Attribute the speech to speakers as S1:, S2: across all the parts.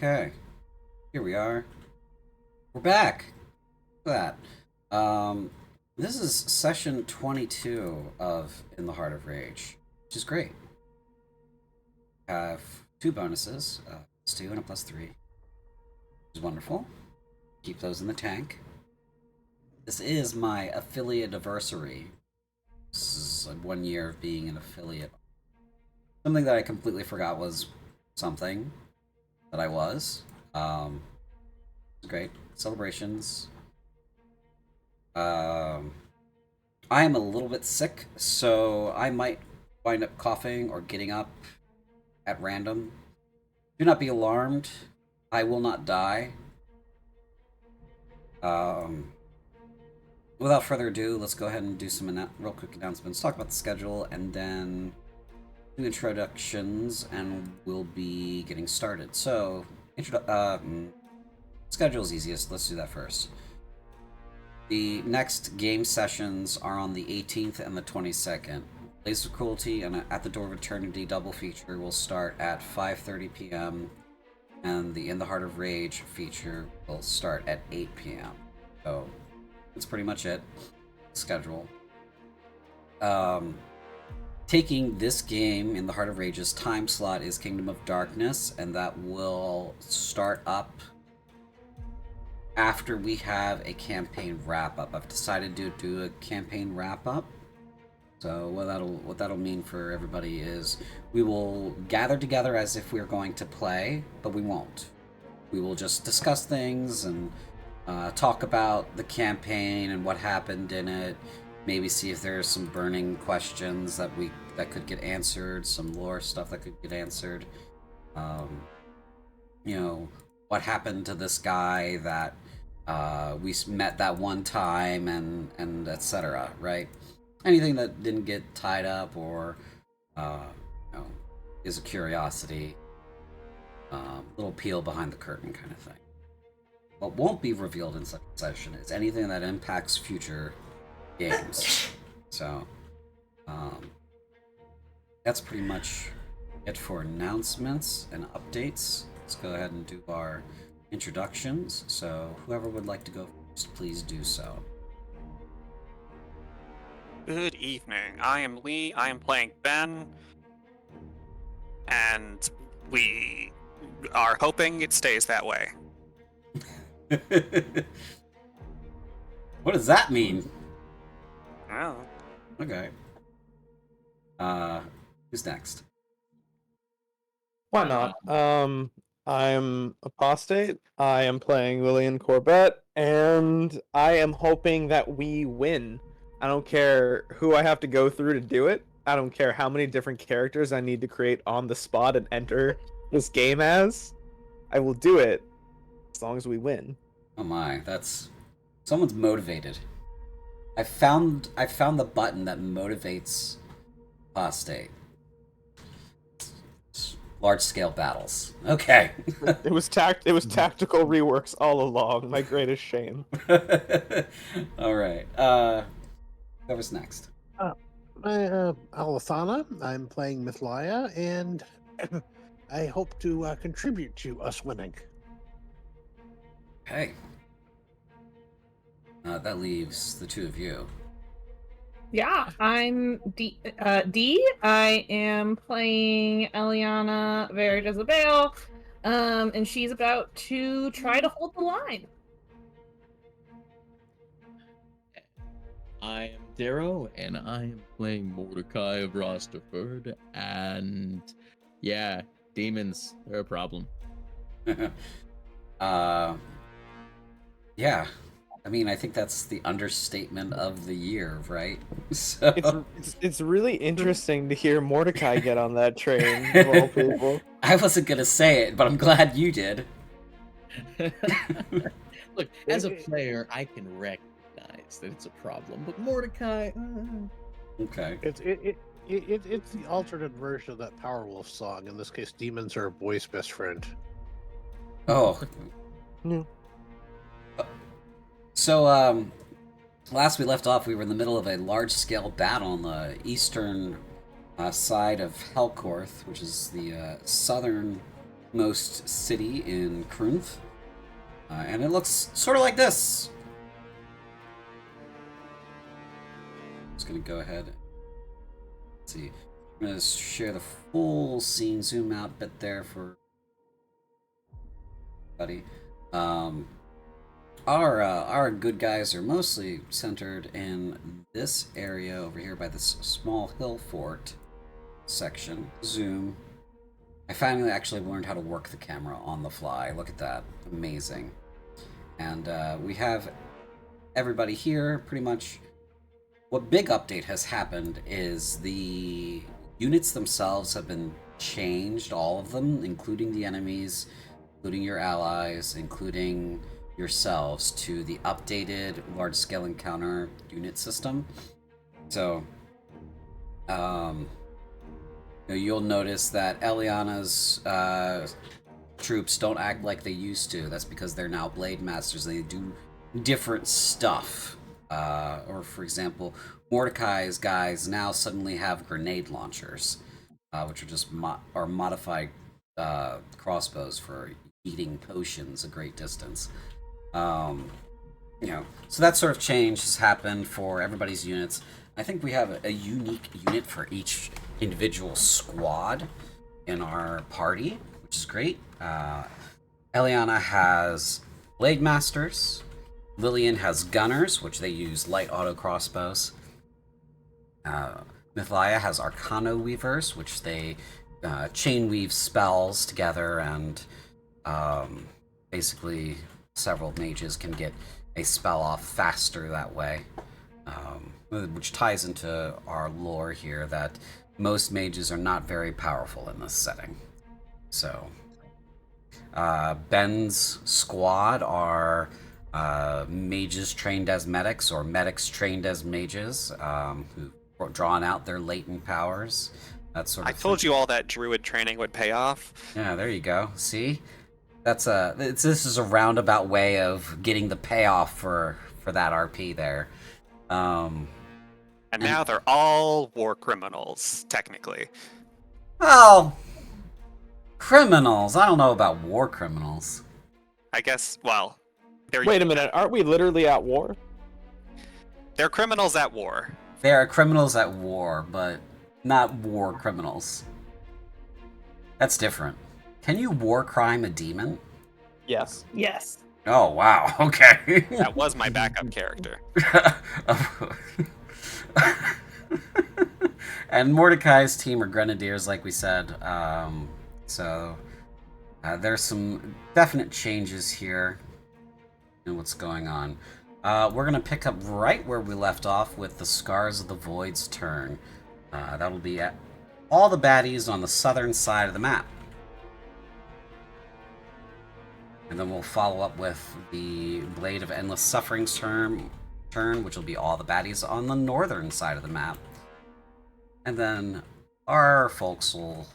S1: Okay, here we are. We're back. Look at that. This is session 22 of In the Heart of Rage, which is great. I have two bonuses, +2 and a +3, which is wonderful. Keep those in the tank. This is my affiliate anniversary. This is like 1 year of being an affiliate. Something that I completely forgot was something that I was. It's great. Celebrations. I am a little bit sick, so I might wind up coughing or getting up at random. Do not be alarmed. I will not die. Without further ado, let's go ahead and do some real quick announcements. Talk about the schedule, and then do introductions, and we'll be getting started. So, schedule is easiest. Let's do that first. The next game sessions are on the 18th and the 22nd. Blaze of Cruelty and At the Door of Eternity double feature will start at 5:30 p.m. and the In the Heart of Rage feature will start at 8 p.m. So that's pretty much it. Schedule. Taking this game in the Heart of Rage's time slot is Kingdom of Darkness, and that will start up after we have a campaign wrap-up. I've decided to do a campaign wrap-up. So what that'll mean for everybody is we will gather together as if we're going to play, but we won't. We will just discuss things and talk about the campaign and what happened in it. Maybe see if there's some burning questions that could get answered, some lore stuff that could get answered. What happened to this guy that we met that one time, and etc. Right? Anything that didn't get tied up or is a curiosity, little peel behind the curtain kind of thing. What won't be revealed in such a session is anything that impacts future games. So that's pretty much it for announcements and updates. Let's go ahead and do our introductions. So whoever would like to go first, please do so.
S2: Good evening. I am Lee. I am playing Ben, and we are hoping it stays that way.
S1: What does that mean?
S2: Oh.
S1: Okay. Who's next?
S3: Why not? I'm Apostate. I am playing Lillian Corbett, and I am hoping that we win. I don't care who I have to go through to do it. I don't care how many different characters I need to create on the spot and enter this game as. I will do it as long as we win.
S1: Oh my, that's someone's motivated. I found the button that motivates Apostate. Large-scale battles. Okay.
S3: It was tactical reworks all along. My greatest shame.
S1: All right. Whoever's next?
S4: Alithana. I'm playing Mithlaya, and I hope to contribute to us winning.
S1: Okay. That leaves the two of you.
S5: Yeah, I'm D. I am playing Eliana Vera Jezebel, and she's about to try to hold the line.
S6: I am Darrow, and I am playing Mordecai of Rosterford, and yeah, demons, they're a problem.
S1: Yeah. I mean, I think that's the understatement of the year, right? So...
S3: It's really interesting to hear Mordecai get on that train, of all people.
S1: I wasn't gonna say it, but I'm glad you did.
S6: Look, as a player, I can recognize that it's a problem, but Mordecai...
S1: Okay.
S4: It's the alternate version of that Powerwolf song. In this case, demons are a boy's best friend.
S1: Oh.
S3: Yeah.
S1: So, last we left off, we were in the middle of a large-scale battle on the eastern side of Hellcorth, which is the southern most city in Krunth. And it looks sort of like this. Just gonna go ahead. Let's see. I'm gonna share the full scene. Zoom out a bit there for everybody. Our good guys are mostly centered in this area over here by this small hill fort section. Zoom. I finally actually learned how to work the camera on the fly. Look at that. Amazing. And we have everybody here pretty much. What big update has happened is the units themselves have been changed, all of them, including the enemies, including your allies, including yourselves, to the updated large-scale encounter unit system. So, you'll notice that Eliana's troops don't act like they used to. That's because they're now Blade Masters. They do different stuff. Or, for example, Mordecai's guys now suddenly have grenade launchers, which are just modified crossbows for eating potions a great distance. So that sort of change has happened for everybody's units. I think we have a unique unit for each individual squad in our party, which is great. Eliana has Blade Masters. Lillian has gunners, which they use light auto crossbows. Mythlia has Arcano Weavers, which they chain weave spells together, and basically several mages can get a spell off faster that way. Which ties into our lore here that most mages are not very powerful in this setting. So, Ben's squad are mages trained as medics, or medics trained as mages, who've drawn out their latent powers. That sort of
S2: I told you all that druid training would pay off.
S1: Yeah, there you go. See, this is a roundabout way of getting the payoff for that RP there.
S2: And now they're all war criminals, technically.
S1: Well, criminals. I don't know about war criminals.
S2: I guess. Well, they're
S3: Wait a minute, aren't we literally at war?
S2: They're criminals at war.
S1: They are criminals at war, but not war criminals. That's different. Can you war crime a demon?
S3: Yes.
S5: Yes.
S1: Oh, wow. Okay.
S2: That was my backup character.
S1: And Mordecai's team are grenadiers, like we said. So there's some definite changes here in what's going on. We're going to pick up right where we left off with the Scars of the Void's turn. That'll be at all the baddies on the southern side of the map. And then we'll follow up with the Blade of Endless Suffering's turn, which will be all the baddies on the northern side of the map. And then our folks will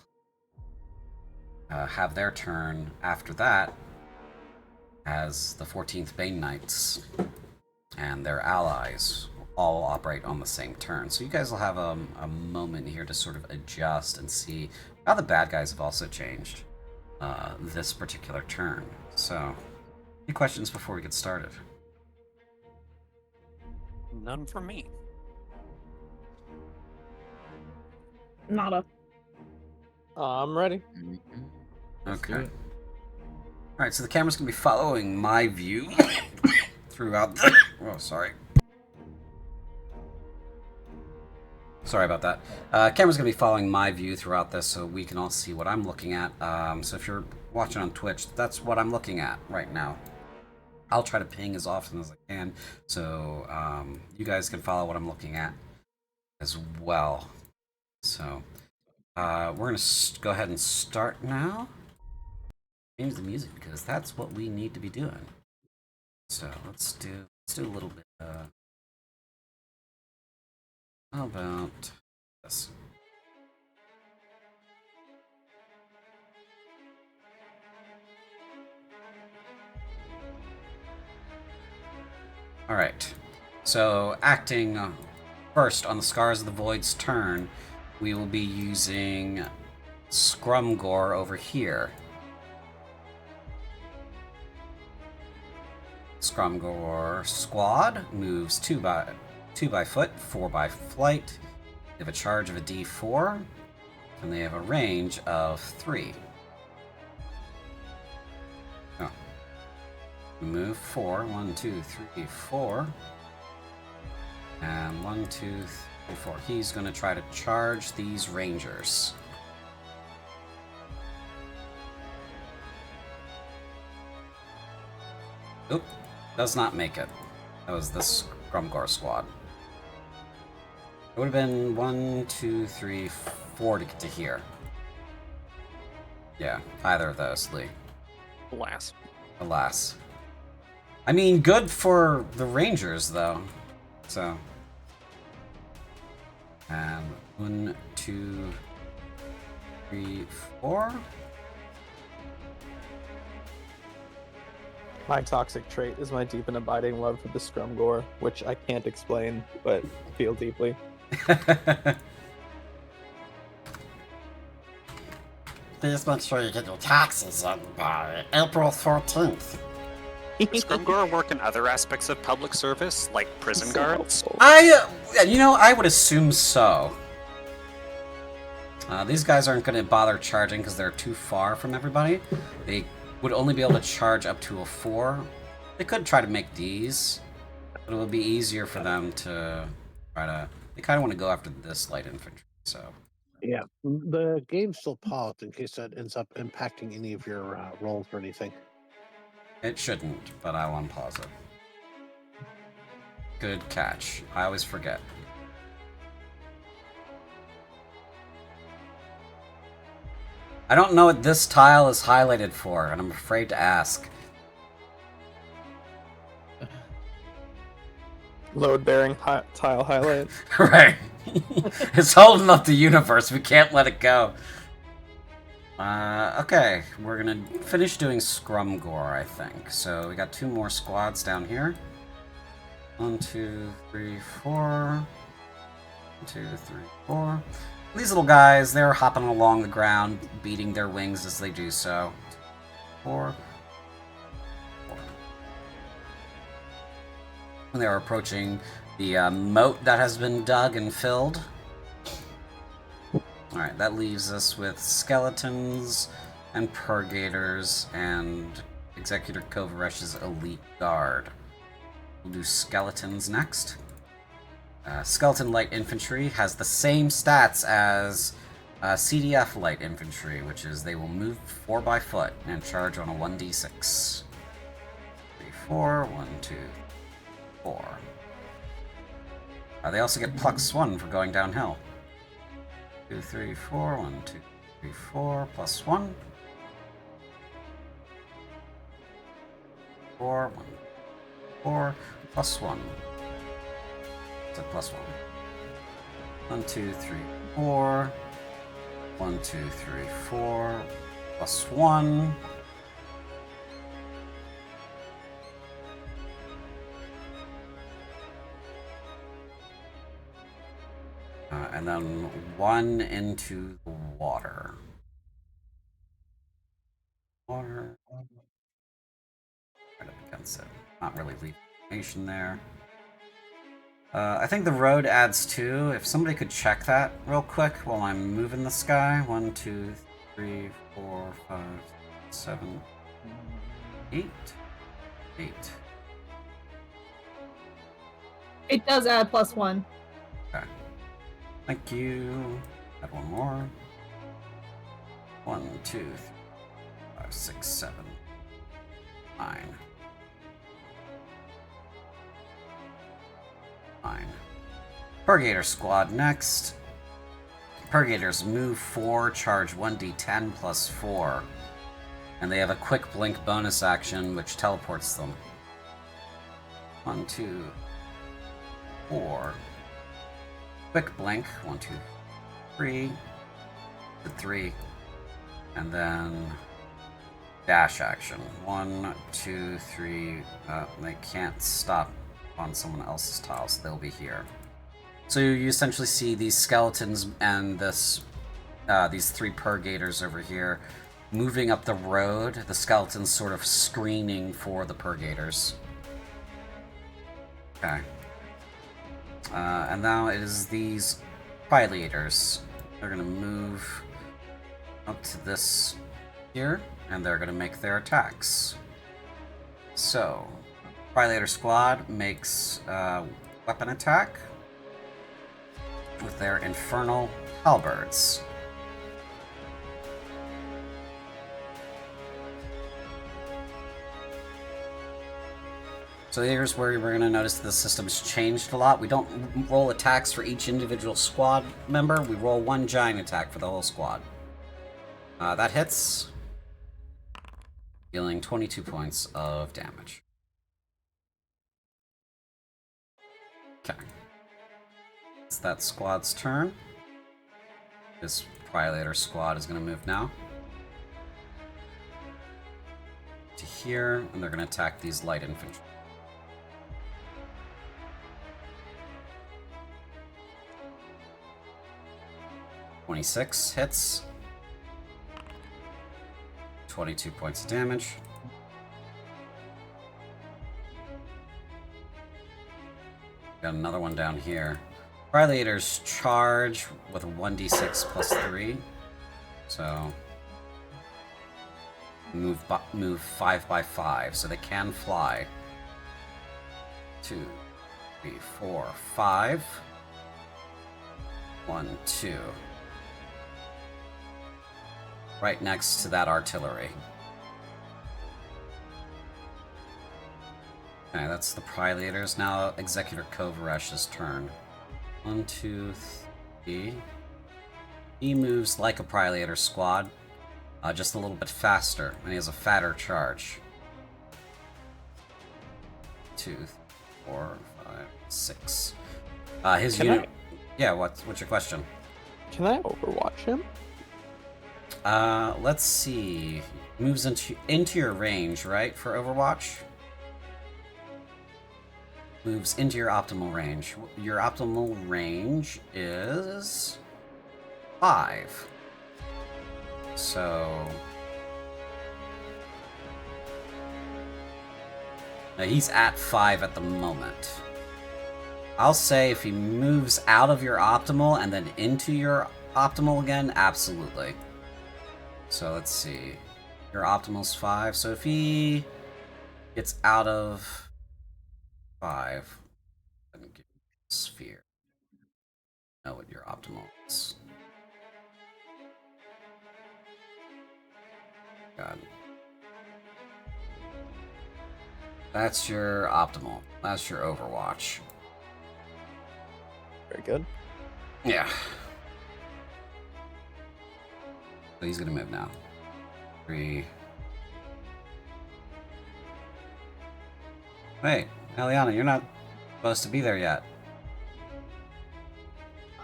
S1: have their turn after that as the 14th Bane Knights and their allies all operate on the same turn. So you guys will have a moment here to sort of adjust and see how the bad guys have also changed this particular turn. So, any questions before we get started?
S2: None from me.
S5: Nada.
S3: I'm ready.
S6: Let's do
S1: Okay.
S6: it.
S1: Alright, so the camera's going to be following my view throughout the... Oh, sorry. Sorry about that. Camera's going to be following my view throughout this so we can all see what I'm looking at. So if you're watching on Twitch, that's what I'm looking at right now. I'll try to ping as often as I can so you guys can follow what I'm looking at as well. So we're going to go ahead and start now. Change the music because that's what we need to be doing. So let's do a little bit. How about this? All right. So acting first on the Scars of the Void's turn, we will be using Scrumgore over here. Scrumgore squad moves 2 by foot, 4 by flight. They have a charge of a D4, and they have a range of 3. Oh. Move 4. 1, 2, 3, 4. And 1, 2, 3, 4. He's going to try to charge these rangers. Oop. Does not make it. That was the Scrumgore squad. It would have been 1, 2, 3, 4 to get to here. Yeah, either of those, Lee.
S2: Alas.
S1: Alas. I mean, good for the Rangers, though. So. And 1, 2, 3, 4.
S3: My toxic trait is my deep and abiding love for the Scrumgore, which I can't explain, but feel deeply.
S7: Please make sure you get your taxes in by April 14th.
S2: Does Scrumgore work in other aspects of public service, like prison guards?
S1: I would assume so. These guys aren't going to bother charging because they're too far from everybody. They would only be able to charge up to a 4. They could try to make these, but it would be easier for them to try to... They kind of want to go after this light infantry, so...
S4: Yeah, the game's still paused in case that ends up impacting any of your rolls or anything.
S1: It shouldn't, but I'll unpause it. Good catch. I always forget. I don't know what this tile is highlighted for, and I'm afraid to ask.
S3: Load-bearing tile highlight.
S1: Right. It's holding up the universe. We can't let it go. Okay. We're gonna finish doing Scrumgore, I think. So we got 2 more squads down here. 1, 2, 3, 4. 1, 2, 3, 4. These little guys, they're hopping along the ground, beating their wings as they do so. 4. And they're approaching the moat that has been dug and filled. Alright, that leaves us with skeletons and purgators and Executor Kovaresh's elite guard. We'll do skeletons next. Skeleton Light Infantry has the same stats as CDF Light Infantry, which is they will move 4 by foot and charge on a 1d6. 3, 4, 1, 2, 4. They also get +1 for going downhill. 2, 3, 4, 1, 2, 3, 4, +1. 4, 1, 4, +1. It's a +1. 1, 2, 3, 4. 1, 2, 3, 4. +1. And then 1 into the water. Water. Right up against it. Not really leaving information there. I think the road adds 2. If somebody could check that real quick while I'm moving this guy. 1, 2, 3, 4, 5, 7, 8. 8.
S5: It does add +1.
S1: Okay. Thank you. Add 1 more. 1, 2, 3, 5, 6, 7, 9. 9. Purgator squad next. Purgators move 4, charge 1d10 +4. And they have a quick blink bonus action which teleports them. 1, 2, 4. Quick blink. 1, 2, 3. 3. And then dash action. 1, 2, 3. They can't stop on someone else's tile, so they'll be here. So you essentially see these skeletons and this these 3 purgators over here moving up the road. The skeletons sort of screening for the purgators. Okay. And now it is these Pileators. They're gonna move up to this here, and they're gonna make their attacks. So, Pileator squad makes weapon attack with their infernal halberds. So here's where we're going to notice the system's changed a lot. We don't roll attacks for each individual squad member. We roll one giant attack for the whole squad. That hits, dealing 22 points of damage. Okay. It's that squad's turn. This Pileator squad is going to move now to here, and they're going to attack these light infantry. 26 hits. 22 points of damage. Got another one down here. Pileators charge with a 1d6 plus 3. So move 5 by 5, so they can fly. 2, 3, 4, 5. 1, 2. Right next to that artillery. Okay, that's the Pileators. Now Executor Kovaresh's turn. 1, 2, 3. He moves like a Pileator squad, just a little bit faster, and he has a fatter charge. 2, 4, 5, 6. His unit. Yeah, what's your question?
S3: Can I overwatch him?
S1: Let's see. Moves into your range, right, for Overwatch? Moves into your optimal range. Your optimal range is 5. So now he's at 5 at the moment. I'll say if he moves out of your optimal and then into your optimal again, absolutely. So let's see. Your optimal's 5. So if he gets out of 5, then give me a sphere. Know what your optimal is. God. That's your optimal. That's your Overwatch.
S3: Very good.
S1: Yeah. So he's gonna move now. 3. Wait, Eliana, you're not supposed to be there yet.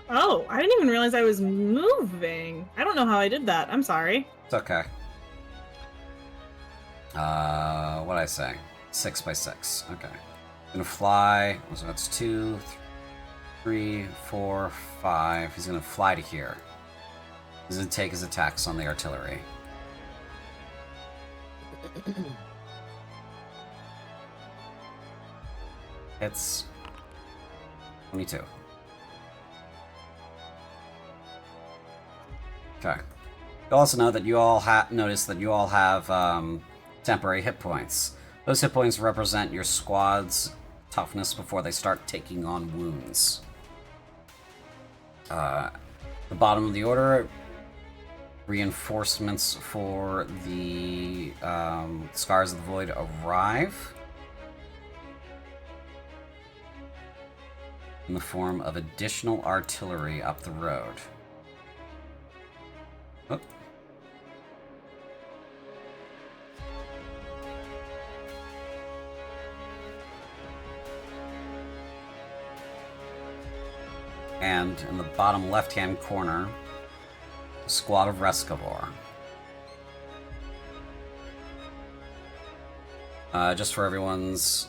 S5: Oh, I didn't even realize I was moving. I don't know how I did that. I'm sorry.
S1: It's okay. What'd I say? 6 by 6. Okay. Gonna fly. So that's 2, 3, 4, 5. He's gonna fly to here. He's gonna take his attacks on the artillery. It's 22. Okay. You'll also know that you all notice that you all have temporary hit points. Those hit points represent your squad's toughness before they start taking on wounds. The bottom of the order, reinforcements for the Scars of the Void arrive in the form of additional artillery up the road. Oh. And in the bottom left-hand corner, a squad of Rescavor. Just for everyone's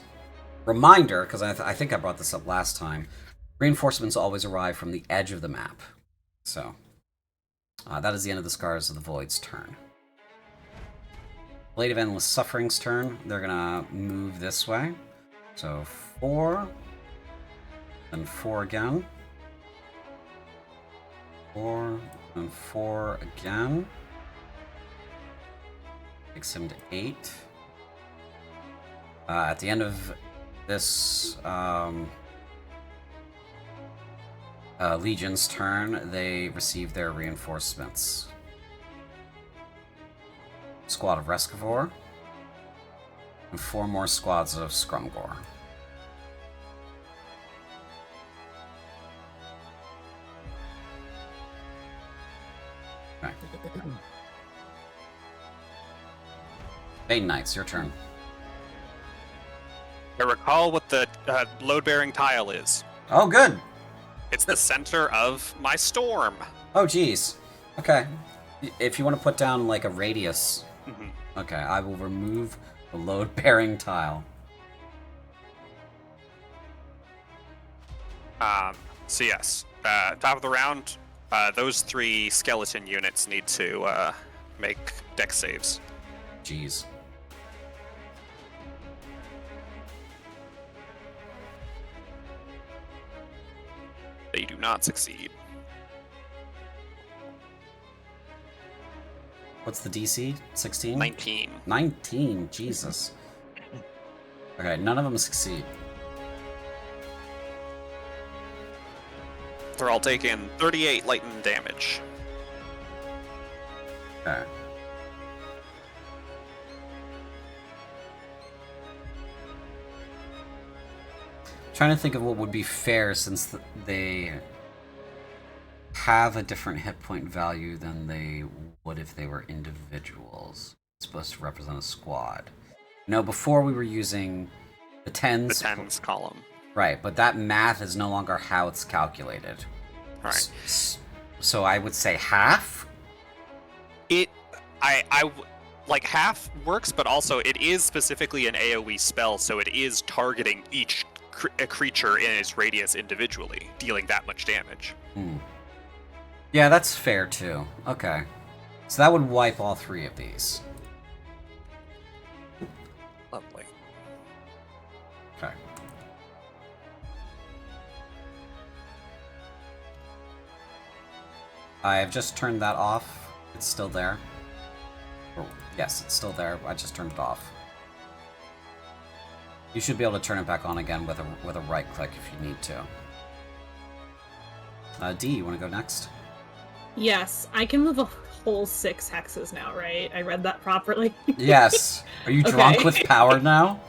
S1: reminder, because I think I brought this up last time, reinforcements always arrive from the edge of the map. So, that is the end of the Scars of the Void's turn. Blade of Endless Suffering's turn. They're gonna move this way. So 4, Then 4 again. 4 and 4 again. Takes him to 8. At the end of this Legion's turn, they receive their reinforcements. Squad of Rescivor. And 4 more squads of Scrumgore. Okay. Bane Knights, your turn.
S2: I recall what the load-bearing tile is.
S1: Oh, good.
S2: It's the center of my storm.
S1: Oh, geez. Okay. If you want to put down like a radius.
S2: Mhm.
S1: Okay, I will remove the load-bearing tile.
S2: So yes, top of the round, those 3 skeleton units need to make dex saves.
S1: Jeez.
S2: They do not succeed.
S1: What's the DC? 16?
S2: 19.
S1: 19, Jesus. Okay, none of them succeed.
S2: They're all taking 38 lightning damage.
S1: Okay. Trying to think of what would be fair since they have a different hit point value than they would if they were individuals. It's supposed to represent a squad. No, before we were using the tens.
S2: The tens column.
S1: Right, but that math is no longer how it's calculated.
S2: Alright.
S1: So I would say half?
S2: Like half works, but also it is specifically an AoE spell, so it is targeting each a creature in its radius individually, dealing that much damage.
S1: Yeah, that's fair too. Okay. So that would wipe all 3 of these.
S2: Lovely.
S1: Okay. I have just turned that off. It's still there. Oh, yes, it's still there. I just turned it off. You should be able to turn it back on again with a right click if you need to. D, you want to go next?
S5: Yes, I can move a whole 6 hexes now, right? I read that properly.
S1: Yes. Are you drunk
S5: Okay.
S1: with power now?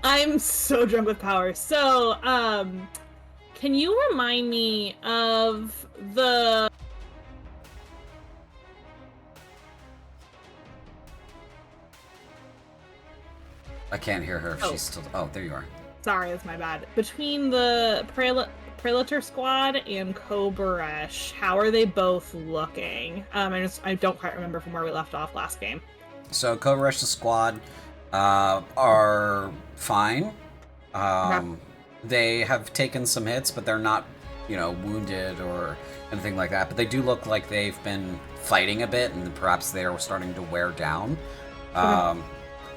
S5: I'm so drunk with power. So, can you remind me of the...
S1: I can't hear her if she's still... Oh, there you are.
S5: Sorry, that's my bad. Between the Prelator squad and Kobaresh, how are they both looking? I don't quite remember from where we left off last game.
S1: So Kovaresh's squad are fine.
S5: Okay.
S1: They have taken some hits, but they're not, wounded or anything like that. But they do look like they've been fighting a bit, and perhaps they're starting to wear down.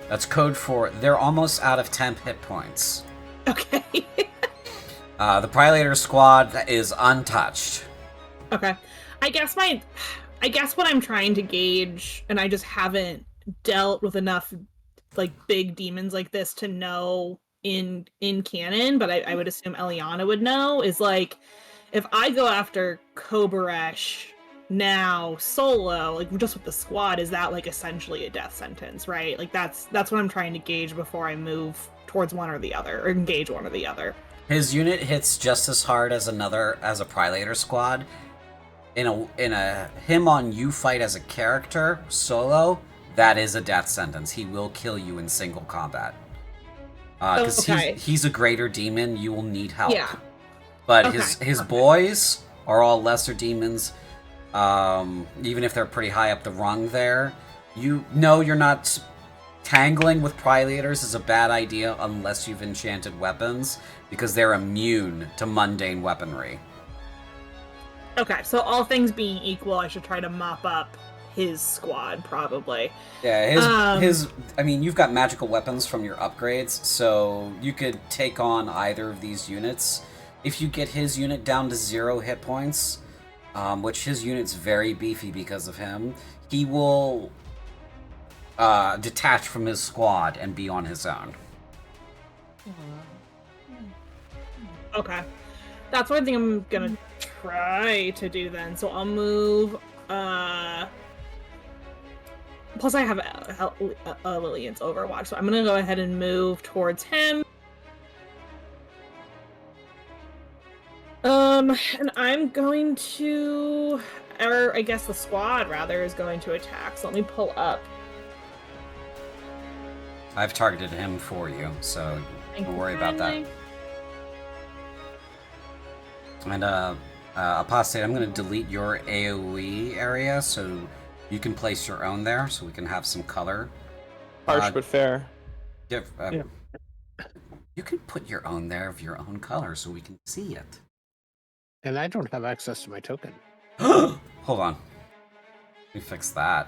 S1: That's code for they're almost out of temp hit points.
S5: Okay.
S1: The Prelator squad is untouched.
S5: Okay. I guess what I'm trying to gauge, and I just haven't dealt with enough big demons like this to know in canon, but I would assume Eliana would know, is if I go after Kobaresh now solo, just with the squad, is that essentially a death sentence, right? That's what I'm trying to gauge before I move towards one or the other, or engage one or the other.
S1: His unit hits just as hard as a Prelator squad. In a him on you fight as a character solo, that is a death sentence. He will kill you in single combat. Because he's a greater demon, you will need help.
S5: Yeah.
S1: But
S5: Okay.
S1: his boys are all lesser demons. Even if they're pretty high up the rung there, you're not tangling with Prelators is a bad idea unless you've enchanted weapons, because they're immune to mundane weaponry.
S5: Okay, so all things being equal, I should try to mop up his squad, probably.
S1: Yeah, you've got magical weapons from your upgrades, so you could take on either of these units if you get his unit down to 0 hit points, which his unit's very beefy because of him, he will detach from his squad and be on his own.
S5: Okay. That's what I think I'm gonna try to do then. So I'll move. Plus, I have Lillian's Overwatch, so I'm gonna go ahead and move towards him. And I'm going to, or I guess the squad rather is going to attack. So let me pull up.
S1: I've targeted him for you, so don't worry about that. And Apostate, I'm going to delete your AoE area so you can place your own there, so we can have some color.
S3: Harsh but fair.
S1: Yeah. You can put your own there of your own color so we can see it.
S4: And I don't have access to my token.
S1: Hold on. Let me fix that.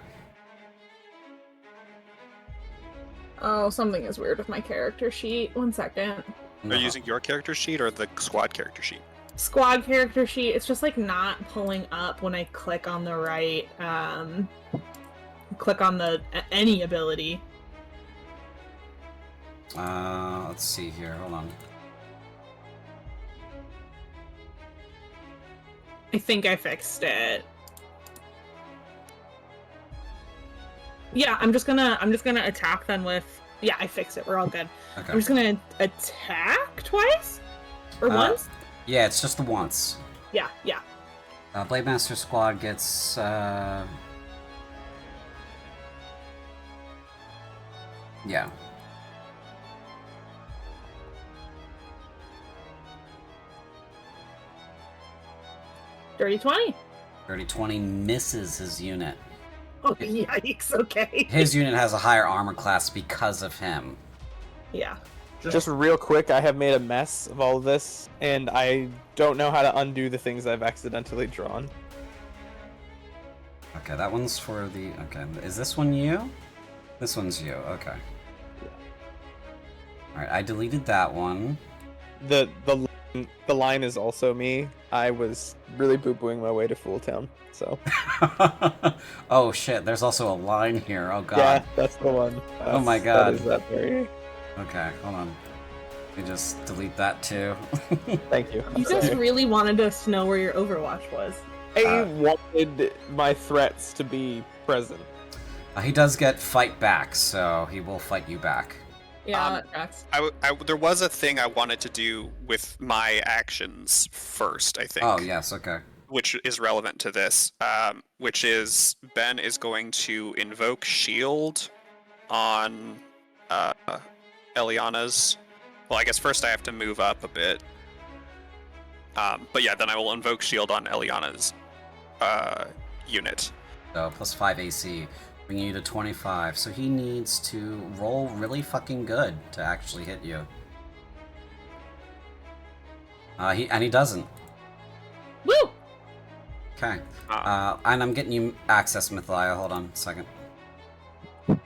S5: Oh, something is weird with my character sheet. 1 second.
S2: Are you using your character sheet or the squad character sheet?
S5: Squad character sheet. It's just like not pulling up when I click on the right. Click on the any ability.
S1: Let's see here. Hold on.
S5: I think I fixed it. Yeah, I'm just gonna attack then with. Yeah, I fixed it. We're all good.
S1: Okay.
S5: I'm just gonna attack twice or once.
S1: Yeah, it's just the once.
S5: Yeah.
S1: Blade Master Squad gets. Yeah.
S5: Dirty 20.
S1: Dirty 20 misses his unit.
S5: Oh, yikes, okay.
S1: His unit has a higher armor class because of him.
S5: Yeah.
S3: Just real quick, I have made a mess of all of this, and I don't know how to undo the things I've accidentally drawn.
S1: Okay, that one's for the... Okay, is this one you? This one's you, okay.
S3: Yeah.
S1: Alright, I deleted that one.
S3: The line is also me. I was really boo-booing my way to Fool Town, so...
S1: Oh shit, there's also a line here, oh god.
S3: Yeah, that's the one.
S1: Oh my god.
S3: That is that very...
S1: Okay, hold on. Let me just delete that too.
S3: Thank you.
S5: You just really wanted us to know where your Overwatch was.
S3: I wanted my threats to be present.
S1: He does get fight back, so he will fight you back.
S5: Yeah, that tracks.
S2: There was a thing I wanted to do with my actions first, I think.
S1: Oh, yes, okay.
S2: Which is relevant to this, which is Ben is going to invoke Shield on Eliana's. Well, I guess first I have to move up a bit. But yeah, then I will invoke Shield on Eliana's unit.
S1: So, plus 5 AC, bringing you to 25. So he needs to roll really fucking good to actually hit you. He doesn't.
S5: Woo!
S1: Okay. And I'm getting you access, Mythlia. Hold on a second. Oh,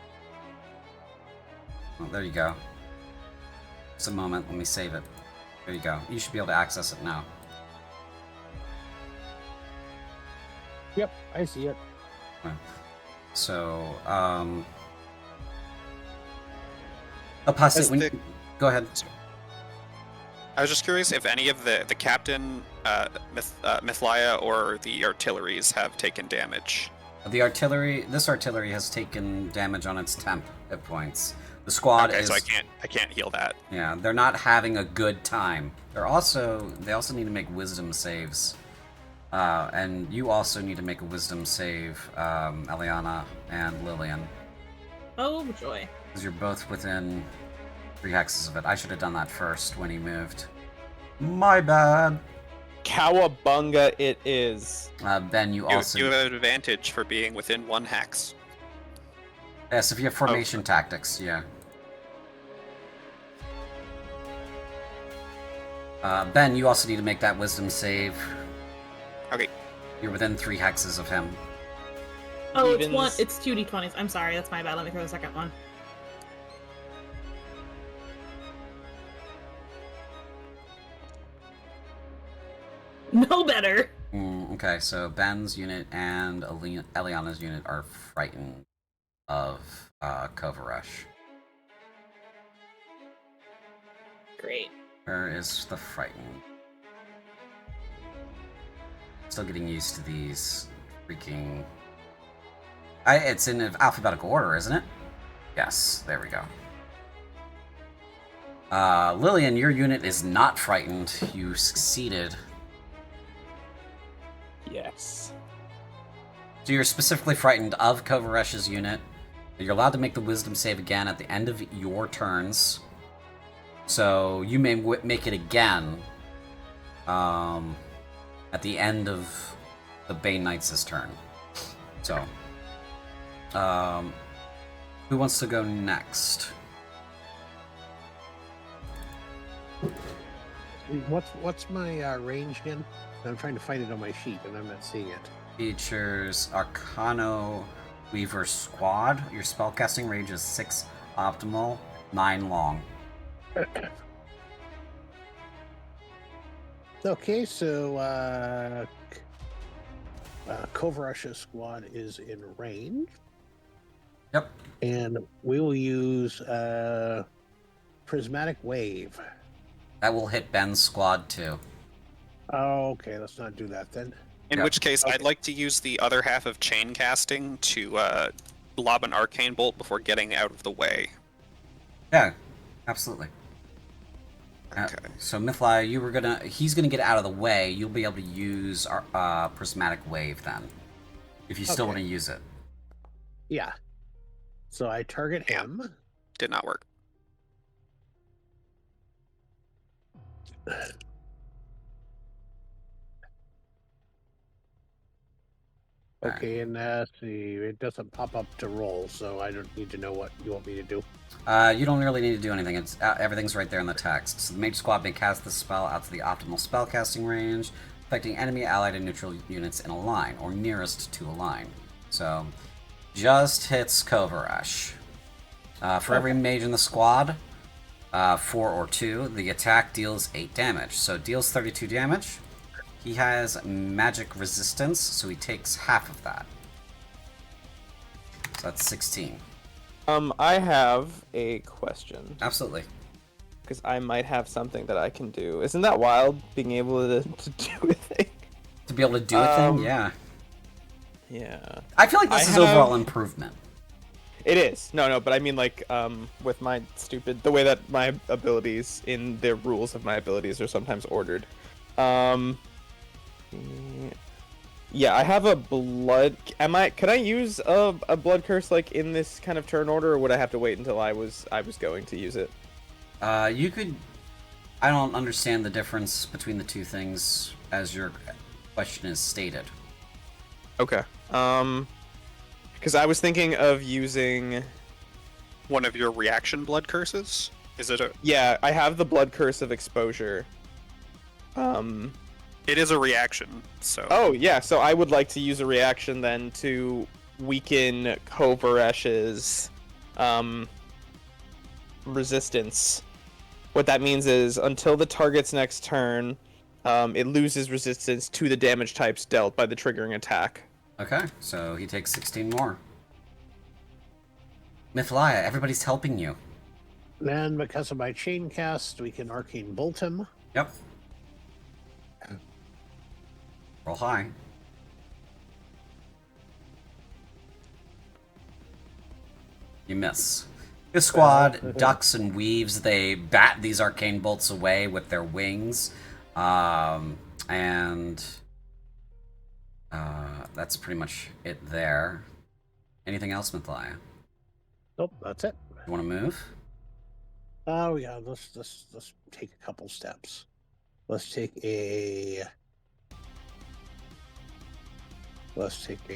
S1: there you go. Just a moment. Let me save it. There you go. You should be able to access it now.
S4: Yep, I see it.
S1: Okay. So, Apostate, when you... Go ahead.
S2: I was just curious if any of the captain, Mythlia, or the artilleries have taken damage.
S1: The artillery... This artillery has taken damage on its temp hit points. The squad is...
S2: so I can't heal that.
S1: Yeah, they're not having a good time. They also need to make wisdom saves. And you also need to make a wisdom save, Eliana and Lillian.
S5: Oh, joy.
S1: Because you're both within 3 hexes of it. I should have done that first when he moved. My bad.
S3: Cowabunga it is.
S1: Ben, you also...
S2: You have an advantage for being within 1 hex.
S1: Yes, if you have formation tactics, yeah. Ben, you also need to make that wisdom save.
S2: Okay.
S1: You're within 3 hexes of him.
S5: Oh,
S3: Evens.
S5: it's 2d20s. I'm sorry, that's my bad. Let me throw the second one. No better.
S1: Okay, so Ben's unit and Eliana's unit are frightened of Kovaresh.
S5: Great.
S1: Where is the frightened? Still getting used to these freaking... it's in alphabetical order, isn't it? Yes, there we go. Lillian, your unit is not frightened. You succeeded.
S3: Yes.
S1: So you're specifically frightened of Kovaresh's unit. You're allowed to make the wisdom save again at the end of your turns. So you may make it again at the end of the Bane Knights' turn. So, who wants to go next?
S4: What's my range again? I'm trying to find it on my sheet and I'm not seeing it.
S1: Features Arcano Weaver Squad. Your spellcasting range is 6 optimal, 9 long.
S4: Okay, so Kovaresh's squad is in range.
S1: Yep.
S4: And we will use Prismatic Wave.
S1: That will hit Ben's squad too.
S4: Oh, okay, let's not do that then.
S2: In
S1: Yeah.
S2: which case, I'd like to use the other half of chain casting to lob an arcane bolt before getting out of the way.
S1: Yeah, absolutely.
S2: Okay.
S1: So Mythla, he's gonna get out of the way. You'll be able to use our Prismatic Wave then, if you still
S4: Okay.
S1: want to use it.
S4: Yeah. So I target him.
S2: Did not work.
S4: Okay, and see, it doesn't pop up to roll, so I don't need to know what you want me to do.
S1: You don't really need to do anything. It's everything's right there in the text. So the mage squad may cast this spell out to the optimal spellcasting range, affecting enemy, allied, and neutral units in a line, or nearest to a line. So, just hits Kovaresh. For every mage in the squad, 4 or 2, the attack deals 8 damage. So it deals 32 damage. He has magic resistance, so he takes half of that. So that's 16.
S3: I have a question,
S1: Absolutely.
S3: because I might have something that I can do. Isn't that wild, being able to do a thing?
S1: To be able to do a thing, yeah.
S3: Yeah.
S1: I feel like this
S3: I
S1: is overall
S3: have-
S1: improvement.
S3: It is. No, but I mean, like, with my the way that my abilities in the rules of my abilities are sometimes ordered. Yeah, I have a blood. Can I use a blood curse like in this kind of turn order, or would I have to wait until I was going to use it?
S1: You could. I don't understand the difference between the two things as your question is stated.
S3: Okay. Because I was thinking of using.
S2: One of your reaction blood curses? Is it a...
S3: Yeah, I have the blood curse of exposure.
S2: It is a reaction, so...
S3: Oh, yeah, so I would like to use a reaction then to weaken Kovaresh's resistance. What that means is until the target's next turn, it loses resistance to the damage types dealt by the triggering attack.
S1: Okay, so he takes 16 more. Mythalia, everybody's helping you.
S4: Then, because of my chain cast, we can arcane bolt him.
S1: Yep. Roll high. You miss. This squad ducks and weaves. They bat these arcane bolts away with their wings. And that's pretty much it there. Anything else, Mythalia?
S4: Nope, that's it.
S1: You want to move?
S4: Oh yeah, let's take a couple steps. Let's take a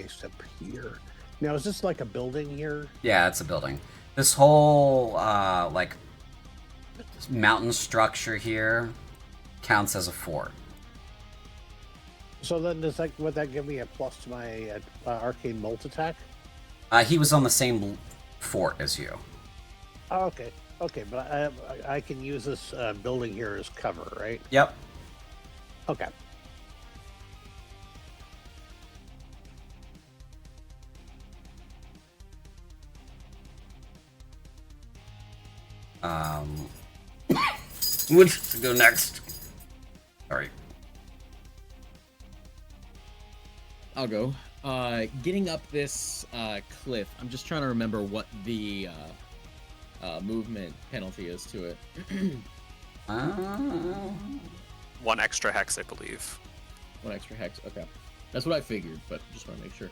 S4: step here. Now, is this like a building here?
S1: Yeah, it's a building. This whole like mountain structure here counts as a fort.
S4: So then, would that give me a plus to my arcane bolt attack?
S1: He was on the same fort as you.
S4: Oh, okay, but I can use this building here as cover, right?
S1: Yep.
S4: Okay.
S1: Which to go next? Sorry.
S6: I'll go. Getting up this cliff, I'm just trying to remember what the movement penalty is to it.
S2: 1 extra hex, I believe.
S6: 1 extra hex. Okay, that's what I figured, but just want to make sure.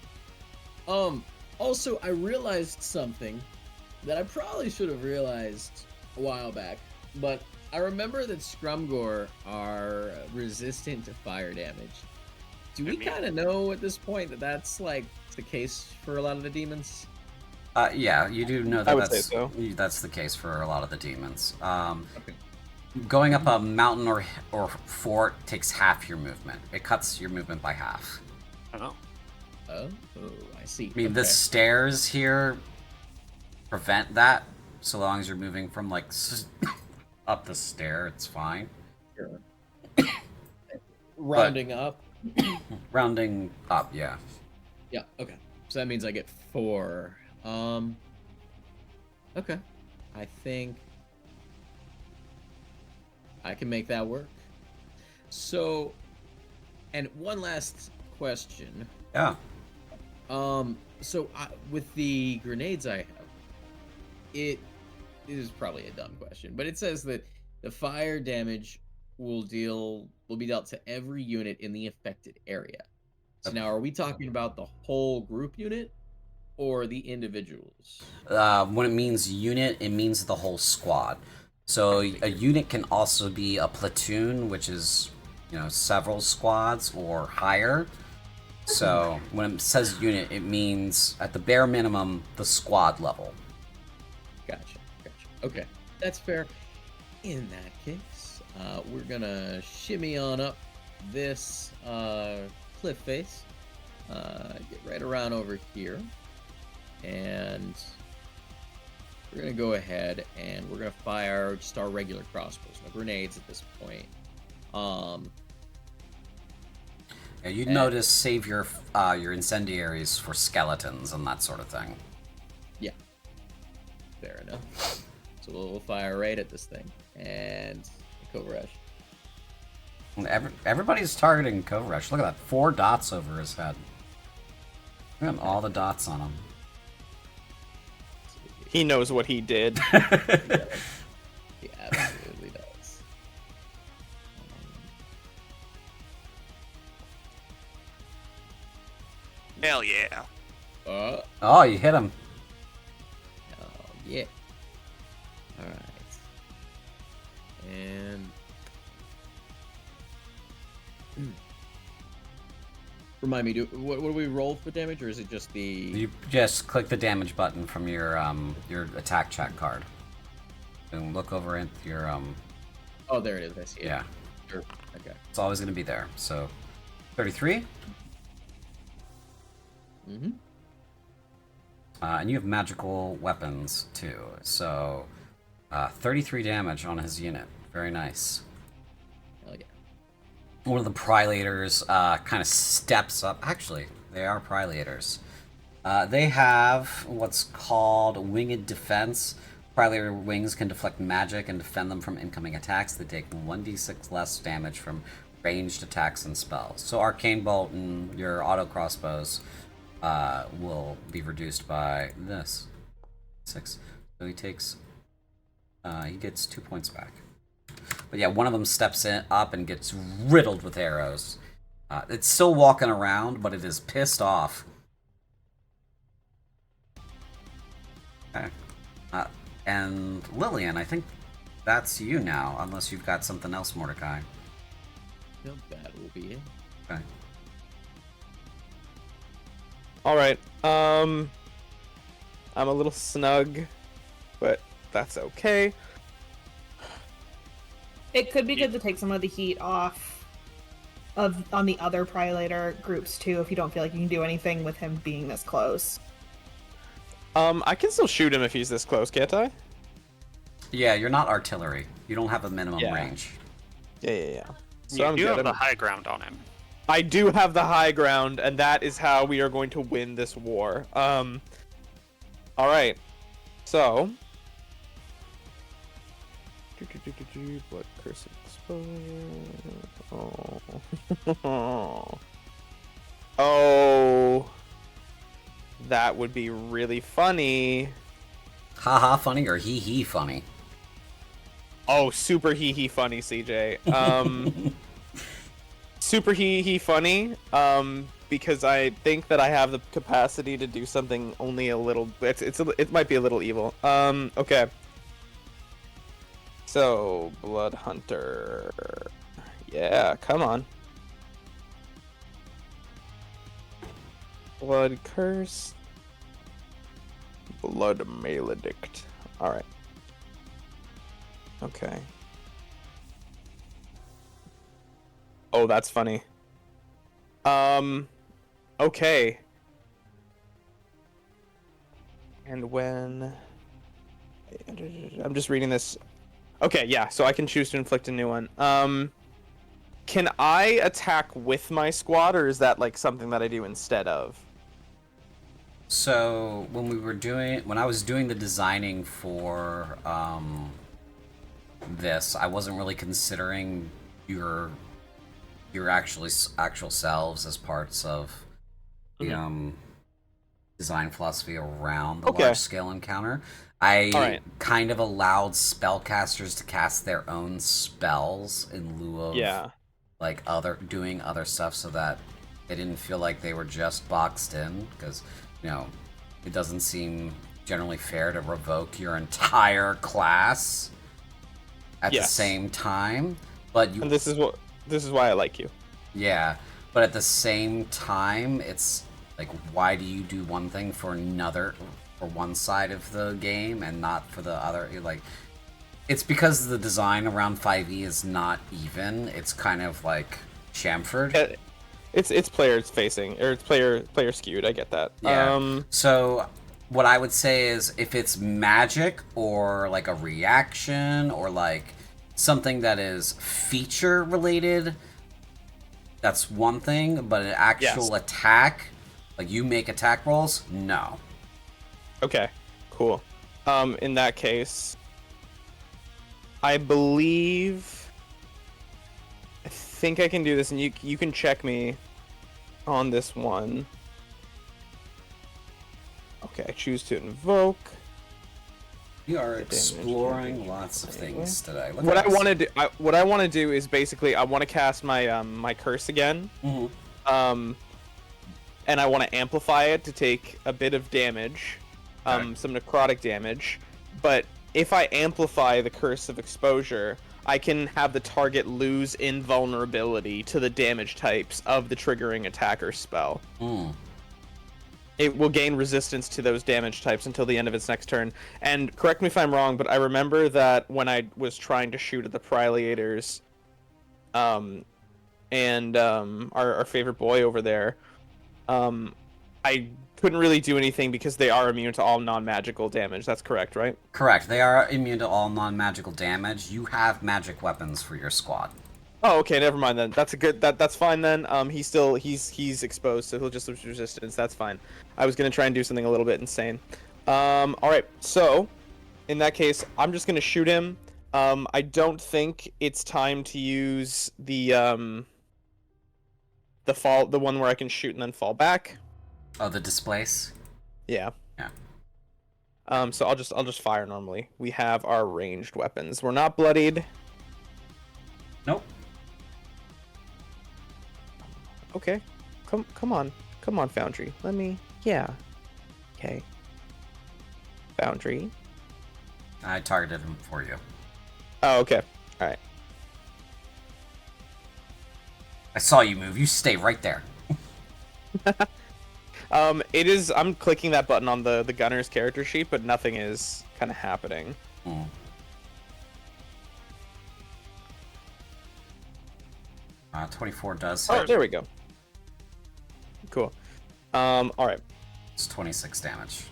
S6: Also, I realized something that I probably should have realized a while back, but I remember that Scrumgore are resistant to fire damage. Do we kind of know at this point that that's like the case for a lot of the demons?
S1: Yeah, you do know that
S3: I would say so.
S1: That's the case for a lot of the demons.
S6: Okay.
S1: Going up a mountain or fort takes half your movement. It cuts your movement by half.
S2: Oh.
S6: Oh, I see.
S1: I mean, the stairs here prevent that. So long as you're moving from like up the stair, it's fine.
S6: Sure. Rounding up.
S1: Rounding up, yeah.
S6: Yeah. Okay. So that means I get 4. Okay. I think I can make that work. So, and one last question.
S1: Yeah.
S6: So with the grenades I have, it is probably a dumb question, but it says that the fire damage will be dealt to every unit in the affected area. So now, are we talking about the whole group unit or the individuals?
S1: When it means unit, it means the whole squad. So a unit can also be a platoon, which is, several squads or higher. So when it says unit, it means at the bare minimum the squad level.
S6: Gotcha. Okay, that's fair. In that case, we're gonna shimmy on up this cliff face, get right around over here, and we're gonna go ahead and we're gonna fire just our regular crossbows, no grenades at this point.
S1: Yeah, you'd notice save your incendiaries for skeletons and that sort of thing.
S6: Yeah, fair enough. So we'll fire right at this thing and Kovaresh.
S1: Everybody's targeting Kovaresh. Look at that, 4 dots over his head. Look at all the dots on him.
S3: He knows what he did.
S6: He absolutely does.
S2: Hell yeah.
S1: Oh, you hit him.
S6: Oh, yeah. Alright. And... Remind me, what do we roll for damage, or is it just the...
S1: You just click the damage button from your attack check card. And look over at your...
S6: Oh, there it is. I see it.
S1: Yeah.
S6: Sure. Okay.
S1: It's always going to be there. So, 33.
S6: Mm-hmm.
S1: And you have magical weapons, too. So, 33 damage on his unit. Very nice.
S6: Hell yeah.
S1: One of the Prilators kind of steps up. Actually, they are Prilators. They have what's called Winged Defense. Prilator wings can deflect magic and defend them from incoming attacks. They take 1d6 less damage from ranged attacks and spells. So Arcane Bolt and your auto crossbows will be reduced by this. 6. So he takes... he gets 2 points back. But yeah, one of them steps up and gets riddled with arrows. It's still walking around, but it is pissed off. Okay. And Lillian, I think that's you now, unless you've got something else, Mordecai.
S6: Nope, that will be it.
S1: Okay.
S3: Alright, I'm a little snug, but that's okay.
S5: It could be good to take some of the heat off on the other Prilator groups too, if you don't feel like you can do anything with him being this close.
S3: I can still shoot him if he's this close, can't I?
S1: Yeah, you're not artillery. You don't have a minimum range.
S3: Yeah. So
S2: You
S3: I'm
S2: do
S3: good.
S2: have the high ground on him.
S3: I do have the high ground, and that is how we are going to win this war. Alright. So... Blood curse exposure. Oh. Oh. That would be really funny.
S1: Haha funny or hee funny?
S3: Oh, super hee funny, CJ. Super hee funny. Because I think that I have the capacity to do something only a little. It might be a little evil. Okay. So, Blood Hunter. Yeah, come on. Blood Curse. Blood Maledict. Alright. Okay. Oh, that's funny. Okay. And when... I'm just reading this. Okay, yeah, so I can choose to inflict a new one. Can I attack with my squad, or is that like something that I do instead of?
S1: So when I was doing the designing for this, I wasn't really considering your actual selves as parts of the design philosophy around the large scale encounter. I kind of allowed spellcasters to cast their own spells in lieu of like doing other stuff, so that they didn't feel like they were just boxed in, because it doesn't seem generally fair to revoke your entire class at the same time. But
S3: and this is why I like you.
S1: Yeah, but at the same time, it's like, why do you do one thing for one side of the game and not for the other? Like, it's because the design around 5e is not even. It's kind of like chamfered.
S3: It's player facing, or it's player skewed. I get that.
S1: Yeah. So what I would say is, if it's magic or like a reaction or like something that is feature related, that's one thing. But an actual attack, like you make attack rolls, no.
S3: Okay, cool. In that case, I think I can do this, and you can check me on this one. Okay, I choose to invoke.
S1: You are exploring lots of things today.
S3: What I want to do is basically I want to cast my my curse again. And I want to amplify it to take a bit of damage, some necrotic damage. But if I amplify the curse of exposure, I can have the target lose invulnerability to the damage types of the triggering attacker spell. It will gain resistance to those damage types until the end of its next turn. And correct me if I'm wrong, but I remember that when I was trying to shoot at the Priliators, and our favorite boy over there, I couldn't really do anything because they are immune to all non-magical damage. That's correct, right?
S1: Correct. They are immune to all non-magical damage. You have magic weapons for your squad.
S3: Oh, okay, never mind then. That's fine then. He's exposed, so he'll just lose resistance. That's fine. I was gonna try and do something a little bit insane. All right. So, in that case, I'm just gonna shoot him. I don't think it's time to use the one where I can shoot and then fall back.
S1: Oh, the displace?
S3: Yeah.
S1: Yeah.
S3: So I'll just fire normally. We have our ranged weapons. We're not bloodied.
S1: Nope.
S3: Okay. Come on, Foundry. Let me. Yeah. Okay. Foundry.
S1: I targeted him for you.
S3: Oh, okay. All right.
S1: I saw you move. You stay right there.
S3: It is. I'm clicking that button on the gunner's character sheet, but nothing is kind of happening.
S1: 24 does.
S3: Oh, there we go. Cool. All right.
S1: It's 26 damage.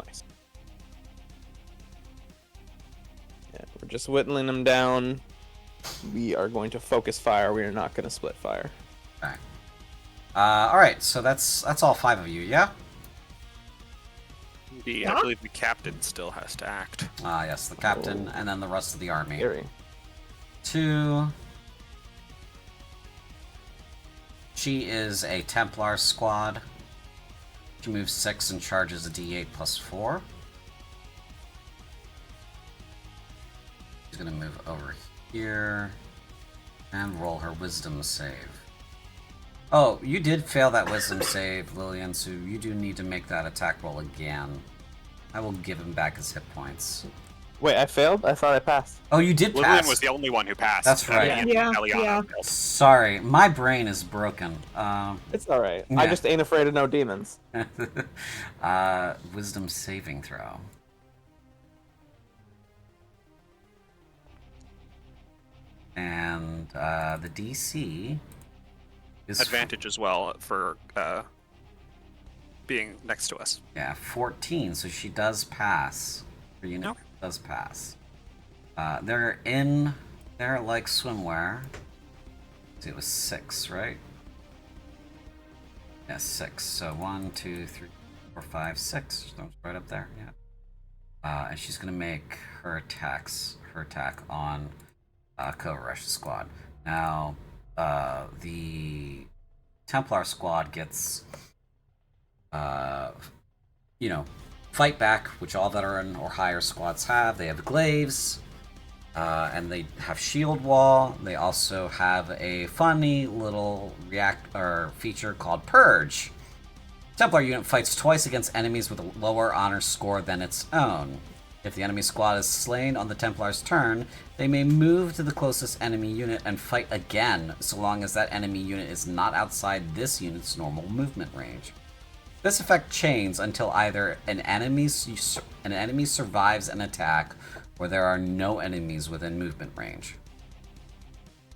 S3: Nice. Yeah, we're just whittling them down. We are going to focus fire. We are not going to split fire.
S1: Okay. All right. So that's all 5 of you. Yeah.
S2: I
S5: Yeah.
S2: believe the captain still has to act.
S1: Ah, yes, the captain, and then the rest of the army.
S3: Scary.
S1: 2. She is a Templar squad. She moves 6 and charges a d8 plus 4. She's gonna move over here and roll her wisdom save. Oh, you did fail that wisdom save, Lillian, so you do need to make that attack roll again. I will give him back his hit points.
S3: Wait, I failed? I thought I passed.
S1: Oh, you did
S2: Lillian
S1: pass.
S2: was the only one who passed.
S1: That's right.
S5: Yeah,
S2: Eliana
S5: yeah.
S2: failed.
S1: Sorry, my brain is broken.
S3: It's alright.
S1: Yeah.
S3: I just ain't afraid of no demons.
S1: Wisdom saving throw. And the DC is
S2: Advantage as well for being next to us.
S1: Yeah, 14. So she does pass. Her unit
S2: Okay.
S1: does pass. They're like swimwear. It was 6, right? Yeah, 6. So 1, 2, 3, 4, 5, 6. That was right up there. Yeah. And she's gonna make her attack on Kovaresh's squad. Now, the Templar squad gets, fight back, which all veteran or higher squads have. They have glaives, and they have shield wall. They also have a funny little feature called Purge. Templar unit fights twice against enemies with a lower honor score than its own. If the enemy squad is slain on the Templar's turn, they may move to the closest enemy unit and fight again, so long as that enemy unit is not outside this unit's normal movement range. This effect chains until either an enemy survives an attack, or there are no enemies within movement range.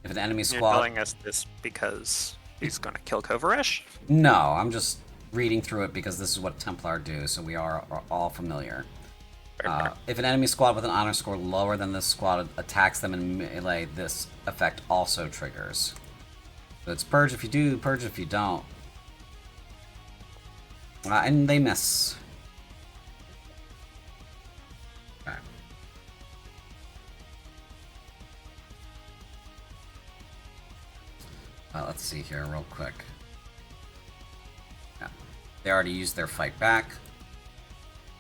S1: If an enemy
S2: You're
S1: squad...
S2: telling us this because he's going to kill Kovaresh?
S1: No, I'm just reading through it because this is what Templar do, so we are all familiar. If an enemy squad with an honor score lower than this squad attacks them in melee, this effect also triggers. So it's purge if you do, purge if you don't. And they miss. Okay. Let's see here real quick. Yeah. They already used their fight back.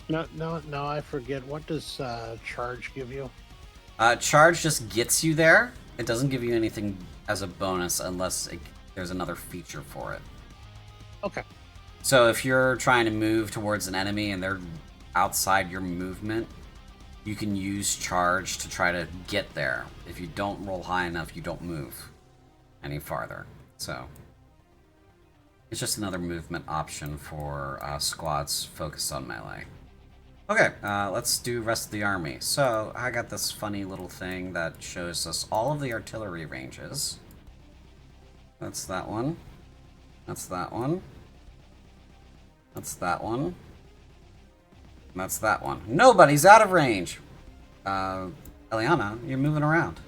S4: No, I forget. What does charge give you?
S1: Charge just gets you there. It doesn't give you anything as a bonus unless there's another feature for it.
S4: Okay.
S1: So if you're trying to move towards an enemy and they're outside your movement, you can use charge to try to get there. If you don't roll high enough, you don't move any farther. So it's just another movement option for squads focused on melee. Okay, let's do rest of the army. So I got this funny little thing that shows us all of the artillery ranges. That's that one. That's that one. That's that one. And that's that one. Nobody's out of range! Eliana, you're moving around.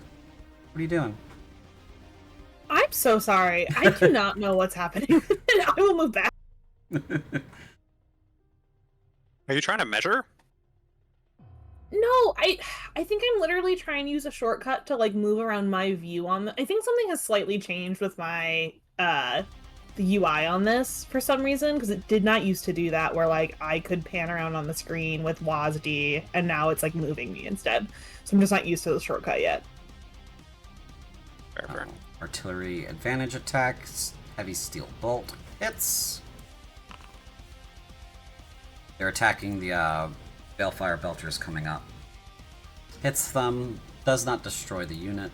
S1: What are you doing?
S5: I'm so sorry. I do not know what's happening. I will move back.
S2: Are you trying to measure?
S5: No, I think I'm literally trying to use a shortcut to like move around my view on I think something has slightly changed with my the UI on this for some reason, because it did not used to do that where like I could pan around on the screen with WASD and now it's like moving me instead. So I'm just not used to the shortcut yet.
S2: Fair.
S1: Artillery advantage attacks, heavy steel bolt hits. They're attacking the Balefire Belchers coming up. Hits them, does not destroy the unit.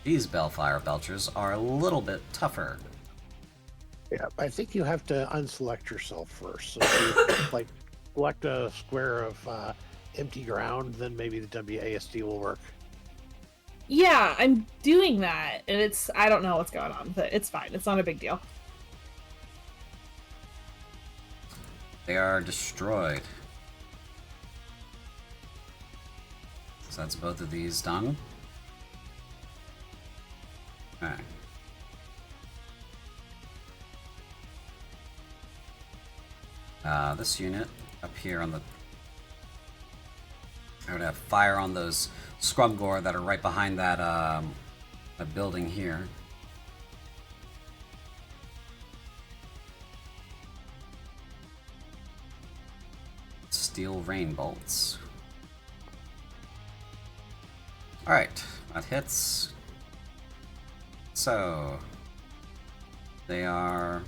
S1: These Balefire Belchers are a little bit tougher.
S4: Yeah, I think you have to unselect yourself first. So if you, like, select a square of empty ground, then maybe the WASD will work.
S5: Yeah, I'm doing that, and I don't know what's going on, but it's fine. It's not a big deal.
S1: They are destroyed. So that's both of these done. Okay. This unit up here on the... I'm gonna fire on those scrum gore that are right behind that, that building here. Steel rain bolts. Alright, that hits. So they are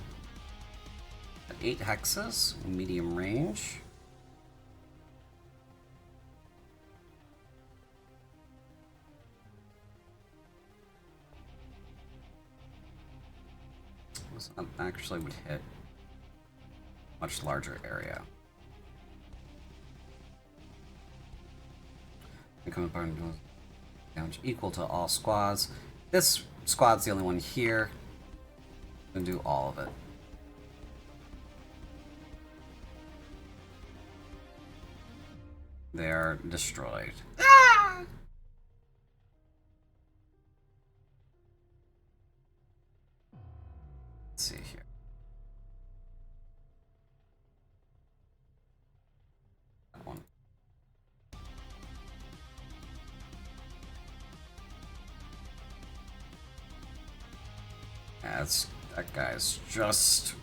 S1: at 8 hexes, medium range. This actually would hit a much larger area. Become damage equal to all squads. This squad's the only one here. I'm gonna do all of it. They're destroyed. Let's see here. That one. Yeah, that guy's just...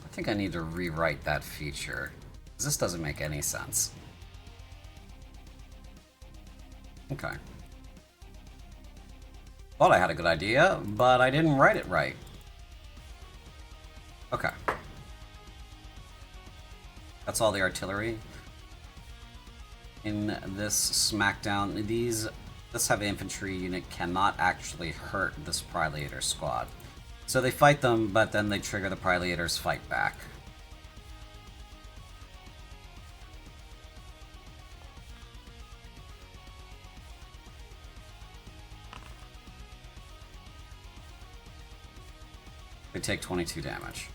S1: I think I need to rewrite that feature, because this doesn't make any sense. Okay. Thought I had a good idea, but I didn't write it right. Okay. That's all the artillery in this smackdown. This heavy infantry unit cannot actually hurt this Prelator squad. So they fight them, but then they trigger the Prelators fight back. They take 22 damage.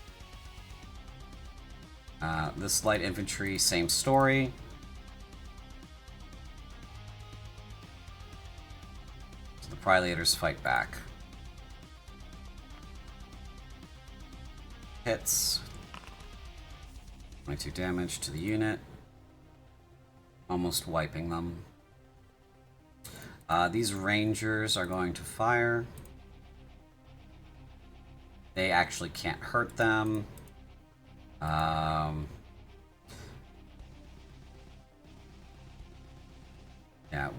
S1: This light infantry, same story. So the Prelators fight back. Hits. 22 damage to the unit. Almost wiping them. These Rangers are going to fire. They actually can't hurt them. Yeah.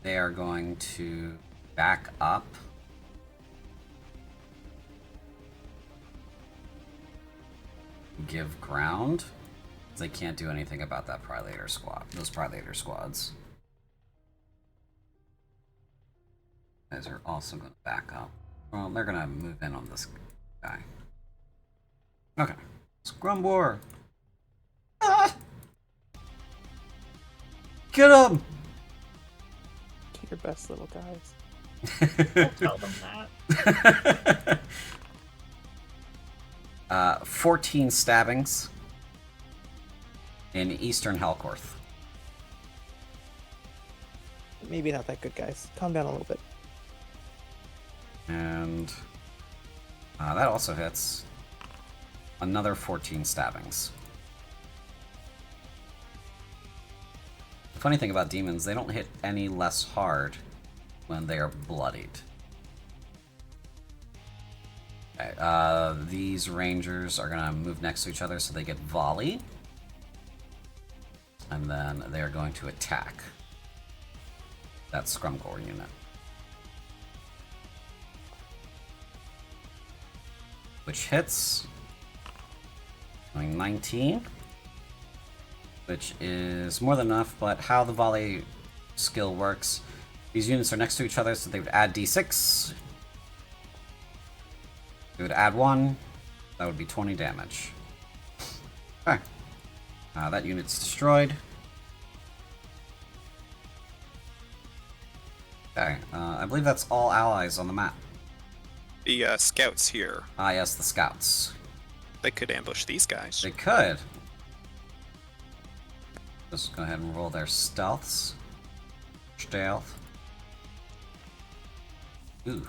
S1: They are going to back up. Give ground. They can't do anything about that Prelator squad. Those Prelator squads. Guys are also going to back up. Well, they're going to move in on this guy. Okay. Scrum war. Ah! Get him!
S3: Do your best, little guys.
S5: Don't tell them that.
S1: 14 stabbings in Eastern Helcorth.
S3: Maybe not that good, guys. Calm down a little bit.
S1: And that also hits. Another 14 stabbings. The funny thing about demons, they don't hit any less hard when they are bloodied. Okay, these Rangers are going to move next to each other so they get volley. And then they are going to attack that Scrumgore unit. Which hits. Going 19. Which is more than enough, but how the volley skill works. These units are next to each other, so they would add d6. They would add 1. That would be 20 damage. Okay. That unit's destroyed. Okay, I believe that's all allies on the map.
S2: The scouts here,
S1: Ah, yes, the scouts.
S2: they could ambush these guys.
S1: They could. Just go ahead and roll their stealths. Stealth. Ooh.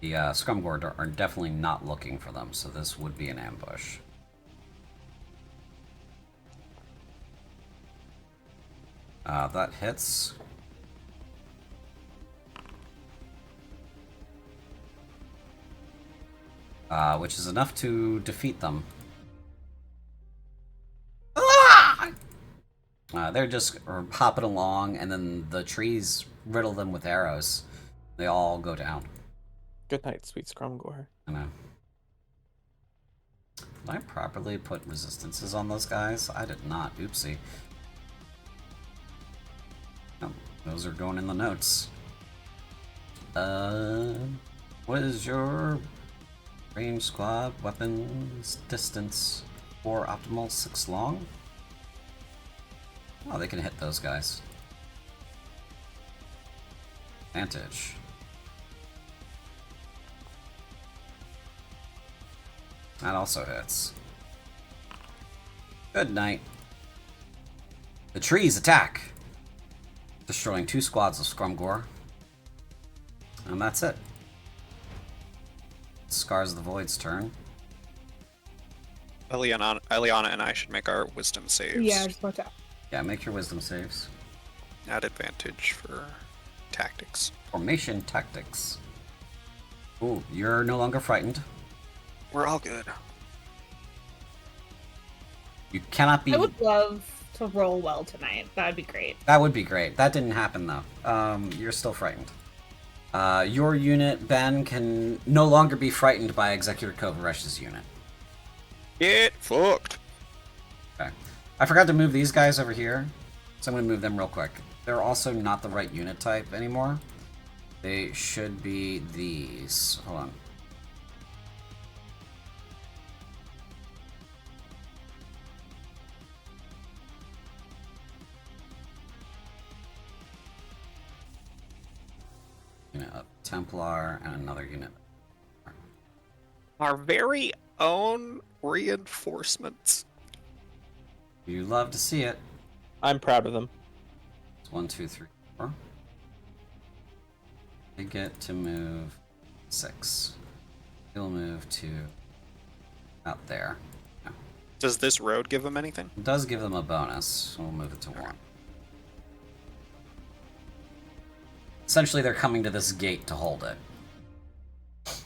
S1: The Scrumgord are definitely not looking for them, so this would be an ambush. That hits. Which is enough to defeat them. They're just hopping along, and then the trees riddle them with arrows. They all go down.
S3: Good night, sweet Scrumgore.
S1: I know. Did I properly put resistances on those guys? I did not. Oopsie. Oh, those are going in the notes. What is your range, squad, weapons, distance, 4 optimal, 6 long? Oh, they can hit those guys. Advantage. That also hits. Good night. The trees attack, destroying 2 squads of Scrumgore. And that's it. Scars of the Void's turn.
S2: Eliana and I should make our wisdom saves.
S5: Yeah, I just about to.
S1: Yeah, make your wisdom saves.
S2: Add advantage for tactics.
S1: Formation tactics. Ooh, you're no longer frightened.
S2: We're all good.
S1: You cannot be...
S5: I would love to roll well tonight. That'd be great.
S1: That would be great. That didn't happen, though. You're still frightened. Your unit, Ben, can no longer be frightened by Executor Kovaresh's unit.
S2: Get fucked.
S1: Okay. I forgot to move these guys over here, so I'm going to move them real quick. They're also not the right unit type anymore. They should be these. Hold on. Unit of Templar and another unit.
S2: Our very own reinforcements.
S1: You love to see it.
S3: I'm proud of them.
S1: It's 1, 2, 3, 4. They get to move 6. He'll move to out there. No.
S2: Does this road give them anything?
S1: It does give them a bonus, so we'll move it to 1. Essentially, they're coming to this gate to hold it.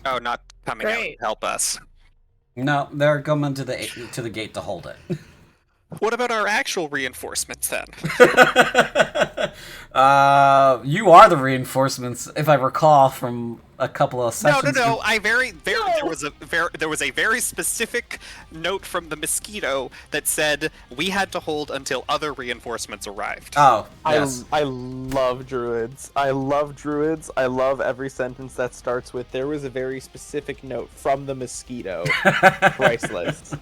S2: Oh, not coming out
S5: Great.
S2: to help us.
S1: No, they're coming to the gate to hold it.
S2: What about our actual reinforcements then?
S1: You are the reinforcements, if I recall from a couple of sessions.
S2: No. There was a very specific note from the Mosquito that said we had to hold until other reinforcements arrived.
S1: Oh, yes.
S3: I love druids. I love druids. I love every sentence that starts with "there was a very specific note from the Mosquito." Priceless.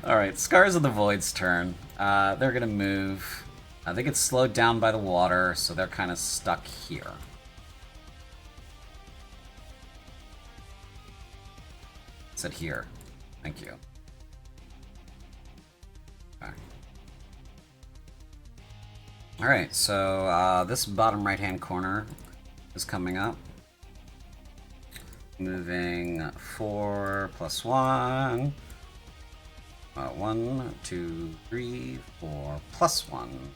S1: All right, Scars of the Void's turn. They're gonna move. They get slowed down by the water, so they're kind of stuck here. Said here. Thank you. Okay. Alright, so this bottom right-hand corner is coming up. Moving 4 plus 1. 1, 2, 3, 4 plus 1.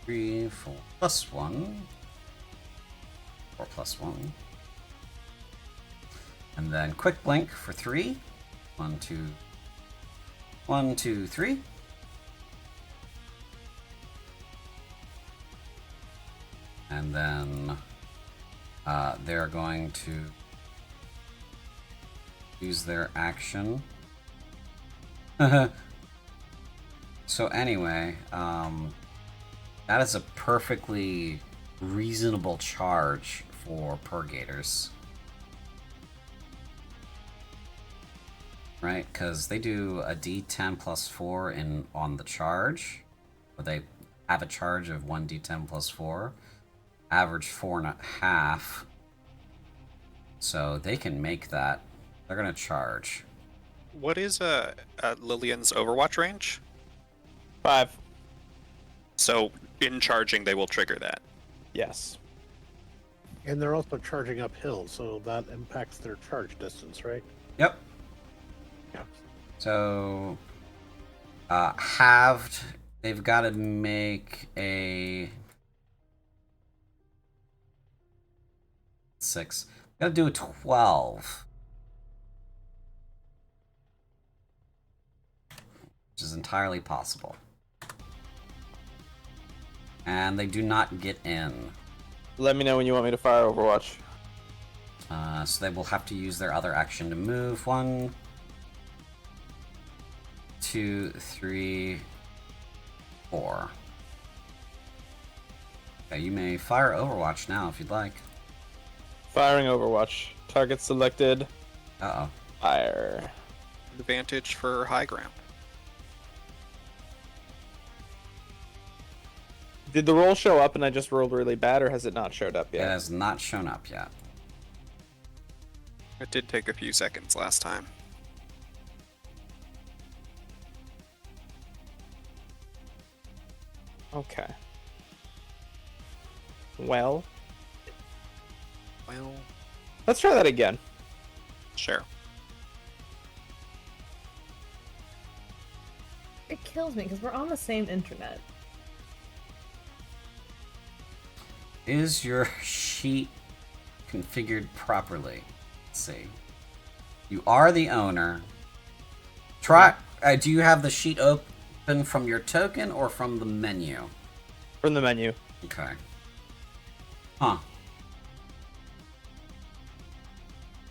S1: 3, 4 plus 1. 4 plus 1. And then quick blink for 3. 1, 2, 1, 2, 3. And then they're going to use their action. So anyway, that is a perfectly reasonable charge for Purgators. Right? Because they do a D10 plus 4 on the charge. Where they have a charge of 1d10 plus 4. Average 4.5. So they can make that. They're going to charge.
S2: What is Lillian's Overwatch range?
S3: 5.
S2: So in charging, they will trigger that.
S3: Yes.
S4: And they're also charging uphill, so that impacts their charge distance, right?
S1: Yep.
S4: Yeah.
S1: So, halved, they've got to make a 6. Got to do a 12. Which is entirely possible. And they do not get in.
S3: Let me know when you want me to fire Overwatch.
S1: So they will have to use their other action to move. 1, 2, 3, 4. Okay, you may fire Overwatch now if you'd like.
S3: Firing Overwatch. Target selected.
S1: Uh-oh.
S3: Fire.
S2: Advantage for high ground.
S3: Did the roll show up and I just rolled really bad, or has it not showed up
S1: It
S3: yet?
S1: has not shown up yet.
S2: It did take a few seconds last time.
S3: Okay. Well,
S2: Well,
S3: let's try that again.
S2: sure.
S5: It kills me because we're on the same internet.
S1: Is your sheet configured properly? Let's see. You are the owner. Try. Do you have the sheet open from your token or from the menu?
S3: From the menu.
S1: Okay. Huh.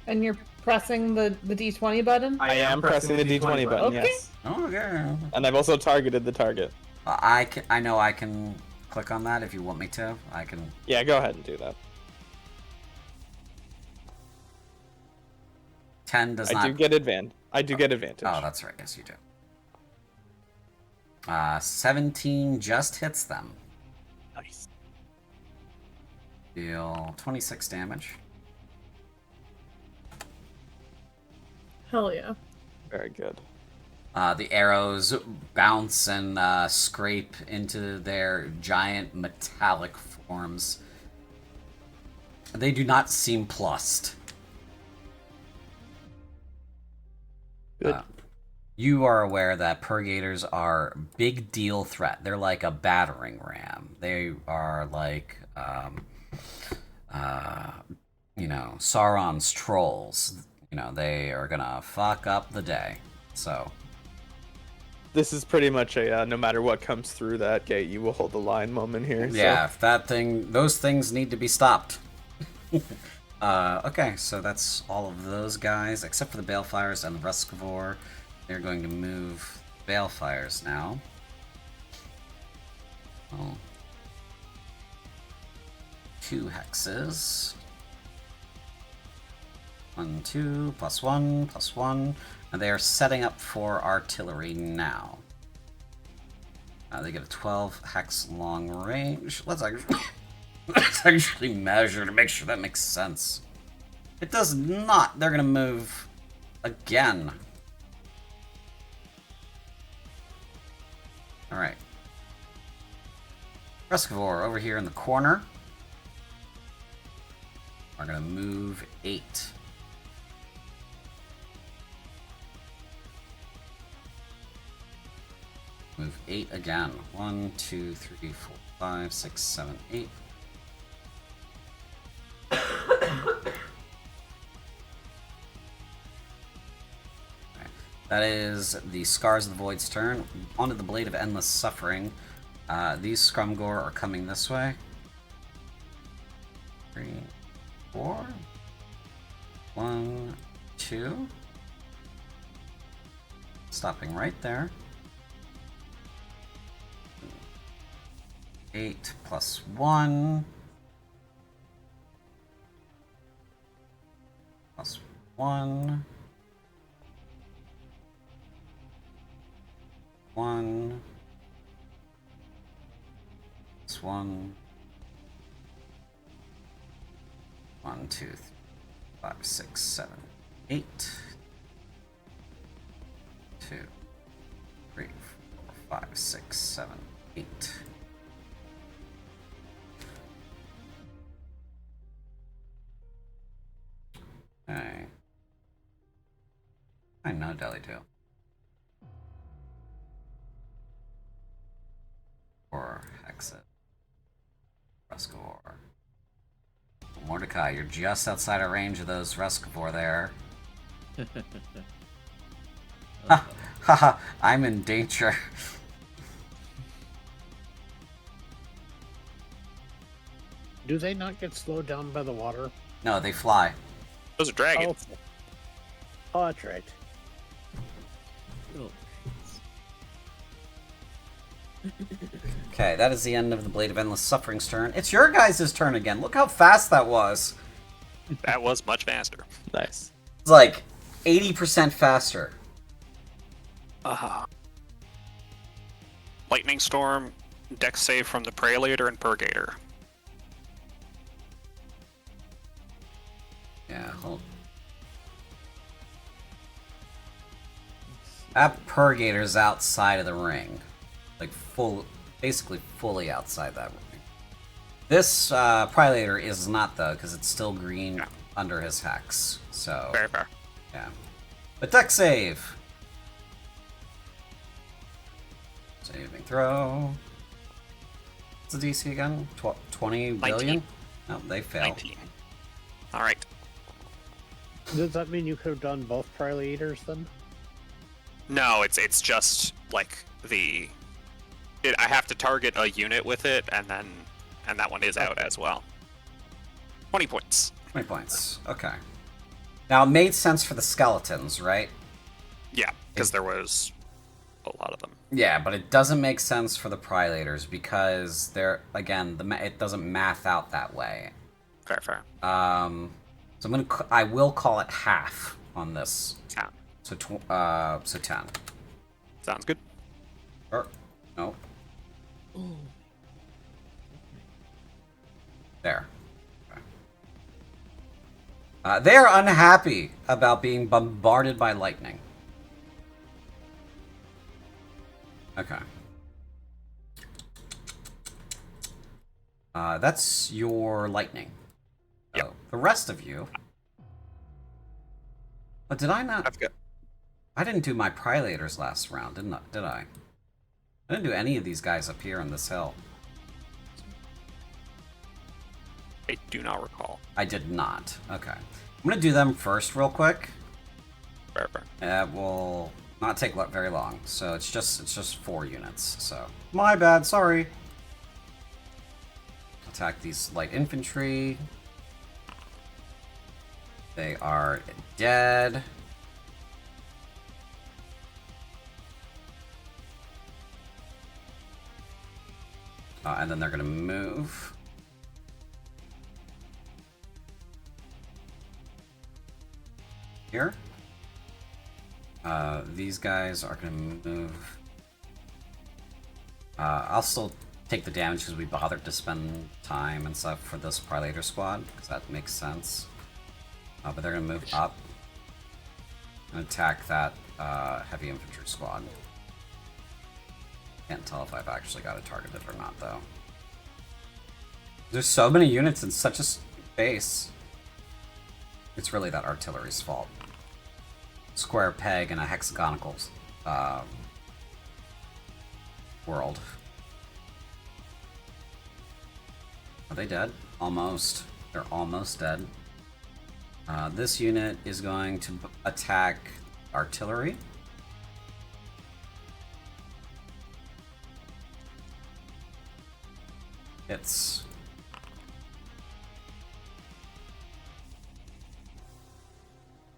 S5: And you're pressing the D20 button?
S3: I am pressing the D20 button,
S5: Okay.
S3: yes.
S1: Okay.
S3: And I've also targeted the target.
S1: I know I can click on that if you want me to. I can.
S3: Yeah, go ahead and do that.
S1: 10 does
S3: I
S1: not.
S3: do get advantage. I do get advantage.
S1: Oh, that's right. Yes, you do. 17 just hits them.
S3: Nice.
S1: Deal 26 damage.
S5: Hell yeah.
S3: Very good.
S1: The arrows bounce and scrape into their giant metallic forms. They do not seem plussed.
S3: Good.
S1: You are aware that Purgators are big deal threat. They're like a battering ram. They are like, Sauron's trolls. They are gonna fuck up the day. So.
S3: This is pretty much a no matter what comes through that gate, you will hold the line moment here.
S1: Yeah, if those things need to be stopped. Okay, so that's all of those guys, except for the Balefires and the Ruscivore. They're going to move Balefires now. Oh. 2 hexes. 1, 2, +1, +1. And they are setting up for artillery now. They get a 12 hex long range. Let's actually measure to make sure that makes sense. It does not. They're gonna move again. All right. Ruscivore over here in the corner. Are gonna move 8. Move 8 again. 1, 2, 3, 4, 5, 6, 7, 8. That is the Scars of the Void's turn. Onto the Blade of Endless Suffering. These Scrumgore are coming this way. 3, 4. 1, 2. Stopping right there. 8 +1. 1. 1. This one. 1, 2, 3, 5, 6, 7, 8. 2, 3, 4, 5, 6, 7, 8. Okay. I know Deli do. Or Hexit. Rescovor. Mordecai, you're just outside of range of those Rescovor there. Haha, I'm in danger.
S4: Do they not get slowed down by the water?
S1: No, they fly.
S2: Those are dragons.
S4: Oh, that's right.
S6: Oh.
S1: Okay, that is the end of the Blade of Endless Suffering's turn. It's your guys' turn again. Look how fast that was.
S2: That was much faster.
S3: Nice.
S1: It's like 80% faster.
S2: Lightning Storm, Dex save from the Prelator and Purgator.
S1: Yeah, hold. That Purgator's outside of the ring. Like, basically fully outside that ring. This Prelator is not, though, because it's still green under his hex. So,
S2: Fair, fair.
S1: yeah. But deck save! Saving throw. What's the DC again? 20 billion? No, they fail.
S2: 19. Alright.
S4: Does that mean you could have done both Trilators then?
S2: No, it's just like I have to target a unit with it, and that one is out as well. 20 points.
S1: 20 points. Okay. Now, it made sense for the skeletons, right?
S2: Yeah, because there was a lot of them.
S1: Yeah, but it doesn't make sense for the Prelators because they're, again, it doesn't math out that way.
S2: Fair, fair.
S1: So I will call it half on this.
S2: 10.
S1: So 10.
S2: Sounds good.
S1: Or, no. There. Okay. They are unhappy about being bombarded by lightning. Okay. That's your lightning.
S2: Yep.
S1: Oh, the rest of you. But did I not?
S2: That's good.
S1: I didn't do my Prelators last round, did I? I didn't do any of these guys up here on this hill.
S2: I do not recall.
S1: I did not. Okay. I'm gonna do them first real quick.
S2: Fair, fair.
S1: It will not take very long. So it's just 4 units. So my bad, sorry. Attack these light infantry. They are dead. And then they're gonna move. Here. These guys are gonna move. I'll still take the damage because we bothered to spend time and stuff for this Prelator squad, because that makes sense. But they're gonna move up and attack that heavy infantry squad. Can't tell if I've actually got it targeted or not, though. There's so many units in such a space. It's really that artillery's fault. Square peg in a hexagonal world. Are they dead? Almost. They're almost dead. This unit is going to attack artillery. It's...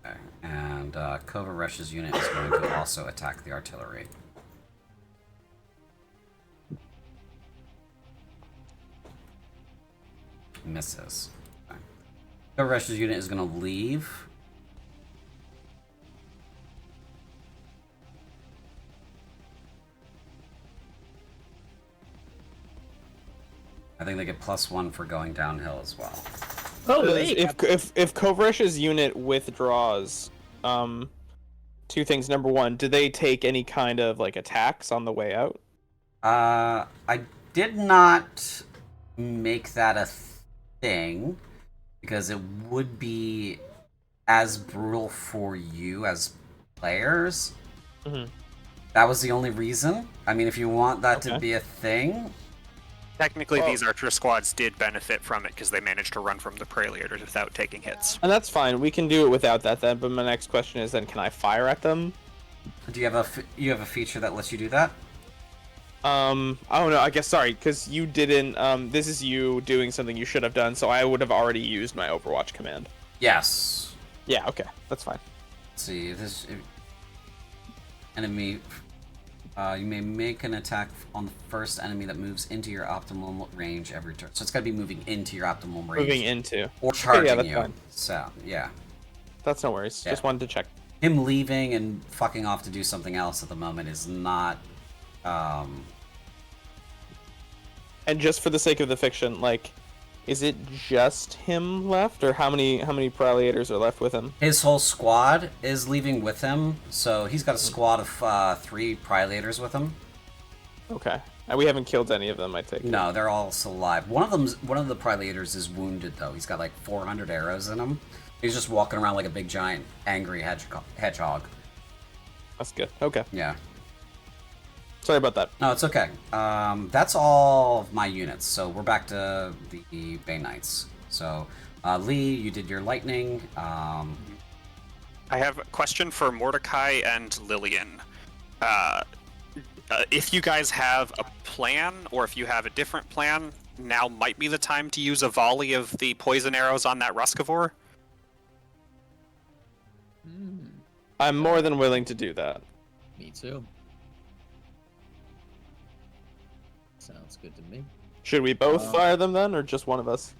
S1: Okay. And Kova Resh's unit is going to also attack the artillery. Misses. Okay. Kova Resh's unit is going to leave I think they get +1 for going downhill as well.
S5: Oh,
S3: If Kovresh's unit withdraws, two things. Number one, do they take any kind of like attacks on the way out?
S1: I did not make that a thing because it would be as brutal for you as players.
S3: Mhm.
S1: That was the only reason. I mean, if you want that to
S3: Okay.
S1: be a thing,
S2: Technically,
S3: Oh.
S2: these archer squads did benefit from it because they managed to run from the Praelators without taking hits.
S3: And that's fine. We can do it without that then. But my next question is then, can I fire at them?
S1: do you have a feature that lets you do that?
S3: Oh no, I guess sorry, because you didn't. This is you doing something you should have done. So I would have already used my Overwatch command.
S1: Yes.
S3: Yeah. Okay, that's fine.
S1: Let's see this enemy. You may make an attack on the first enemy that moves into your optimal range every turn. So it's got to be moving into your optimal range.
S3: Moving into.
S1: Or charging
S3: that's
S1: you.
S3: fine.
S1: So, yeah.
S3: That's no worries.
S1: Yeah.
S3: Just wanted to check.
S1: Him leaving and fucking off to do something else at the moment is not...
S3: And just for the sake of the fiction, like, is it just him left, or how many Praelators are left with him?
S1: His whole squad is leaving with him, so he's got a squad of 3 Praelators with him.
S3: Okay. And we haven't killed any of them, I take it.
S1: No, they're all still alive. One of the Praelators is wounded, though. He's got like 400 arrows in him. He's just walking around like a big, giant, angry hedgehog.
S3: That's good. Okay.
S1: Yeah.
S3: Sorry about that.
S1: No, it's okay. That's all of my units, so we're back to the Bane Knights. So, Lee, you did your lightning.
S2: I have a question for Mordecai and Lillian. If you guys have a plan, or if you have a different plan, now might be the time to use a volley of the poison arrows on that Ruskivore.
S3: I'm more than willing to do that.
S6: Me too. Sounds good to me.
S3: Should we both fire them then, or just one of us?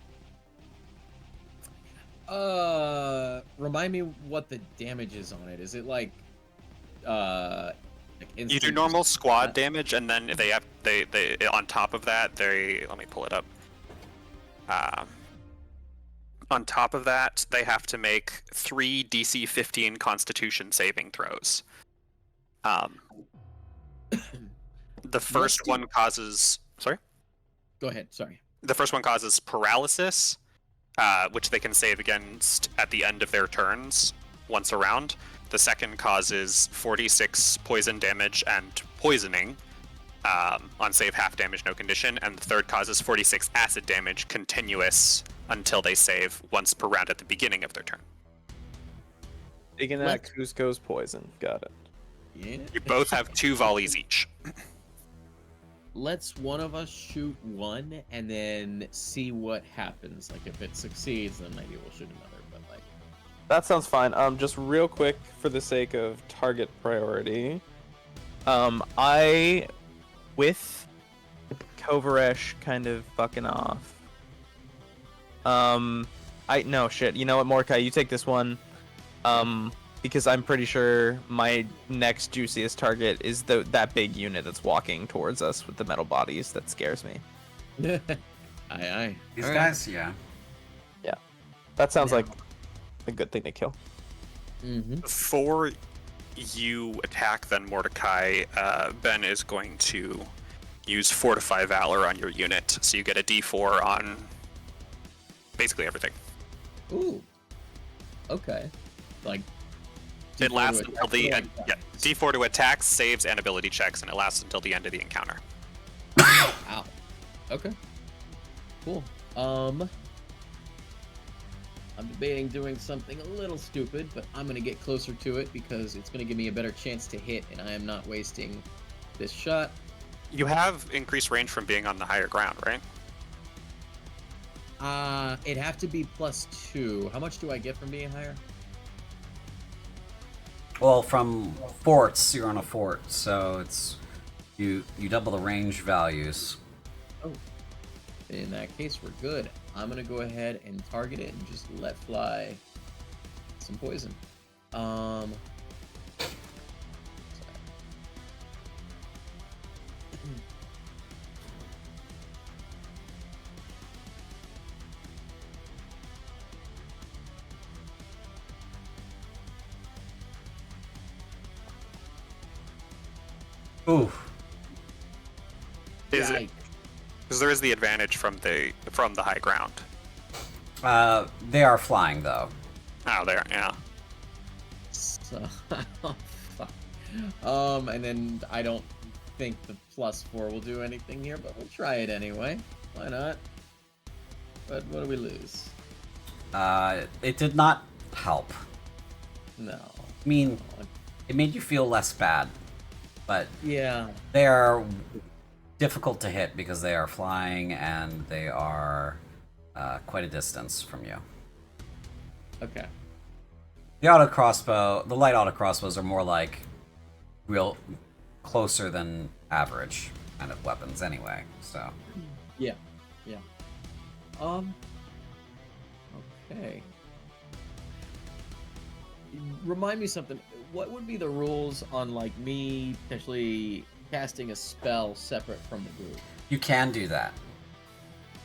S6: Remind me what the damage is on it. Is it like
S2: You do
S6: instant
S2: normal squad
S6: attack?
S2: damage, and then they on top of that, let me pull it up. On top of that, they have to make 3 DC 15 Constitution saving throws. The first one causes... Sorry?
S6: Go ahead. Sorry.
S2: The first one causes paralysis, which they can save against at the end of their turns, once a round. The second causes 46 poison damage and poisoning, on save half damage, no condition. And the third causes 46 acid damage, continuous, until they save once per round at the beginning of their turn.
S3: Taking that Cusco's poison. Got it.
S6: Yeah.
S2: You both have 2 volleys each.
S6: Let's one of us shoot one and then see what happens. Like if it succeeds, then maybe we'll shoot another. But like,
S3: That sounds fine. Just real quick, for the sake of target priority, I, with Kovaresh kind of fucking off. No shit. You know what, Mordecai, you take this one. Because I'm pretty sure my next juiciest target is that big unit that's walking towards us with the metal bodies. That scares me.
S6: aye.
S1: These
S6: All right.
S1: guys, yeah.
S3: That sounds like a good thing to kill.
S6: Mm-hmm.
S2: Before you attack, then Mordecai, Ben is going to use Fortify Valor on your unit, so you get a D4 on basically everything.
S6: Ooh. Okay. Like.
S2: It
S6: D4
S2: lasts
S6: to
S2: until the
S6: attack.
S2: end. Yeah, D4 to attacks, saves, and ability checks, and it lasts until the end of the encounter.
S6: Ow. Okay. Cool. I'm debating doing something a little stupid, but I'm gonna get closer to it because it's gonna give me a better chance to hit, and I am not wasting this shot.
S2: You have increased range from being on the higher ground, right?
S6: It'd have to be +2. How much do I get from being higher?
S1: Well, from forts, you're on a fort, so it's you double the range values.
S6: Oh. In that case, we're good. I'm gonna go ahead and target it and just let fly some poison.
S1: Ooh.
S2: Is it?
S6: Yikes.
S2: Because there is the advantage from the high ground.
S1: They are flying though.
S2: Oh, there, yeah.
S6: So, oh, fuck. And then I don't think the +4 will do anything here, but we'll try it anyway. Why not? But what do we lose?
S1: It did not help.
S6: No.
S1: I mean, it made you feel less bad, but
S6: Yeah.
S1: they are difficult to hit because they are flying and they are quite a distance from you.
S6: Okay.
S1: The light auto crossbows are more like real closer than average kind of weapons anyway, so.
S6: Yeah. Yeah. Okay. Remind me something. What would be the rules on like me potentially casting a spell separate from the group?
S1: You can do that.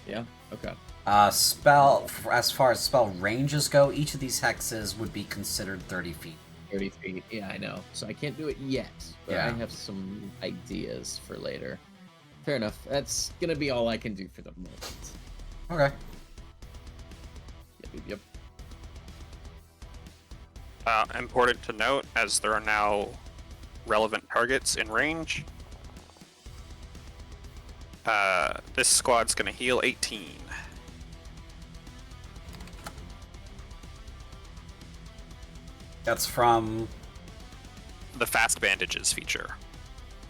S6: Yeah. Okay.
S1: As far as spell ranges go, each of these hexes would be considered 30 feet.
S6: 30 feet. Yeah, I know. So I can't do it yet, but
S1: Yeah.
S6: I have some ideas for later. Fair enough. That's gonna be all I can do for the moment.
S1: Okay.
S6: Yep.
S2: Important to note, as there are now relevant targets in range. This squad's gonna heal 18.
S1: That's from...
S2: The fast bandages feature.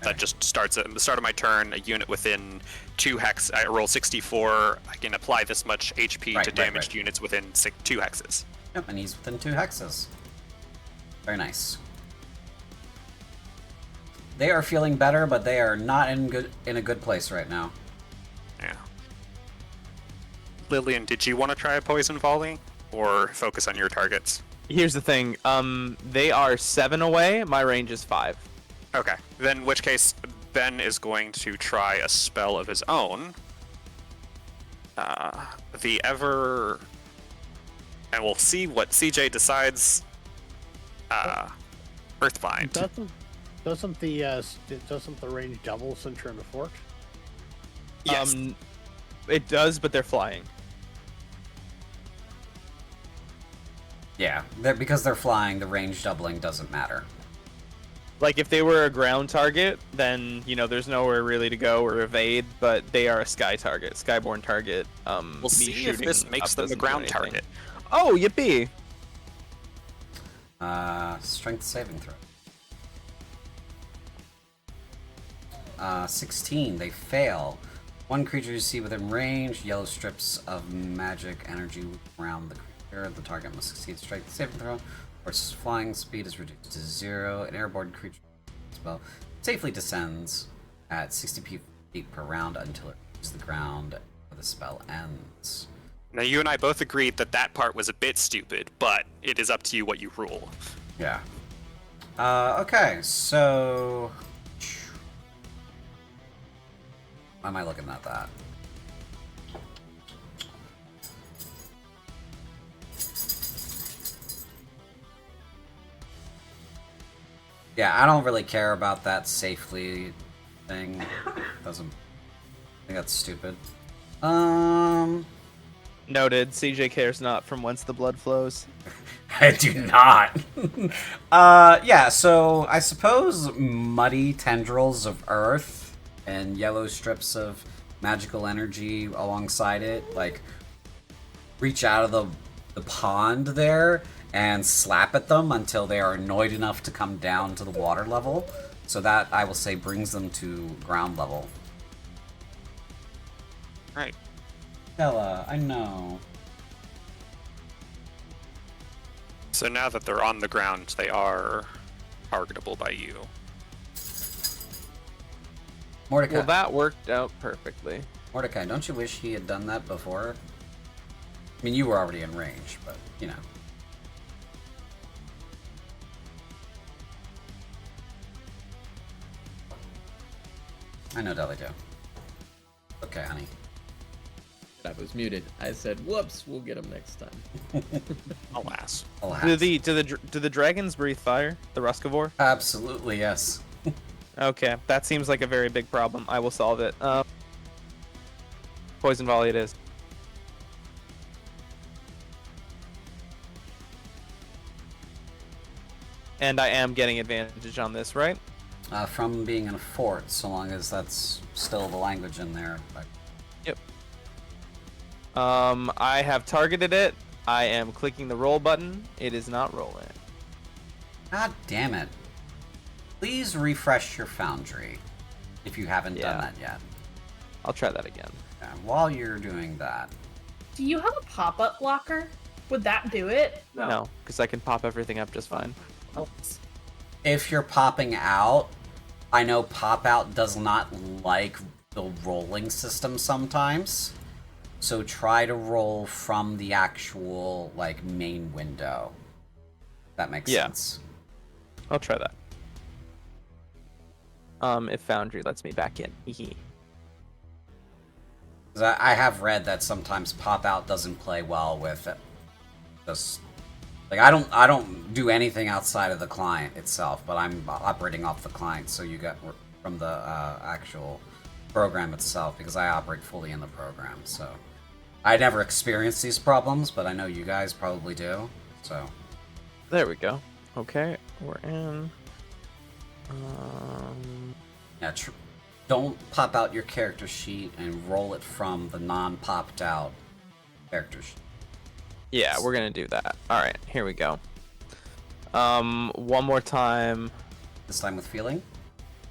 S2: That just starts at the start of my turn. A unit within 2 hex. I roll 64. I can apply this much HP to damaged units within 2 hexes.
S1: Yep, and he's within 2 hexes. Very nice. They are feeling better, but they are not in a good place right now.
S2: Yeah. Lillian, did you want to try a poison volley or focus on your targets?
S3: Here's the thing. They are 7 away. My range is 5.
S2: Okay. Then in which case, Ben is going to try a spell of his own. And we'll see what CJ decides. Earthbind.
S4: Doesn't the range double since you're in the fort?
S2: Yes.
S3: It does, but they're flying.
S1: Yeah, because they're flying, the range doubling doesn't matter.
S3: Like, if they were a ground target, then, there's nowhere really to go or evade, but they are a sky target, skyborne target.
S2: We'll see if this makes them a ground target.
S3: Oh, yippee!
S1: Strength saving throw. 16, they fail. One creature you see within range, yellow strips of magic energy around the creature. The target must succeed strength saving throw, or its flying speed is reduced to 0. An airborne creature spell safely descends at 60 feet per round until it reaches the ground or the spell ends.
S2: Now, you and I both agreed that part was a bit stupid, but it is up to you what you rule.
S1: Yeah. Okay, so... Why am I looking at that? Yeah, I don't really care about that safely thing. Doesn't... I think that's stupid.
S3: Noted. CJ cares not from whence the blood flows.
S1: I do not. Yeah, so I suppose muddy tendrils of earth and yellow strips of magical energy alongside it, like, reach out of the pond there and slap at them until they are annoyed enough to come down to the water level. So that, I will say, brings them to ground level.
S2: Right.
S1: Bella, I know.
S2: So now that they're on the ground, they are targetable by you.
S1: Mordecai.
S3: Well, that worked out perfectly.
S1: Mordecai, don't you wish he had done that before? I mean, you were already in range, but, I know Deli do. Okay, honey.
S6: I was muted. I said, "Whoops, we'll get him next time."
S2: Alas.
S1: Alas.
S3: Do the dragons breathe fire? The Ruskivore?
S1: Absolutely, yes.
S3: Okay, that seems like a very big problem. I will solve it. Poison volley it is. And I am getting advantage on this, right?
S1: From being in a fort, so long as that's still the language in there.
S3: Yep. I have targeted it. I am clicking the roll button. It is not rolling.
S1: God damn it. Please refresh your Foundry if you haven't done that yet.
S3: I'll try that again.
S1: While you're doing that.
S5: Do you have a pop-up blocker? Would that do it?
S3: No, because I can pop everything up just fine.
S5: Oh.
S1: If you're popping out, I know pop out does not like the rolling system sometimes. So try to roll from the actual like main window. That makes sense.
S3: I'll try that. If Foundry lets me back in. Hee.
S1: I have read that sometimes pop out doesn't play well with it. Just like I don't do anything outside of the client itself, but I'm operating off the client, so you get from the actual program itself because I operate fully in the program. So I never experienced these problems, but I know you guys probably do. So
S3: there we go. Okay, we're in.
S1: Yeah, don't pop out your character sheet and roll it from the non-popped out character sheet.
S3: Yeah, we're gonna do that. Alright, here we go. One more time.
S1: This time with feeling?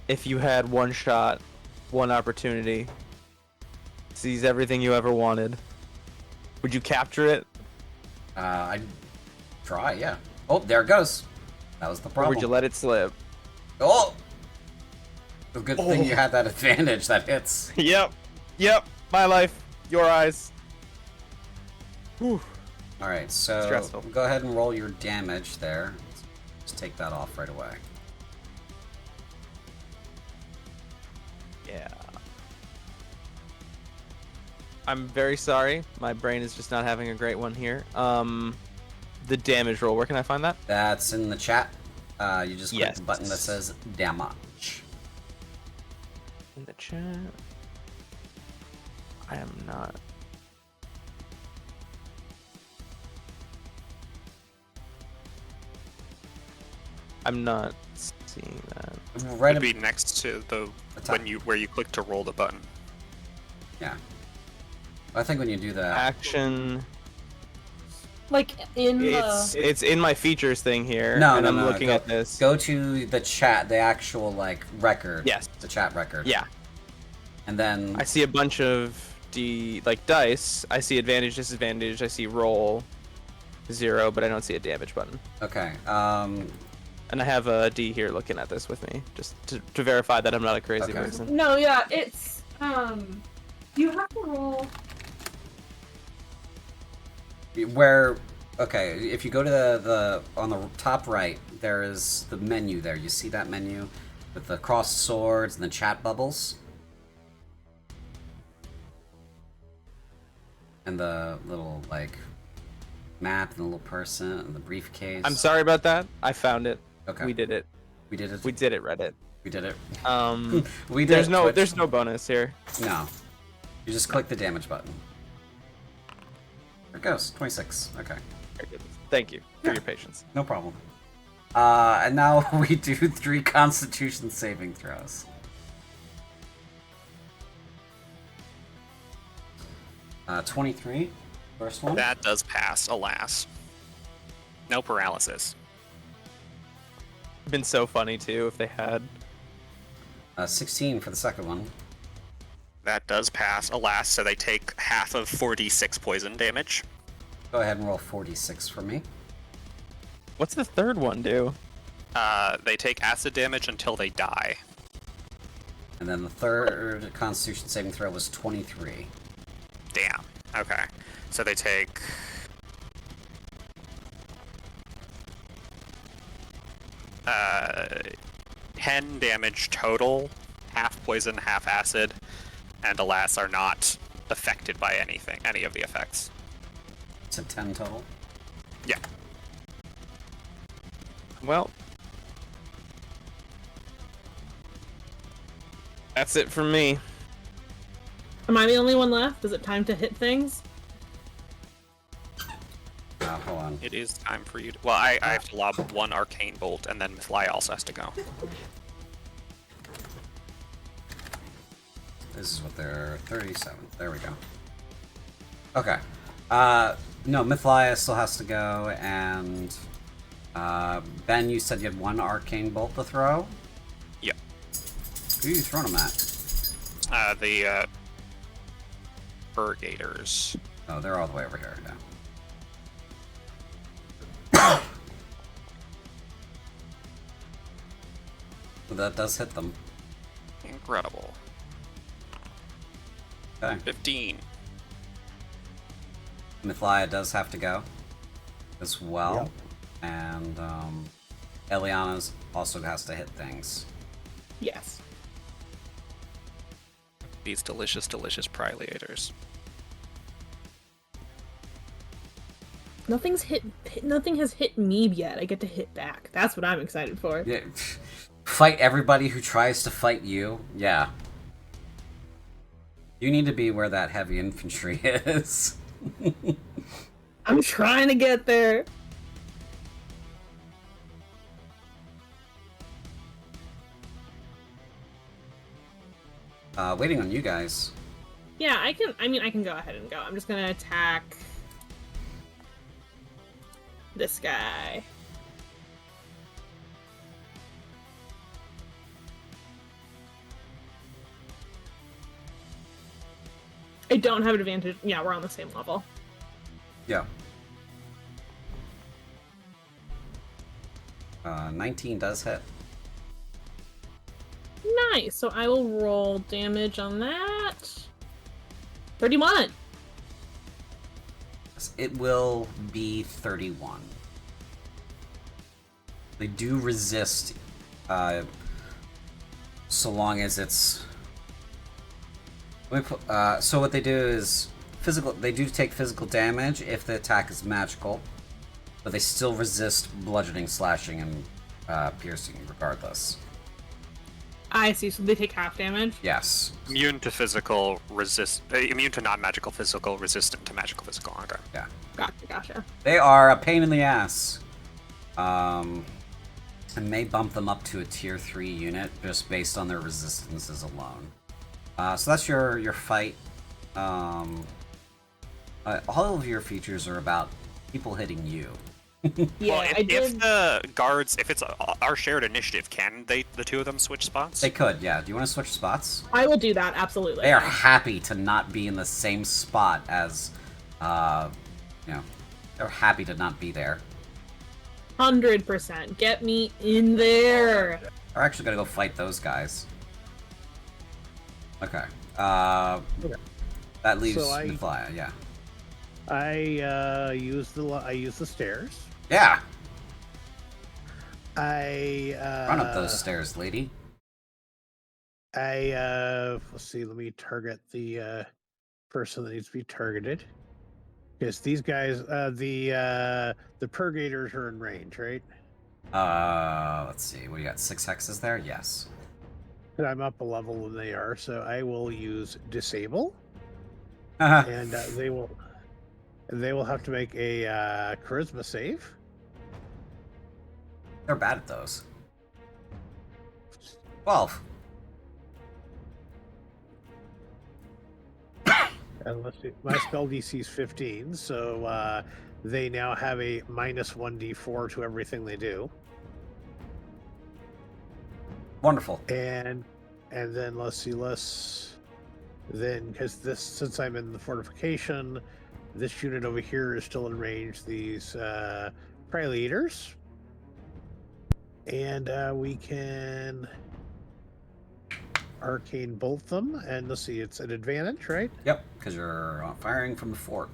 S3: If you had one shot, one opportunity, seize everything you ever wanted, would you capture it?
S1: I'd try, yeah. Oh, there it goes. That was the
S3: Or
S1: problem.
S3: would you let it slip?
S1: Oh! The good thing you had that advantage that hits.
S3: Yep. My life, your eyes. Whew.
S1: Alright, so
S3: Stressful.
S1: go ahead and roll your damage there. Just take that off right away.
S3: Yeah. I'm very sorry. My brain is just not having a great one here. The damage roll, where can I find that?
S1: That's in the chat. You just click
S3: Yes.
S1: the button that says damage.
S3: In the chat. I am not. I'm not seeing that.
S1: Right
S2: It'd be next to the where you click to roll the button.
S1: Yeah. I think when you do that.
S3: Action.
S5: Like in
S3: It's in my features thing here.
S1: No,
S3: and
S1: no,
S3: I'm
S1: no,
S3: looking
S1: go,
S3: at this.
S1: Go to the chat, the actual like record.
S3: Yes.
S1: The chat record.
S3: Yeah.
S1: And then
S3: I see a bunch of dice. I see advantage, disadvantage. I see roll 0, but I don't see a damage button.
S1: Okay.
S3: And I have a D here looking at this with me, just to verify that I'm not a crazy
S1: Okay.
S3: person.
S5: No, yeah, it's you have to roll.
S1: Where, okay, if you go to the on the top right, there is the menu there. You see that menu with the crossed swords and the chat bubbles? And the little, like, map and the little person and the briefcase.
S3: I'm sorry about that. I found it.
S1: Okay.
S3: We did it.
S1: We did it.
S3: We did it, Reddit.
S1: We did it.
S3: We
S1: did it, Twitch.
S3: there's no bonus here.
S1: No. You just click the damage button. There it goes. 26. Okay.
S3: Very good. Thank you for your patience.
S1: No problem. And now we do 3 Constitution saving throws. 23. First one.
S2: That does pass, alas. No paralysis.
S3: Been so funny too if they had.
S1: 16 for the second one.
S2: That does pass, alas, so they take half of 46 poison damage.
S1: Go ahead and roll 46 for me.
S3: What's the third one do?
S2: They take acid damage until they die.
S1: And then the third Constitution saving throw was 23.
S2: Damn. Okay. So they take... 10 damage total, half poison, half acid, and alas are not affected by any of the effects.
S1: To 10 total.
S2: Yeah.
S3: Well, That's it from me.
S5: Am I the only one left? Is it time to hit things?
S1: Hold on.
S2: It is time for you to... Well, I have to lob one arcane bolt, and then Fly also has to go.
S1: This is what they're 37. There we go. Okay. No, Mythlia still has to go, and Ben, you said you had one arcane bolt to throw?
S2: Yep.
S1: Who are you throwing them at?
S2: The Purgators.
S1: Oh, they're all the way over here now. So that does hit them.
S2: Incredible.
S1: Okay.
S2: 15.
S1: Mythlia does have to go as well.
S4: Yep.
S1: And Eliana's also has to hit things.
S5: Yes.
S2: These delicious, delicious Pryliators.
S5: Nothing has hit me yet. I get to hit back. That's what I'm excited for.
S1: Yeah. Fight everybody who tries to fight you. Yeah. You need to be where that heavy infantry is.
S5: I'm trying to get there.
S1: Waiting on you guys.
S5: Yeah, I can go ahead and go. I'm just gonna attack this guy. I don't have an advantage. Yeah, we're on the same level.
S1: Yeah. 19 does hit.
S5: Nice. So I will roll damage on that. 31.
S1: It will be 31. They do resist, so long as it's. Let me put, so what they do is physical. They do take physical damage if the attack is magical, but they still resist bludgeoning, slashing, and piercing regardless.
S5: I see. So they take half damage.
S1: Yes.
S2: Immune to physical immune to non-magical physical, resistant to magical physical. Okay.
S1: Yeah.
S5: Gotcha.
S1: They are a pain in the ass. And may bump them up to a tier 3 unit just based on their resistances alone. So that's your fight. All of your features are about people hitting you.
S5: Yeah,
S2: Well,
S5: I did.
S2: if the guards, if it's our shared initiative, can the two of them switch spots?
S1: They could, yeah. Do you want to switch spots?
S5: I will do that, absolutely.
S1: They are happy to not be in the same spot as, they're happy to not be there.
S5: 100%. Get me in there.
S1: We're actually gonna go fight those guys. Okay.
S4: Okay.
S1: That leaves
S4: So
S1: Mythlia, yeah.
S4: I use the stairs.
S1: Yeah!
S4: Run
S1: Run up those stairs, lady.
S4: Let's see, let me target the person that needs to be targeted. Because these guys, the Purgators are in range, right?
S1: Let's see. What do you got? 6 hexes there? Yes.
S4: And I'm up a level than they are, so I will use disable,
S1: Haha.
S4: and they will have to make a charisma save.
S1: They're bad at those. 12.
S4: And let's see, my spell DC is 15, so they now have a minus 1d4 to everything they do.
S1: Wonderful.
S4: And then then because since I'm in the fortification, this unit over here is still in range. These Pryliators, and we can arcane bolt them. And let's see, it's an advantage, right?
S1: Yep, because you're firing from the fort.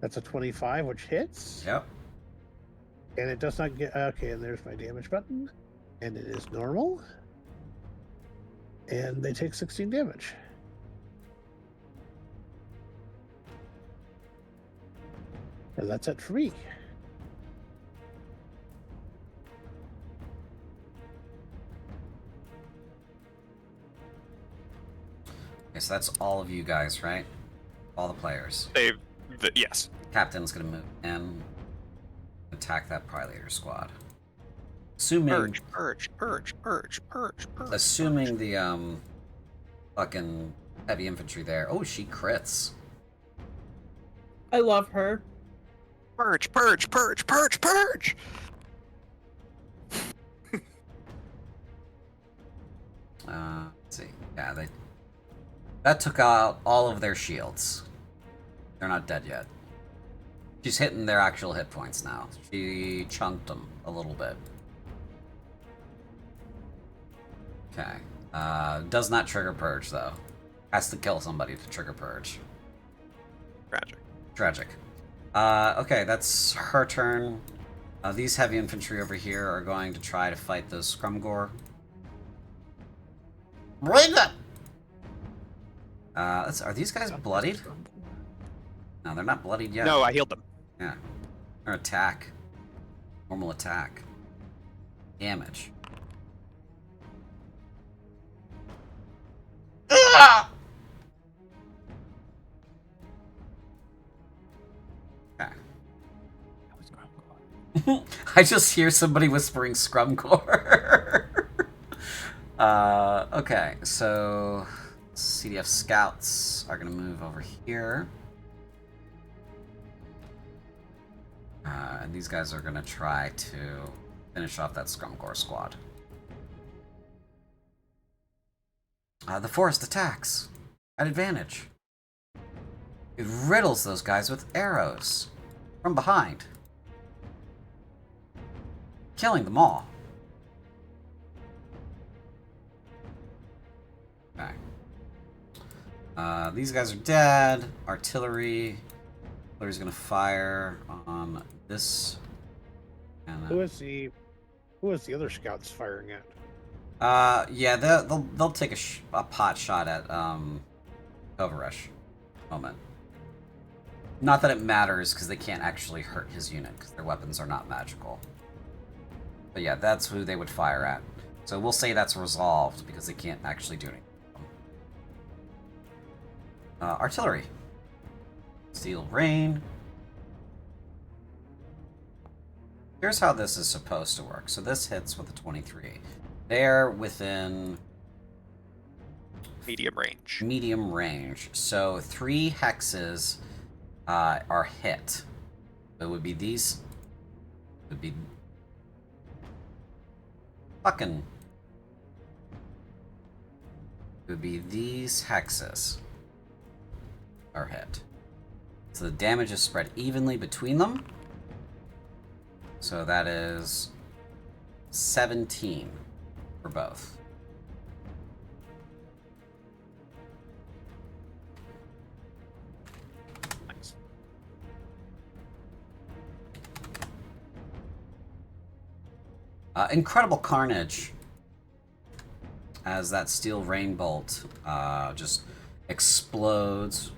S4: That's a 25, which hits.
S1: Yep.
S4: And it does not get okay. And there's my damage button, and it is normal. And they take 16 damage. And that's it for me.
S1: Okay, so that's all of you guys, right? All the players.
S2: Yes.
S1: Captain's gonna move in, attack that Prilator squad. Assuming
S2: Purge.
S1: assuming the fucking heavy infantry there. Oh, she crits.
S5: I love her.
S2: Purge.
S1: Let's see. Yeah, that took out all of their shields. They're not dead yet. She's hitting their actual hit points now. She chunked them a little bit. Okay. Does not trigger purge though. Has to kill somebody to trigger purge. Tragic. Okay, that's her turn. These heavy infantry over here are going to try to fight those Scrumgore.
S7: Bring them!
S1: Are these guys bloodied? No, they're not bloodied yet.
S2: No, I healed them.
S1: Yeah. Or attack. Normal attack. Damage.
S7: Ah!
S1: Okay. I just hear somebody whispering Scrumcore. Okay, so CDF scouts are gonna move over here. And these guys are gonna try to finish off that Scrumcore squad. The forest attacks at advantage. It riddles those guys with arrows from behind, killing them all. Okay. These guys are dead. Artillery's gonna fire on this. And,
S4: Who is the other scouts firing at?
S1: yeah, they'll take a pot shot at Kovaresh. Moment. Not that it matters because they can't actually hurt his unit because their weapons are not magical. But yeah, that's who they would fire at. So we'll say that's resolved because they can't actually do anything. Artillery. Steel Rain. Here's how this is supposed to work. So this hits with a 23. They're within
S2: Medium range.
S1: medium range. So 3 hexes are hit. It would be these. It would be fucking. It would be these hexes are hit. So the damage is spread evenly between them. So that is 17 for both.
S2: Nice.
S1: Incredible carnage as that steel rain bolt just explodes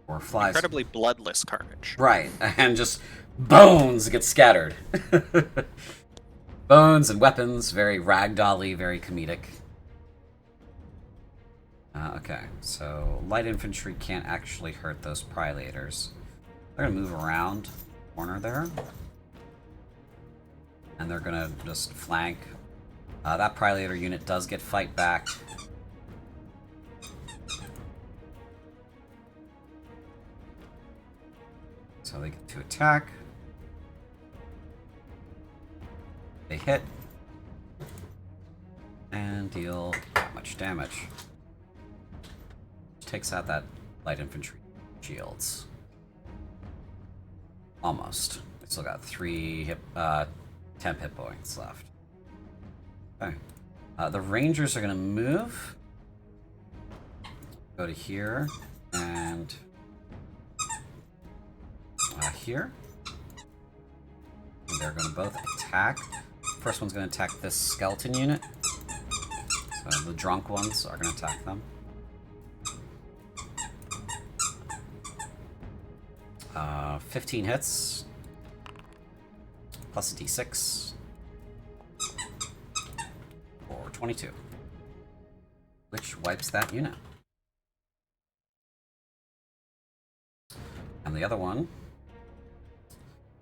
S1: or flies.
S2: Incredibly bloodless carnage.
S1: Right, and just bones get scattered. Bones and weapons, very ragdolly, very comedic. Okay, so light infantry can't actually hurt those Prilators. They're gonna move around the corner there. And they're gonna just flank. That Prilator unit does get fight back. So they get to attack. They hit. And deal that much damage. Which takes out that light infantry shields. Almost. They still got 10 hit points left. Okay. The Rangers are going to move. Go to here. And here. And they're going to both attack. First one's going to attack this skeleton unit. So the drunk ones are going to attack them. 15 hits. Plus a d6. For 22. Which wipes that unit. And the other one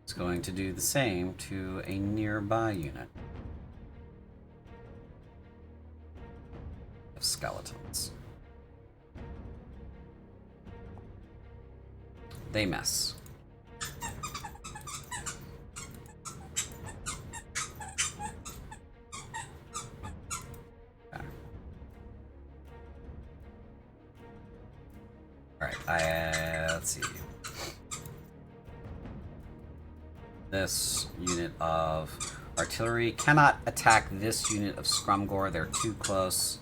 S1: is going to do the same to a nearby unit of skeletons. They miss. Okay. Alright, let's see. This unit of artillery cannot attack this unit of Scrumgore. They're too close.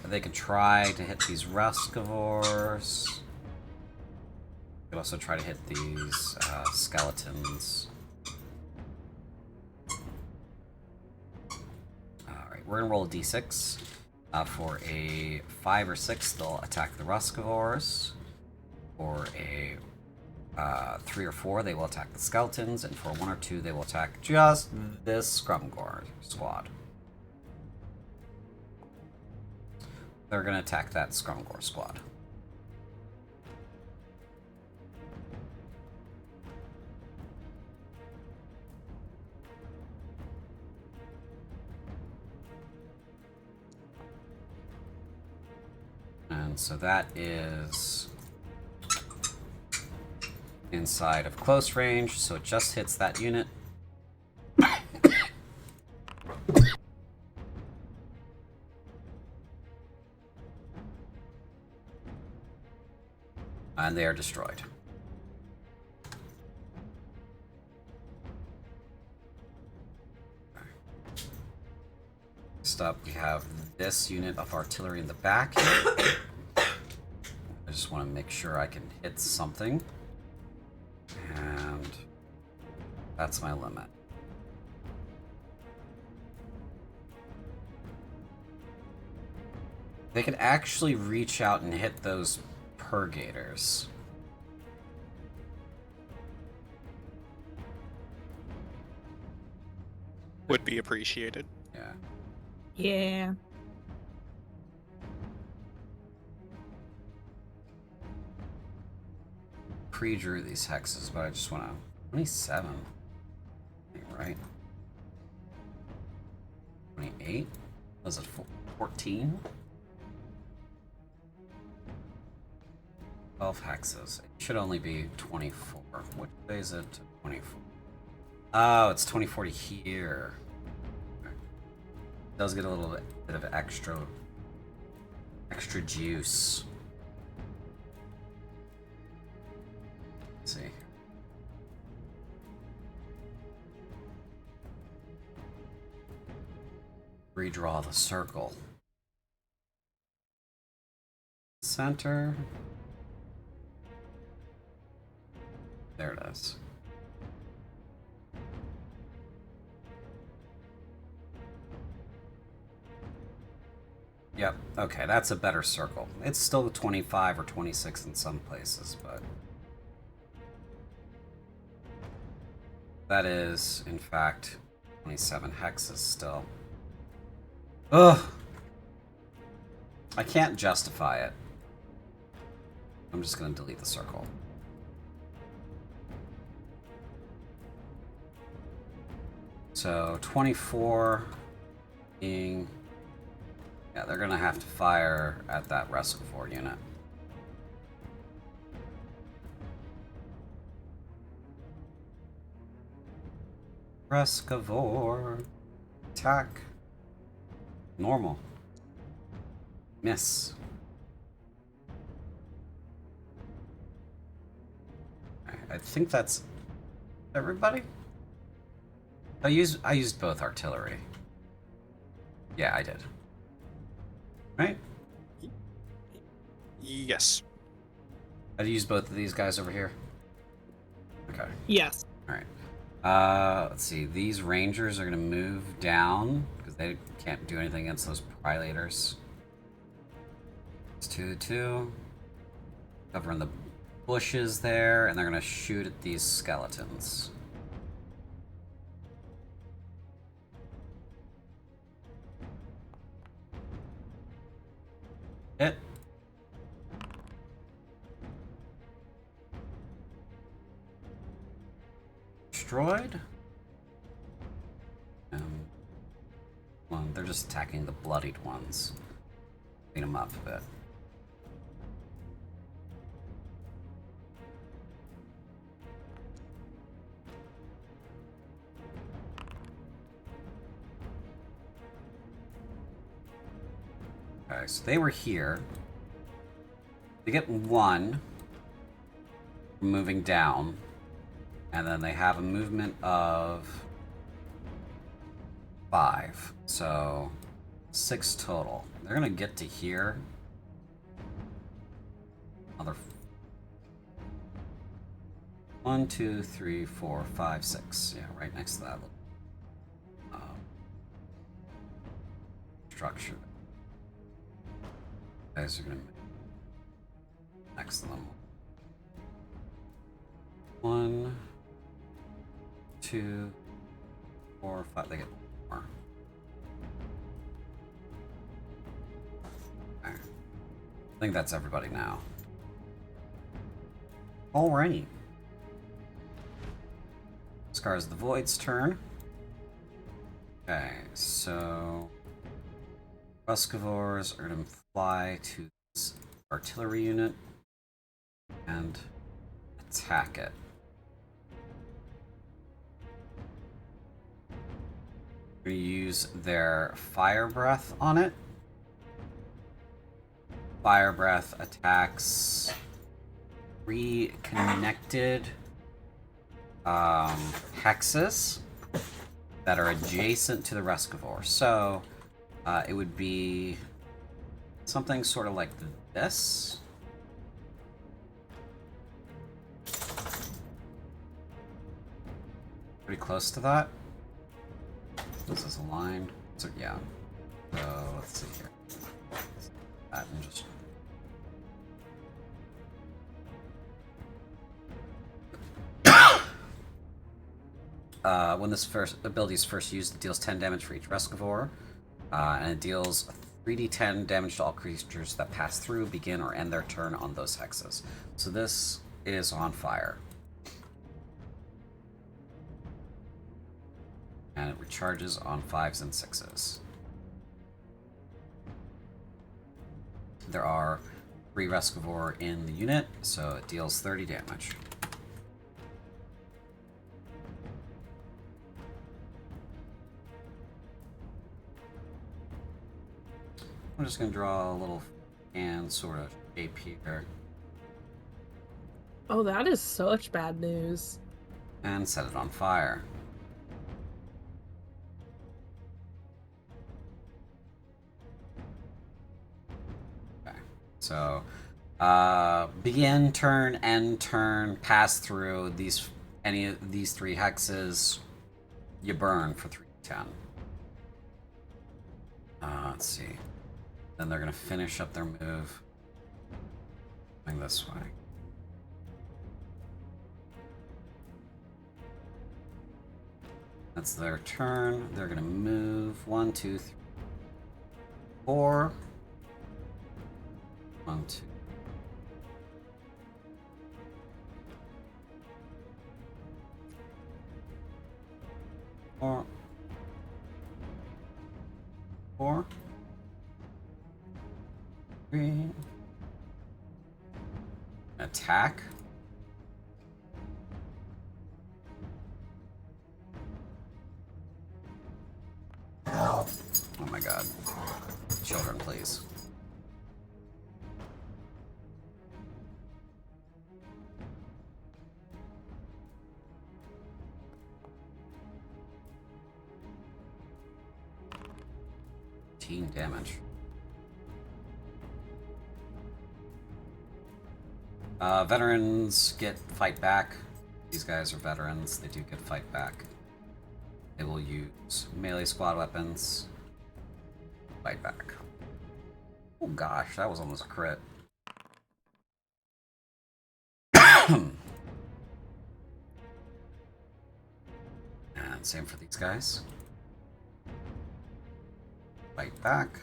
S1: They can try to hit these Ruscivores. They could also try to hit these skeletons. Alright, we're gonna roll a d6. For a 5 or 6, they'll attack the Ruscivores. For a 3 or 4, they will attack the skeletons. And for a 1 or 2, they will attack just this Scrumgore squad. They're going to attack that Scrumgore squad. And so that is inside of close range, so it just hits that unit. And they are destroyed. Next up, we have this unit of artillery in the back. I just want to make sure I can hit something. And that's my limit. They could actually reach out and hit those Purgators.
S2: Would be appreciated.
S1: Yeah.
S5: Yeah.
S1: Pre-drew these hexes, but I just want to... 27. Right? 28? Was it 14? 12 hexes. It should only be 24. What day is it? 24. Oh, it's 2040 here. Okay. Does get a little bit of extra juice. Let's see. Redraw the circle. Center. There it is. Yep, okay, that's a better circle. It's still 25 or 26 in some places, but... that is, in fact, 27 hexes still. Ugh! I can't justify it. I'm just gonna delete the circle. So 24 being... yeah, they're gonna have to fire at that Ruscivore unit. Ruscivore. Attack. Normal. Miss. I think that's everybody. I used both artillery. Yeah, I did. Right?
S2: Yes.
S1: I used both of these guys over here. Okay.
S5: Yes.
S1: All right. Let's see. These rangers are gonna move down because they can't do anything against those Prilators. It's 2-2. Covering the bushes there, and they're gonna shoot at these skeletons. Hit. destroyed. Well, they're just attacking the bloodied ones. Clean them up a bit. Okay, so they were here. They get 1 moving down, and then they have a movement of 5, so 6 total. They're gonna get to here. Another 1, 2, 3, 4, 5, 6. Yeah, right next to that structure. You guys are gonna next to them. 1, 2, 4, 5. They get more. Okay. I think that's everybody now. Alrighty. Scars of the Void's turn. Okay, so Ruscivores are going to fly to this artillery unit and attack it. Going to use their Fire Breath on it. Fire Breath attacks reconnected hexes that are adjacent to the Ruscivore. So it would be something sort of like this. Pretty close to that. Is this a line? So yeah. So let's see here. That and just when this ability is first used, it deals 10 damage for each Ruscivore, and it deals 3d10 damage to all creatures that pass through, begin, or end their turn on those hexes. So this is on fire. And it recharges on 5s and 6s. There are 3 Ruscivore in the unit, so it deals 30 damage. I'm just going to draw a little hand sort of shape here.
S5: Oh, that is such bad news.
S1: And set it on fire. Okay, so begin turn, end turn, pass through any of these 3 hexes. You burn for 3d10. Let's see. Then they're going to finish up their move going this way. That's their turn. They're going to move 1, 2, 3, 4. 1, 2. Four. 3. Attack. Oh my god. Children, please. Damage. Veterans get fight back. These guys are veterans. They do get fight back. They will use melee squad weapons. Fight back. Oh gosh, that was almost a crit. And same for these guys. Fight back.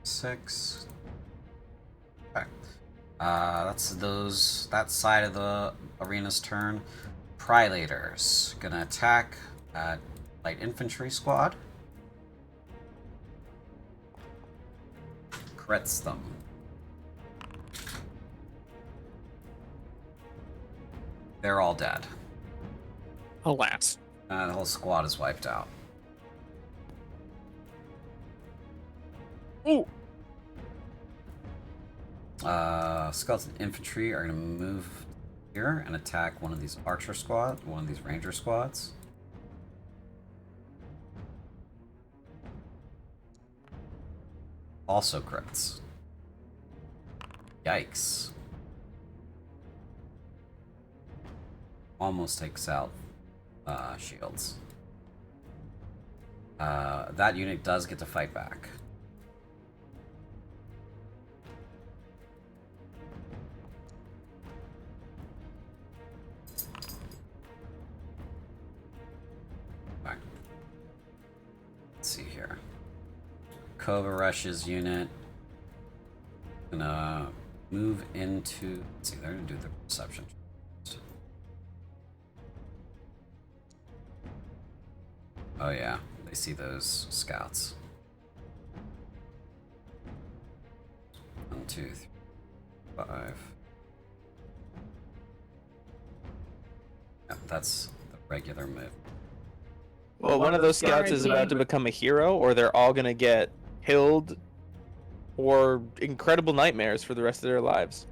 S1: Six. Okay. That's that side of the arena's turn. Prilators gonna attack light infantry squad. Crits them. They're all dead.
S2: Alas.
S1: The whole squad is wiped out.
S2: Ooh.
S1: Skeleton infantry are gonna move here and attack one of these archer squads, one of these ranger squads. Also crits. Yikes. Almost takes out shields. That unit does get to fight back. Back. Let's see here. Cobra Rush's unit gonna move into. Let's see, they're gonna do the perception. Oh yeah, they see those scouts. 1, 2, 3, 5. Yep, that's the regular move.
S3: Well, one of those scouts is about to become a hero, or they're all gonna get killed, or incredible nightmares for the rest of their lives.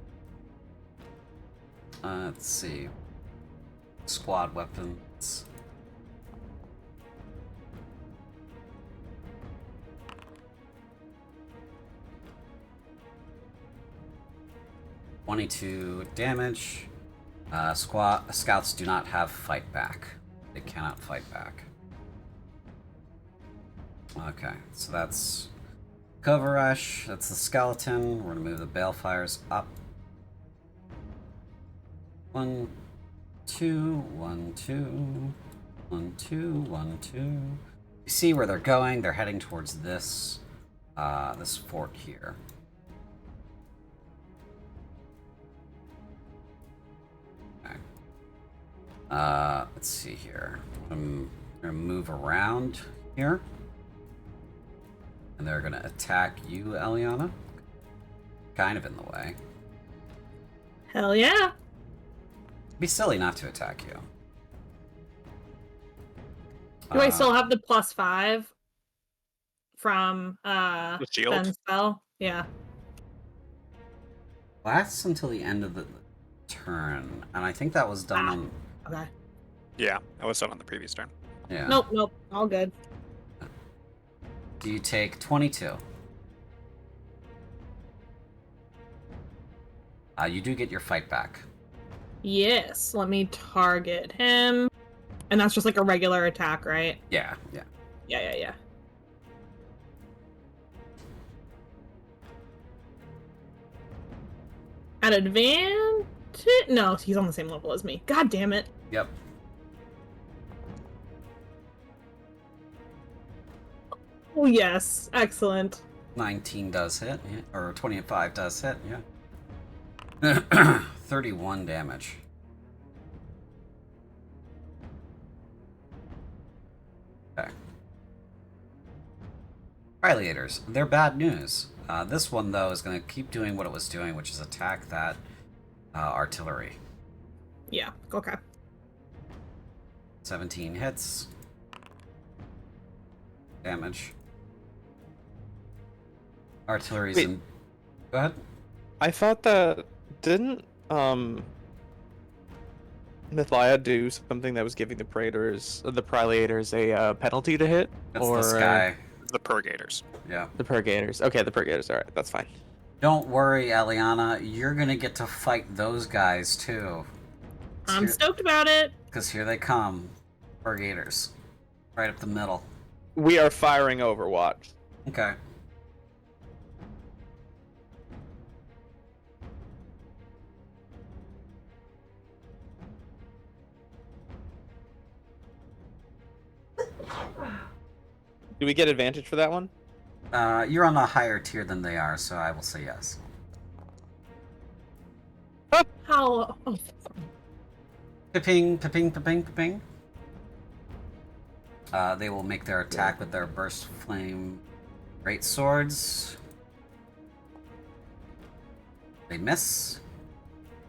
S1: Let's see. Squad weapons. .22 damage. Scouts do not have fight back. They cannot fight back. Okay, so that's Cover Rush. That's the skeleton. We're gonna move the Balefires up. 1, 2, 1, 2, 1, 2, 1, 2. You see where they're going? They're heading towards this this fort here. Let's see here. I'm gonna move around here. And they're gonna attack you, Eliana. Kind of in the way.
S5: Hell yeah.
S1: It'd be silly not to attack you.
S5: Do I still have the +5 from
S2: The shield?
S5: Ben's spell? Yeah.
S1: Lasts until the end of the turn, and I think that was done on.
S5: Okay.
S2: Yeah, that was done on the previous turn.
S1: Yeah.
S5: Nope. All good.
S1: Do you take 22? You do get your fight back.
S5: Yes. Let me target him. And that's just like a regular attack, right?
S1: Yeah.
S5: Yeah. At advantage? No, he's on the same level as me. God damn it.
S1: Yep.
S5: Oh, yes. Excellent.
S1: 19 does hit, yeah. Or 25 does hit, yeah. 31 damage. Okay. Prilators, they're bad news. This one, though, is going to keep doing what it was doing, which is attack that artillery.
S5: Yeah, okay.
S1: 17 hits. Damage. Artillery's
S3: Wait.
S1: in. Go ahead.
S3: I thought that didn't Mythlia do something that was giving the Prilators a penalty to hit?
S1: That's
S3: or
S1: this guy.
S2: The Purgators.
S1: Yeah.
S3: the Purgators? Okay, the Purgators. All right, that's fine.
S1: Don't worry, Eliana. You're gonna get to fight those guys too.
S5: I'm stoked about it.
S1: Because here they come. Purgators. Right up the middle.
S3: We are firing Overwatch.
S1: Okay.
S3: Do we get advantage for that one?
S1: You're on a higher tier than they are, so I will say yes.
S5: How? Oh,
S1: Ping, ping, ping, ping. They will make their attack with their burst flame great swords. They miss.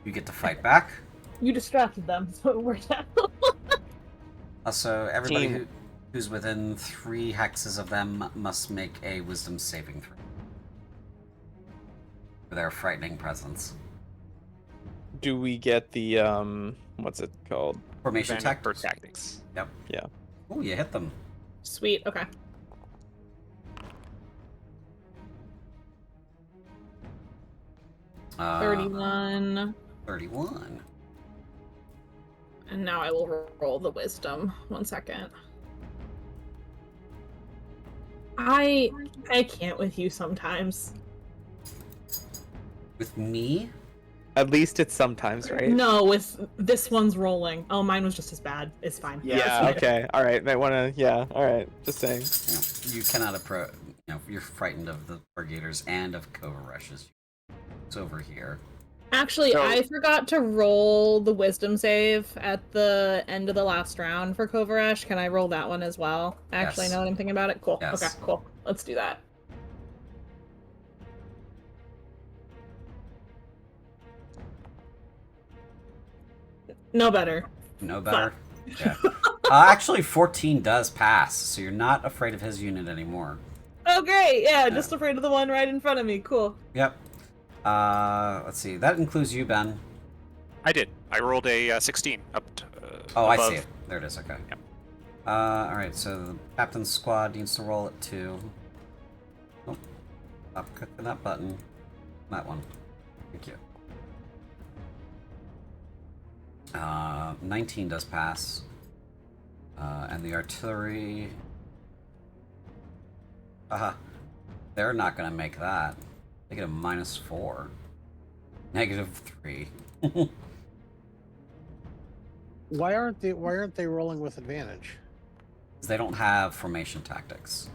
S1: You get to fight back.
S5: you distracted them, so it worked out.
S1: Also, everybody
S3: Team.
S1: who's within 3 hexes of them must make a wisdom saving throw for their frightening presence.
S3: Do we get the what's it called?
S1: Formation
S2: Advantage for
S1: tactics.
S2: tactics.
S1: Yep.
S3: Yeah.
S1: Oh, you hit them.
S5: Sweet. Okay.
S1: Uh,
S5: 31.
S1: 31.
S5: And now I will roll the wisdom. 1 second. I can't with you sometimes.
S1: With me?
S3: At least it's sometimes, right?
S5: No, with this one's rolling. Oh, mine was just as bad. It's fine.
S3: Yeah. Okay. All right. Might wanna. Yeah. All right. Just saying.
S1: You cannot approach. You're frightened of the Purgators and of Cova Rushes. It's over here.
S5: Actually,
S3: So-
S5: I forgot to roll the wisdom save at the end of the last round for Kovaresh. Can I roll that one as well? Actually,
S1: Yes.
S5: now that I'm thinking about it, cool.
S1: Yes.
S5: Okay, cool. Let's do that. No better.
S1: No better? Yeah. Actually, 14 does pass, so you're not afraid of his unit anymore.
S5: Oh, great. Yeah, just afraid of the one right in front of me. Cool.
S1: Yep. Let's see. That includes you, Ben.
S2: I did. I rolled a 16 up.
S1: Oh, I
S2: above.
S1: see it. There it is. Okay.
S2: Yep.
S1: Alright, so the captain's squad needs to roll at 2. Oh, stop clicking that button. That one. Thank you. 19 does pass. And the artillery... They're not gonna make that. They get a -4. -3.
S4: Why aren't they rolling with advantage?
S1: They don't have formation tactics.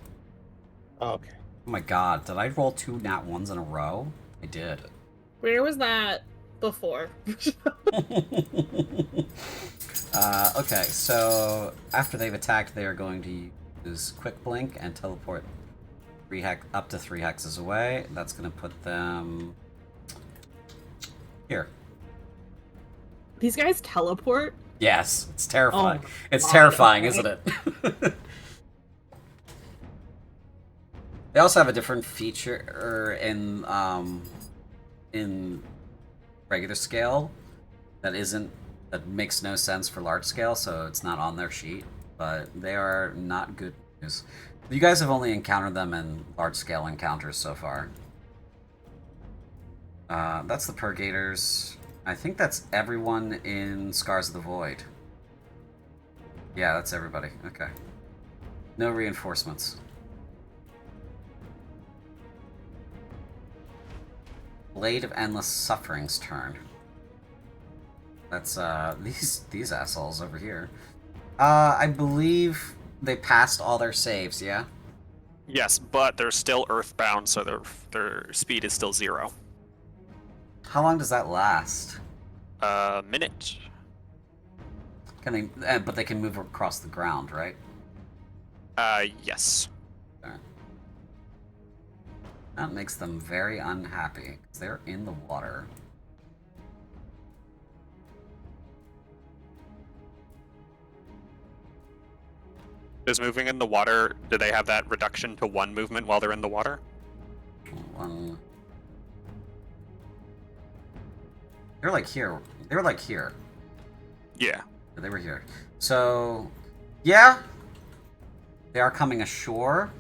S4: Oh, okay.
S1: Oh my god, did I roll 2 nat 1s in a row? I did.
S5: Where was that before?
S1: Okay, so after they've attacked, they are going to use Quick Blink and teleport up to 3 hexes away. That's going to put them here.
S5: These guys teleport?
S1: Yes, it's terrifying.
S5: Oh,
S1: It's
S5: God,
S1: terrifying,
S5: okay.
S1: isn't it? They also have a different feature in regular scale that makes no sense for large scale, so it's not on their sheet. But they are not good news. You guys have only encountered them in large scale encounters so far. That's the Purgators. I think that's everyone in Scars of the Void. Yeah, that's everybody. Okay. No reinforcements. Blade of Endless Suffering's turn. That's these assholes over here. I believe they passed all their saves, yeah?
S2: Yes, but they're still earthbound, so their speed is still 0.
S1: How long does that last?
S2: A minute.
S1: Can they but they can move across the ground, right?
S2: Yes.
S1: That makes them very unhappy, because they're in the water.
S2: Does moving in the water, do they have that reduction to 1 movement while they're in the water?
S1: One. They're like here. They were like here.
S2: Yeah.
S1: They were here. So, yeah. They are coming ashore.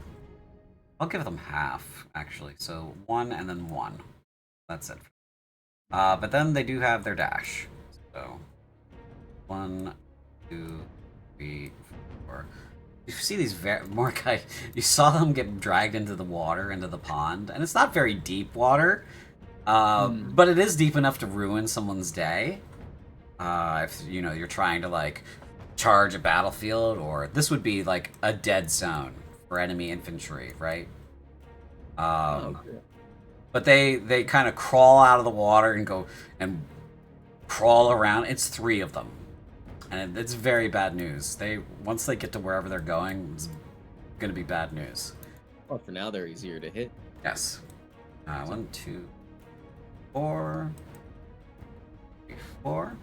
S1: I'll give them half, actually. So 1 and then 1. That's it. But then they do have their dash. So 1, 2, 3, 4. You see these more guys. You saw them get dragged into the water, into the pond, and it's not very deep water, but it is deep enough to ruin someone's day. If you're trying to like charge a battlefield, or this would be like a dead zone for enemy infantry, right? But they kind of crawl out of the water and go and crawl around. It's 3 of them. And it's very bad news. Once they get to wherever they're going, it's going to be bad news.
S6: Well, for now, they're easier to hit.
S1: Yes. 1, 2, 4. 3, 4.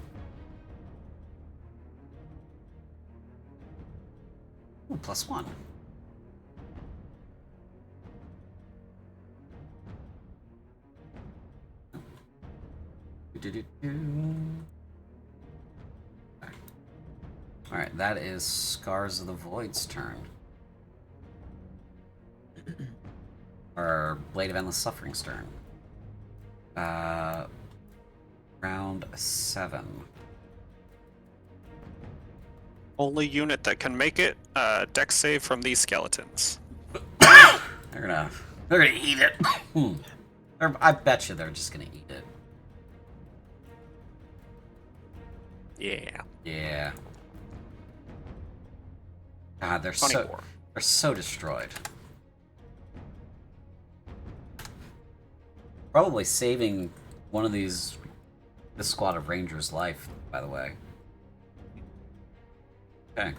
S1: Ooh, +1. Alright, that is Scars of the Void's turn. Or Blade of Endless Suffering's turn. Round 7.
S2: Only unit that can make it, dex save from these skeletons.
S1: They're gonna eat it. I bet you they're just gonna eat it.
S2: Yeah.
S1: Yeah. God, they're
S2: 24.
S1: so destroyed. Probably saving one of this squad of Rangers' life, by the way. Okay.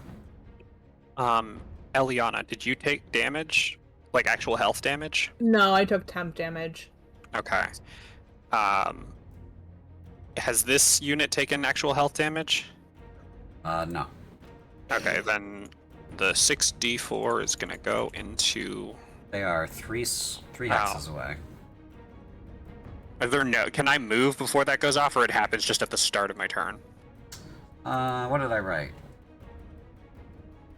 S2: Eliana, did you take damage? Like actual health damage?
S5: No, I took temp damage.
S2: Okay. Has this unit taken actual health damage?
S1: No.
S2: Okay, then the 6d4 is gonna go into.
S1: They are three hexes away.
S2: Are there no? Can I move before that goes off, or it happens just at the start of my turn?
S1: What did I write?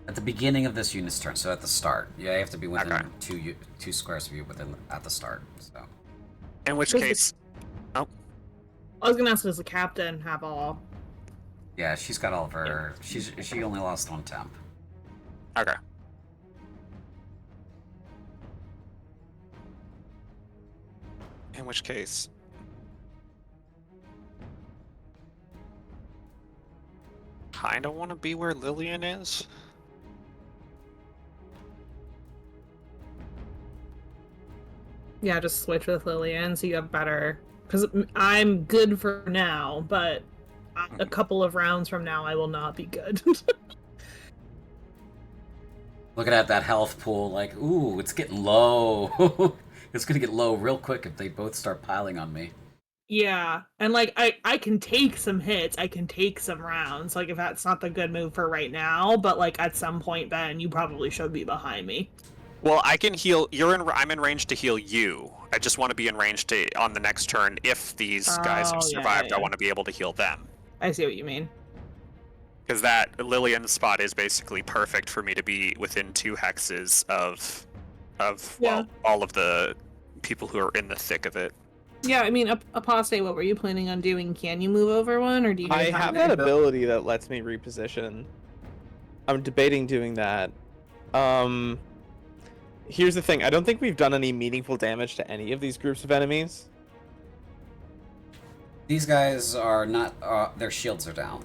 S1: At the beginning of this unit's turn, so at the start. Yeah, you have to be within
S2: Okay.
S1: two squares of you at the start. So.
S2: In which
S5: Does
S2: case,
S5: I was gonna ask, does the captain have all?
S1: Yeah, she's got all of her. She only lost 1 temp.
S2: okay. In which case, kinda want to be where Lillian is.
S5: Yeah, just switch with Lillian so you have better. Because I'm good for now, but a couple of rounds from now I will not be good.
S1: Looking at that health pool, like, ooh, it's getting low. It's gonna get low real quick if they both start piling on me.
S5: Yeah, and like I can take some hits, I can take some rounds. Like if that's not the good move for right now, but like at some point, Ben, you probably should be behind me.
S2: Well, I can heal. I'm in range to heal you. I just want to be in range to on the next turn. If these guys have
S5: Oh, yeah,
S2: survived,
S5: yeah.
S2: I want to be able to heal them.
S5: I see what you mean.
S2: Because that Lillian's spot is basically perfect for me to be within 2 hexes of
S5: Yeah.
S2: all of the people who are in the thick of it.
S5: Yeah, I mean, Apostate, what were you planning on doing? Can you move over one, or do you?
S3: I
S5: guys
S3: have
S5: that
S3: that ability that lets me reposition. I'm debating doing that. Here's the thing. I don't think we've done any meaningful damage to any of these groups of enemies.
S1: These guys are not. Their shields are down.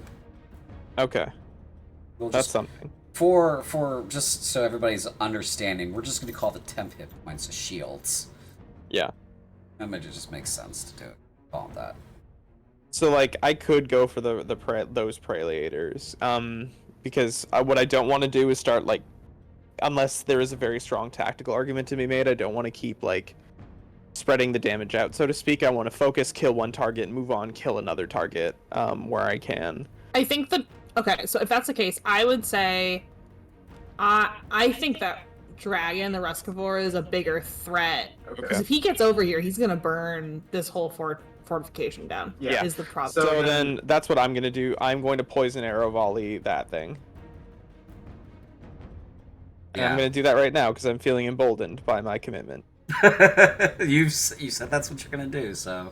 S3: Okay,
S1: We'll
S3: that's
S1: just
S3: something.
S1: for just so everybody's understanding, we're just gonna call the temp hit points shields.
S3: Yeah.
S1: That might just make sense to do it. Call them that.
S3: So like, I could go for those Praelators, because what I don't want to do is start like, unless there is a very strong tactical argument to be made, I don't want to keep like spreading the damage out, so to speak. I want to focus, kill one target, move on, kill another target, where I can.
S5: I think that okay. So if that's the case, I would say, I think that Dragon, the Rescivore, is a bigger threat because if he gets over here, he's gonna burn this whole fortification down.
S3: Yeah.
S5: Is the problem.
S3: So then that's what I'm gonna do. I'm going to poison arrow volley that thing. And I'm gonna do that right now because I'm feeling emboldened by my commitment.
S1: You said that's what you're gonna do, so.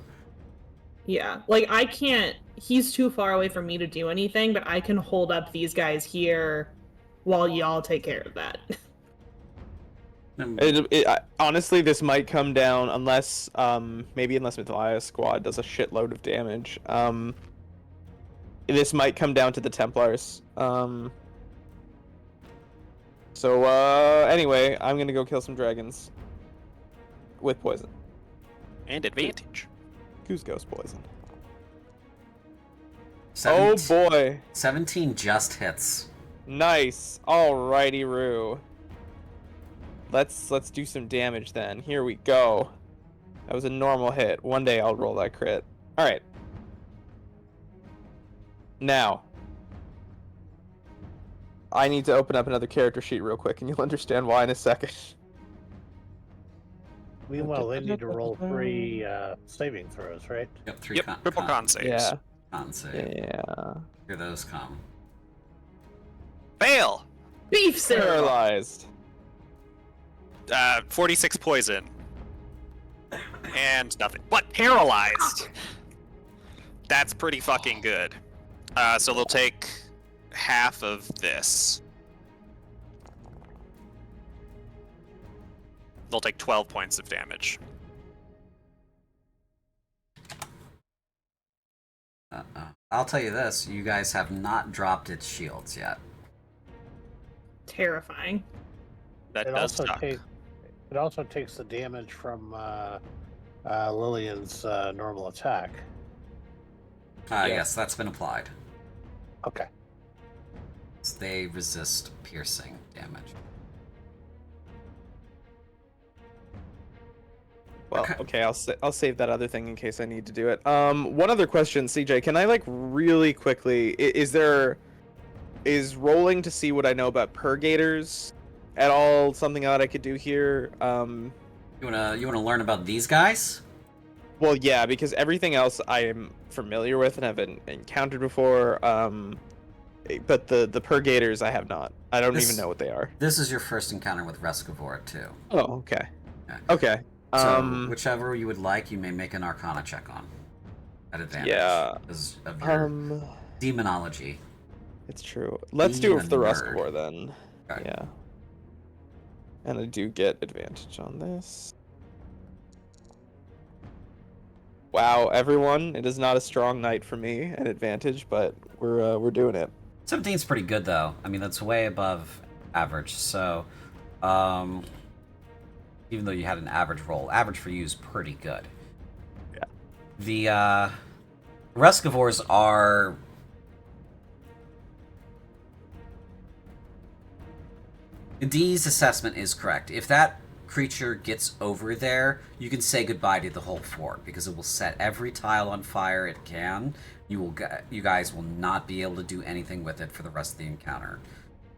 S5: Yeah, like I can't. He's too far away for me to do anything, but I can hold up these guys here while y'all take care of that.
S3: Honestly, this might come down unless Matthias' squad does a shitload of damage. This might come down to the Templars. So anyway, I'm gonna go kill some dragons with poison.
S2: And advantage.
S3: Goose Ghost poison. Oh
S1: 17
S3: boy.
S1: 17 just hits.
S3: Nice. Alrighty, Roo. Let's do some damage then. Here we go. That was a normal hit. One day I'll roll that crit. All right. Now, I need to open up another character sheet real quick, and you'll understand why in a second.
S4: Meanwhile, they need to roll 3 saving throws, right?
S1: Yep,
S2: Triple con saves.
S3: Yeah.
S1: con save.
S3: Yeah.
S1: Here those come.
S2: Fail!
S5: Beef cereal.
S3: Paralyzed.
S2: 46 poison. And nothing. But paralyzed! That's pretty fucking good. So they'll take half of this. They'll take 12 points of damage.
S1: I'll tell you this, you guys have not dropped its shields yet.
S5: Terrifying.
S2: That
S4: It
S2: does
S4: also
S2: suck.
S4: It also takes the damage from Lillian's normal attack.
S1: Yes, that's been applied.
S4: Okay.
S1: So they resist piercing damage.
S3: Well,
S1: Okay.
S3: okay, I'll save that other thing in case I need to do it. One other question, CJ, can I like really quickly? Is rolling to see what I know about purgators at all something that I could do here?
S1: You wanna learn about these guys?
S3: Well, yeah, because everything else I am familiar with and have encountered before. But the purgators I have not. I don't even know what they are.
S1: This is your first encounter with Rescavor too.
S3: Oh, okay.
S1: Okay.
S3: Okay.
S1: So whichever you would like, you may make an Arcana check on. At advantage.
S3: Yeah.
S1: Because of your
S3: Um,
S1: demonology.
S3: it's true. Let's do it for the Rescavor then.
S1: Okay.
S3: Yeah. And I do get advantage on this. Wow, everyone! It is not a strong night for me at advantage, but we're doing it.
S1: 17's pretty good though. I mean, that's way above average. So, even though you had an average roll, average for you is pretty good.
S3: Yeah.
S1: The Rescavors are Dee's assessment is correct. If that creature gets over there, you can say goodbye to the whole fort because it will set every tile on fire it can. You guys will not be able to do anything with it for the rest of the encounter,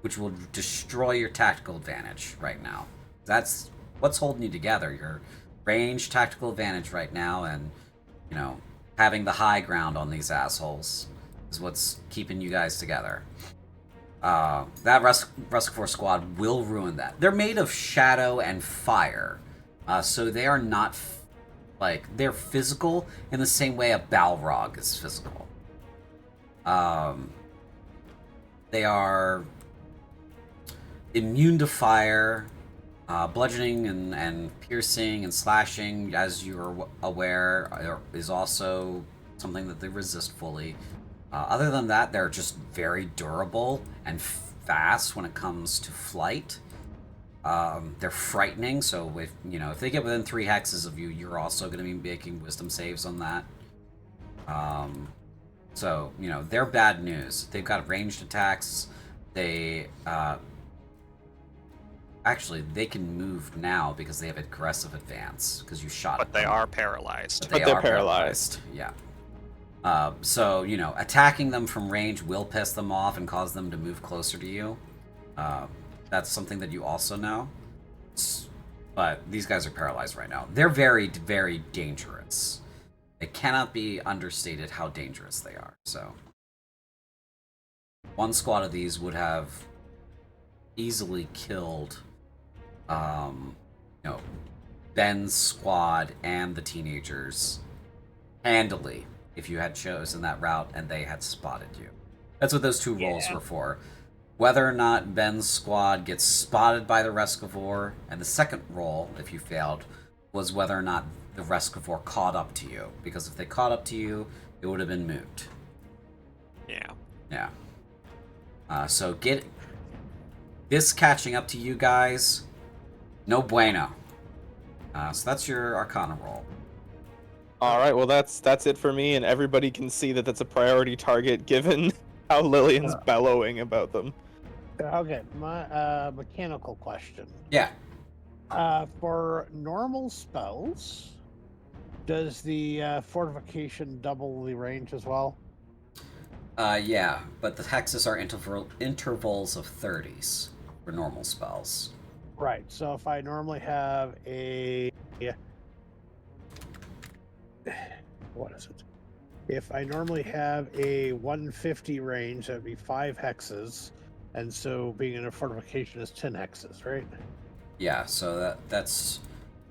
S1: which will destroy your tactical advantage right now. That's what's holding you together. Your range, tactical advantage right now, and having the high ground on these assholes is what's keeping you guys together. That Rescavor squad will ruin that. They're made of shadow and fire, so they are not they're physical in the same way a Balrog is physical. They are immune to fire, bludgeoning and piercing and slashing, as you're aware, is also something that they resist fully. Other than that, they're just very durable and fast when it comes to flight. They're frightening, so if they get within 3 hexes of you, you're also going to be making wisdom saves on that. So they're bad news. They've got ranged attacks. They actually they can move now because they have aggressive advance because you shot
S2: But
S1: at
S2: they
S1: them.
S2: are paralyzed.
S3: But they're paralyzed.
S1: Yeah. So attacking them from range will piss them off and cause them to move closer to you. That's something that you also know. But these guys are paralyzed right now. They're very, very dangerous. It cannot be understated how dangerous they are. So, one squad of these would have easily killed, Ben's squad and the teenagers handily if you had chosen that route and they had spotted you. That's what those 2 rolls were for. Whether or not Ben's squad gets spotted by the Rescavor, and the second roll, if you failed, was whether or not the Rescavor caught up to you. Because if they caught up to you, it would have been moot.
S2: Yeah.
S1: Yeah. So get this catching up to you guys, no bueno. So that's your Arcana roll.
S3: All right, well that's it for me, and everybody can see that that's a priority target given how Lillian's bellowing about them.
S4: Okay, my mechanical question.
S1: Yeah.
S4: For normal spells, does the fortification double the range as well?
S1: Yeah, but the hexes are intervals of 30s for normal spells.
S4: Right. So if I normally have a what is it? If I normally have a 150 range, that'd be 5 hexes, and so being in a fortification is 10 hexes, right?
S1: Yeah, so that's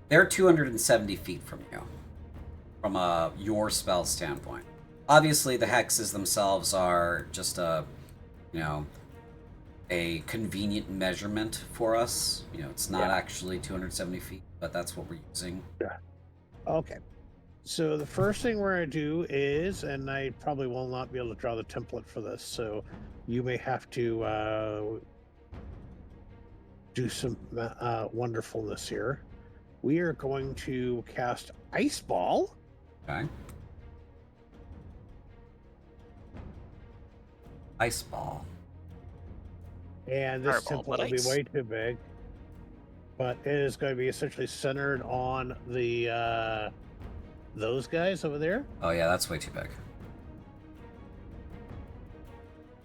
S1: they're 270 feet from you, from your spell standpoint. Obviously, the hexes themselves are just a convenient measurement for us. It's not actually 270 feet, but that's what we're using.
S4: Yeah. Okay. So the first thing we're going to do is, and I probably will not be able to draw the template for this, so you may have to do some wonderfulness here. We are going to cast Ice Ball.
S1: Okay. Ice Ball.
S4: And this
S2: Fireball,
S4: template
S2: but
S4: will be
S2: ice.
S4: way too big. But it is going to be essentially centered on the those guys over there.
S1: Oh yeah, that's way too big.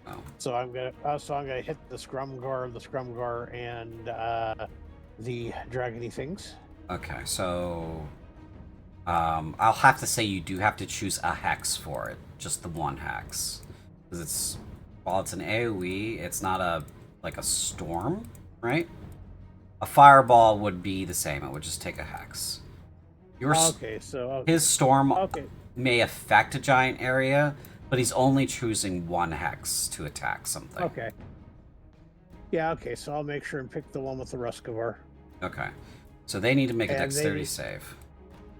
S1: Oh.
S4: So I'm gonna hit the Scrumgar, and the dragony things.
S1: Okay, so I'll have to say you do have to choose a hex for it, just the one hex, because while it's an AOE, it's not a storm, right? A fireball would be the same; it would just take a hex. His storm may affect a giant area, but he's only choosing one hex to attack something.
S4: Okay. Yeah. Okay. So I'll make sure and pick the one with the Ruskavar.
S1: Okay. So they need to make a dexterity save.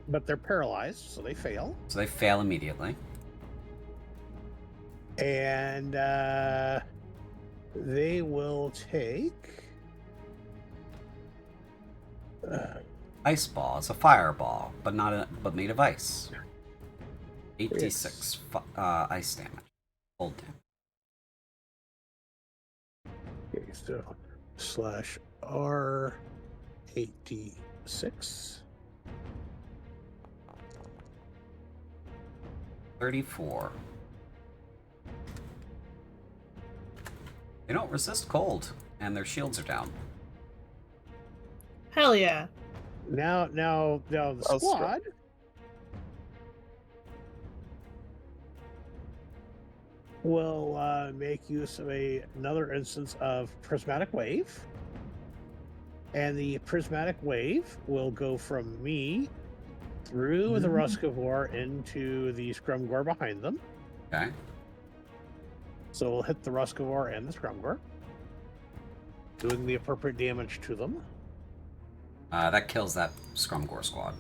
S4: But they're paralyzed, so they fail.
S1: So they fail immediately.
S4: And they will take.
S1: Ice ball. It's a fireball, but but made of ice. 8d6 ice damage. Cold damage.
S4: Okay, so /R 8d6.
S1: 34. They don't resist cold, and their shields are down.
S5: Hell yeah.
S4: Now the squad will make use of another instance of Prismatic Wave. And the Prismatic Wave will go from me through the Ruskavar into the Scrumgar behind them.
S1: Okay.
S4: So we'll hit the Ruskavar and the Scrumgar, doing the appropriate damage to them.
S1: That kills that Scrumgore squad.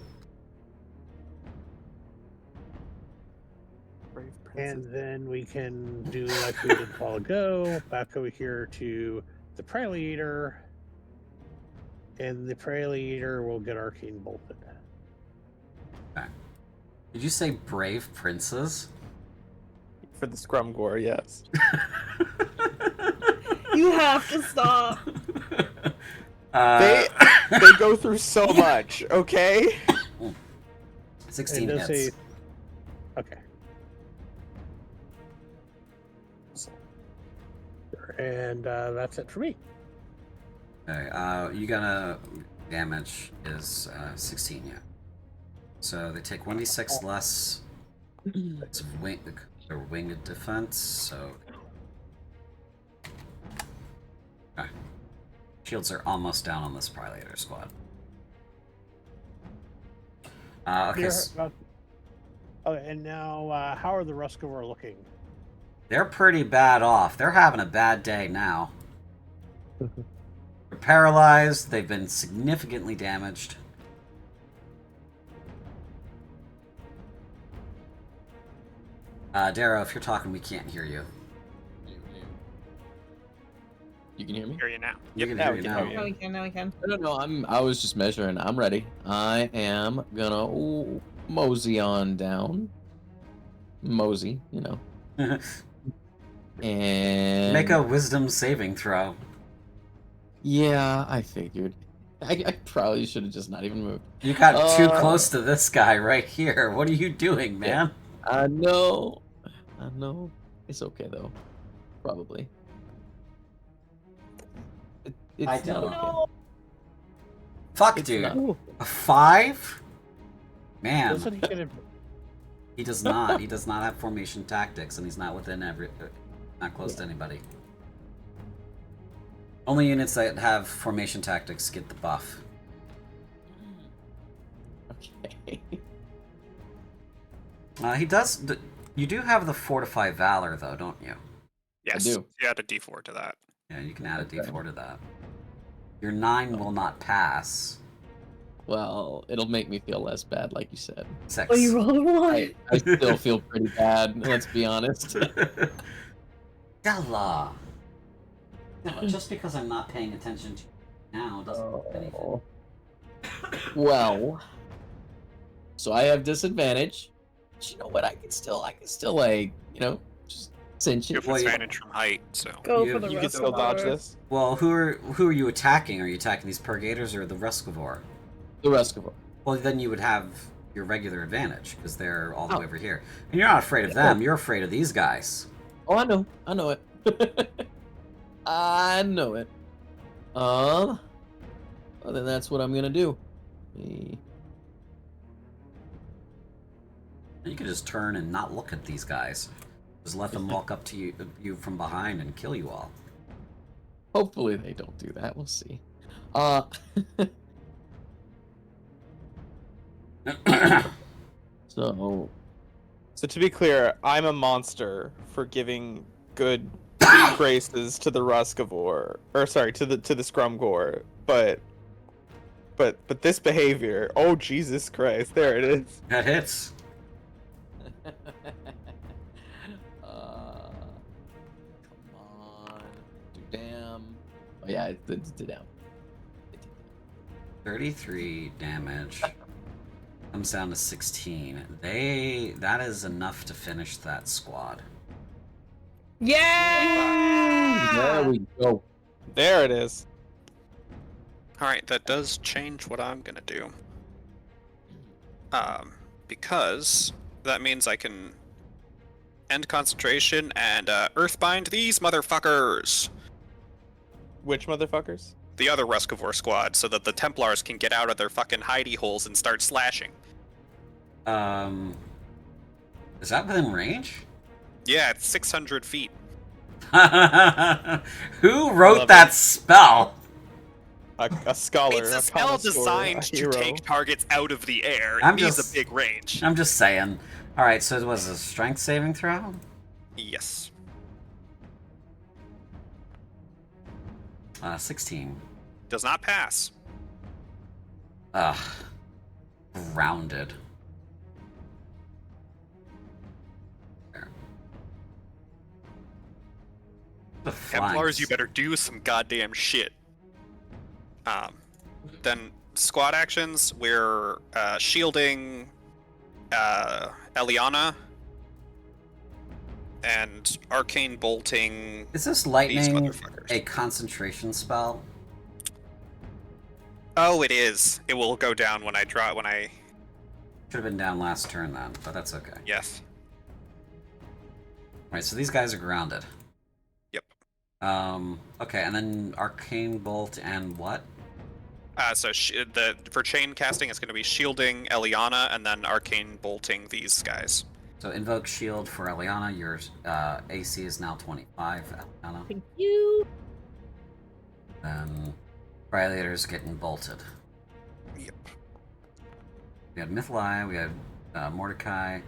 S4: And then we can do like we did a while ago, back over here to the Preliator. And the Preliator will get Arcane Bolted.
S1: Okay. Did you say brave princes?
S3: For the Scrumgore, yes.
S5: You have to stop.
S3: They go through so much, okay?
S1: 16 hits.
S4: Okay. And that's it for me.
S1: Okay, you gonna damage is 16, yeah. So they take 1d6 less. It's their winged defense, so. Okay. Shields are almost down on this Preliator squad. Okay.
S4: And now, how are the Ruskavar looking?
S1: They're pretty bad off. They're having a bad day now. They're paralyzed. They've been significantly damaged. Darrow, if you're talking, we can't hear you.
S6: You can hear me?
S2: Hear you now.
S1: You can
S3: Now
S1: hear
S3: we
S1: you
S3: can
S1: now.
S3: hear
S5: Now we can, now we can.
S6: No, I was just measuring. I'm ready. I am gonna. Ooh, mosey on down. Mosey, and
S1: Make a wisdom saving throw.
S6: Yeah, I figured. I probably should have just not even moved.
S1: You got too close to this guy right here. What are you doing, man?
S6: I know. It's okay though. Probably. It's
S1: I don't
S6: not
S1: know.
S6: okay.
S1: Fuck,
S6: It's
S1: dude.
S6: not.
S1: A 5? Man,
S4: Doesn't he get it?
S1: he does not. He does not have formation tactics, and he's not within not close to anybody. Only units that have formation tactics get the buff.
S6: Okay.
S1: He does. You do have the Fortify Valor, though, don't you?
S2: Yes.
S6: do.
S2: You add a D4 to that.
S1: Yeah, you can add a
S6: Okay.
S1: D4 to that. Your 9 will not pass.
S6: Well, it'll make me feel less bad, like you said.
S1: 6.
S5: Oh, you rolled a 1.
S6: I still feel pretty bad. Let's be honest.
S1: Della. Just because I'm not paying attention to you now doesn't mean anything.
S6: Well, so I have disadvantage. But you know what? I can still like, just cinch
S2: You
S6: it.
S2: have advantage from height, so.
S5: Go
S1: You-
S5: for the
S1: you
S3: You can
S5: rest
S3: still
S5: of
S3: dodge
S5: our-
S3: this.
S1: Well, who are you attacking? Are you attacking these Purgators or the Ruscivore?
S6: The rest of them.
S1: Well, then you would have your regular advantage because they're all the
S6: Oh.
S1: way over here, and you're not afraid of them. You're afraid of these guys.
S6: Oh, I know it. I know it. Well, then that's what I'm gonna do.
S1: You could just turn and not look at these guys. Just let them walk up to you from behind and kill you all.
S6: Hopefully they don't do that. We'll see. So
S3: So to be clear, I'm a monster for giving good graces to the Ruscivore, or sorry, to the Scrumgore, but this behavior, oh Jesus Christ, there it is.
S1: That hits.
S6: Come on. Do damn. Oh yeah, it's down.
S1: 33 damage. Comes down to 16. That is enough to finish that squad.
S5: Yeah!
S6: There we go.
S3: There it is.
S2: Alright, that does change what I'm gonna do. Because that means I can end concentration and earthbind these motherfuckers!
S3: Which motherfuckers?
S2: The other Ruscivore squad, so that the Templars can get out of their fucking hidey holes and start slashing.
S1: Is that within range?
S2: Yeah, it's 600 feet.
S1: Who wrote
S3: Love
S1: that
S3: it.
S1: spell?
S3: A scholar.
S2: It's a spell
S3: connoisseur,
S2: designed
S3: a
S2: to
S3: hero.
S2: take targets out of the air.
S1: I'm
S2: It needs
S1: just-
S2: a big range.
S1: I'm just saying. Alright, so it was a strength saving throw?
S2: Yes.
S1: 16.
S2: Does not pass.
S1: Ugh. Grounded. There. The
S2: Templars,
S1: flanks.
S2: you better do some goddamn shit. Then squad actions, we're shielding Eliana and arcane bolting
S1: Is this
S2: these
S1: lightning
S2: motherfuckers.
S1: a concentration spell?
S2: Oh, it is. It will go down when I draw. When I
S1: Should have been down last turn then, but that's okay.
S2: yes.
S1: Right, so these guys are grounded.
S2: Yep.
S1: Okay, and then arcane bolt and what?
S2: So for chain casting, it's going to be shielding Eliana and then arcane bolting these guys.
S1: So invoke shield for Eliana. Your AC is now 25, Eliana.
S5: Thank you.
S1: Then Violator's getting bolted.
S2: Yep.
S1: We had Mythalai, we had Mordecai,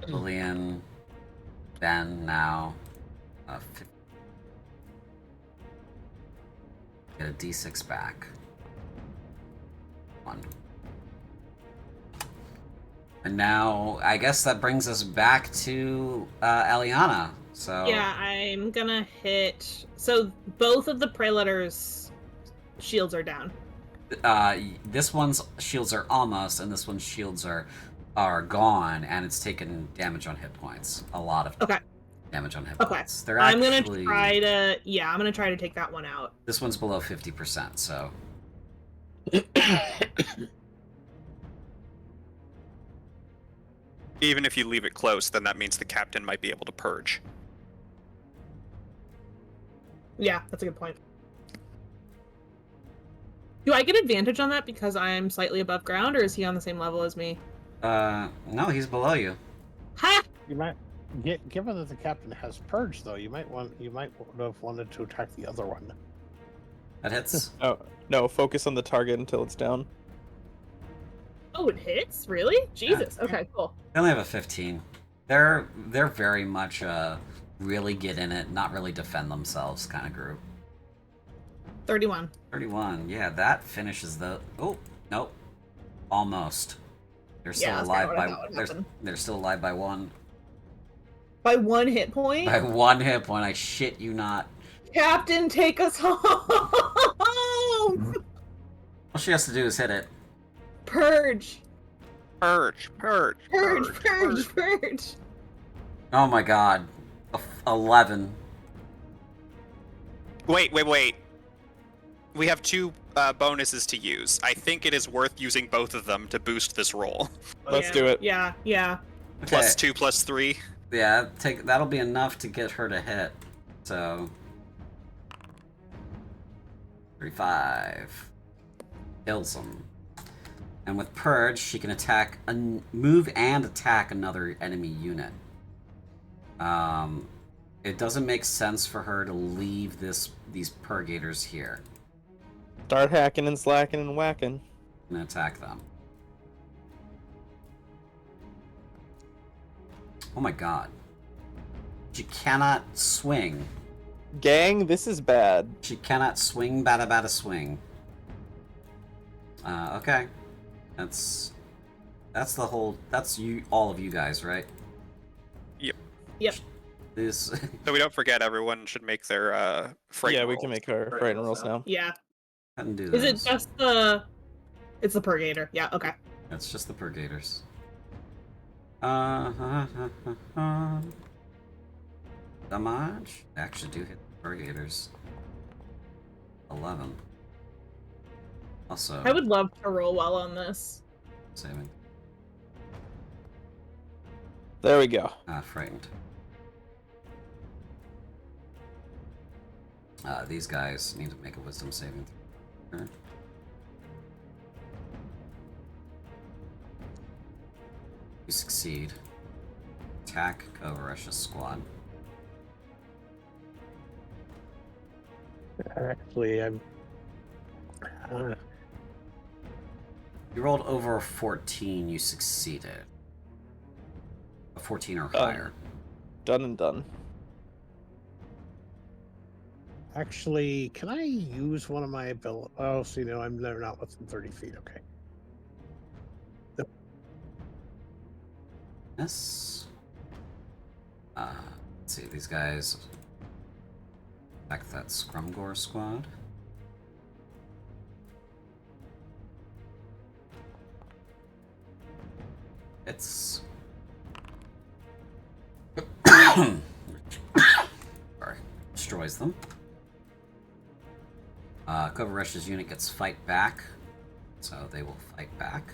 S1: Lillian, Ben now. Get a D6 back. 1. And now, I guess that brings us back to Eliana. So
S5: Yeah, I'm gonna hit. So both of the Prelators' shields are down.
S1: This one's shields are almost, and this one's shields are gone, and it's taken damage on hit points. A lot of
S5: Okay.
S1: damage on hit
S5: Okay.
S1: points. They're
S5: I'm
S1: actually.
S5: gonna try to. Yeah, I'm gonna try to take that one out.
S1: This one's below 50%, so.
S2: Even if you leave it close, then that means the captain might be able to purge.
S5: Yeah, that's a good point. Do I get advantage on that because I'm slightly above ground, or is he on the same level as me?
S1: No, he's below you.
S5: Ha!
S4: You might, given that the captain has purge, though, you might have wanted to attack the other one.
S1: That hits.
S3: Oh no! Focus on the target until it's down.
S5: Oh, it hits? Really? Jesus. Okay, cool.
S1: They only have a 15. They're very much really get in it, not really defend themselves kind of group.
S5: 31.
S1: 31. Yeah, that finishes the. Oh nope, almost. They're still
S5: Yeah, that's
S1: alive
S5: kinda what I
S1: by.
S5: thought would happen.
S1: They're still alive by one.
S5: By 1 hit point?
S1: By 1 hit point. I shit you not.
S5: Captain, take us home!
S1: All she has to do is hit it.
S5: Purge!
S2: Purge, purge,
S5: Purge!
S1: Oh my god. 11.
S2: Wait. We have 2 bonuses to use. I think it is worth using both of them to boost this roll.
S3: Let's do it.
S5: Yeah.
S1: Okay.
S2: +2, +3.
S1: Yeah, that'll be enough to get her to hit. So 35 kills him. And with Purge, she can attack, move and attack another enemy unit. It doesn't make sense for her to leave these Purgators here
S3: Start hacking and slacking and whacking.
S1: and attack them. Oh my god. She cannot swing.
S3: Gang, this is bad.
S1: She cannot swing, bada swing. Okay. That's the whole. That's you, all of you guys, right?
S5: Yep.
S1: This.
S2: So we don't forget, everyone should make their fright
S3: Yeah, we
S2: rolls.
S3: can make our frightened rolls now.
S5: Yeah.
S1: Couldn't do
S5: Is it
S1: those.
S5: just the... It's the Purgator. Yeah, okay.
S1: It's just the Purgators. Damage? They actually do hit the Purgators. 11. Also.
S5: I would love to roll well on this.
S1: Saving.
S3: There we go.
S1: Frightened. These guys need to make a wisdom saving throw. You succeed. Attack Kovaresh's squad.
S4: Actually, I'm.
S1: You rolled over a 14, you succeeded. A 14 or higher.
S3: Done and done.
S4: Actually, can I use one of my abilities? Oh, see, no, they're not within 30 feet. Okay.
S1: Yes. Let's see, these guys attack that Scrumgore squad. It's sorry, destroys them. Kovaresh's unit gets fight back, so they will fight back.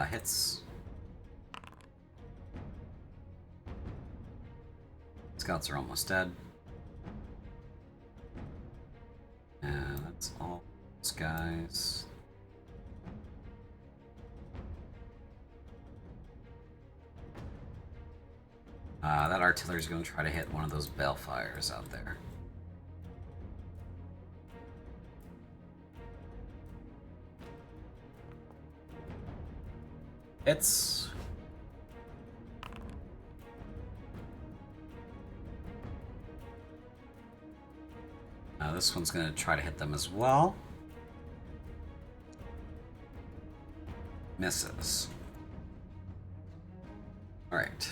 S1: Hits. Scouts are almost dead. And that's all those guys. That artillery's going to try to hit one of those balefires out there. It's... this one's going to try to hit them as well. Misses. Alright.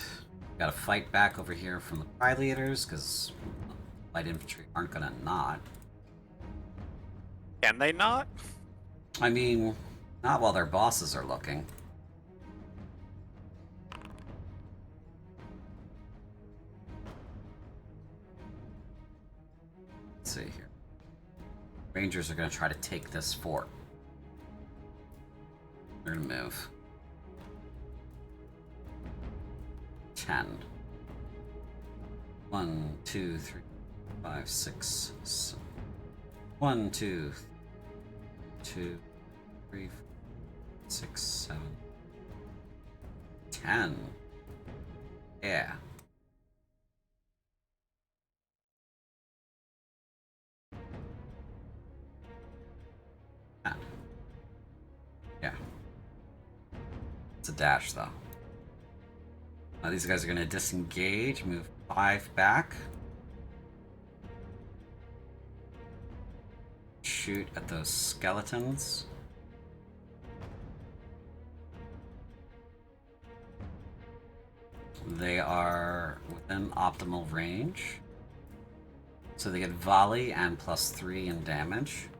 S1: Gotta fight back over here from the Pride Leaders, because light infantry aren't gonna not.
S2: Can they not?
S1: I mean, not while their bosses are looking. Let's see here. Rangers are gonna try to take this fort. They're gonna move. 10. 1, 2, 3, 5, 6, 7. 1, 2, 2, 3, 4, 6, 7, 10. Yeah. Yeah. It's a dash, though. These guys are going to disengage, move 5 back. Shoot at those skeletons. They are within optimal range. So they get volley and +3 in damage.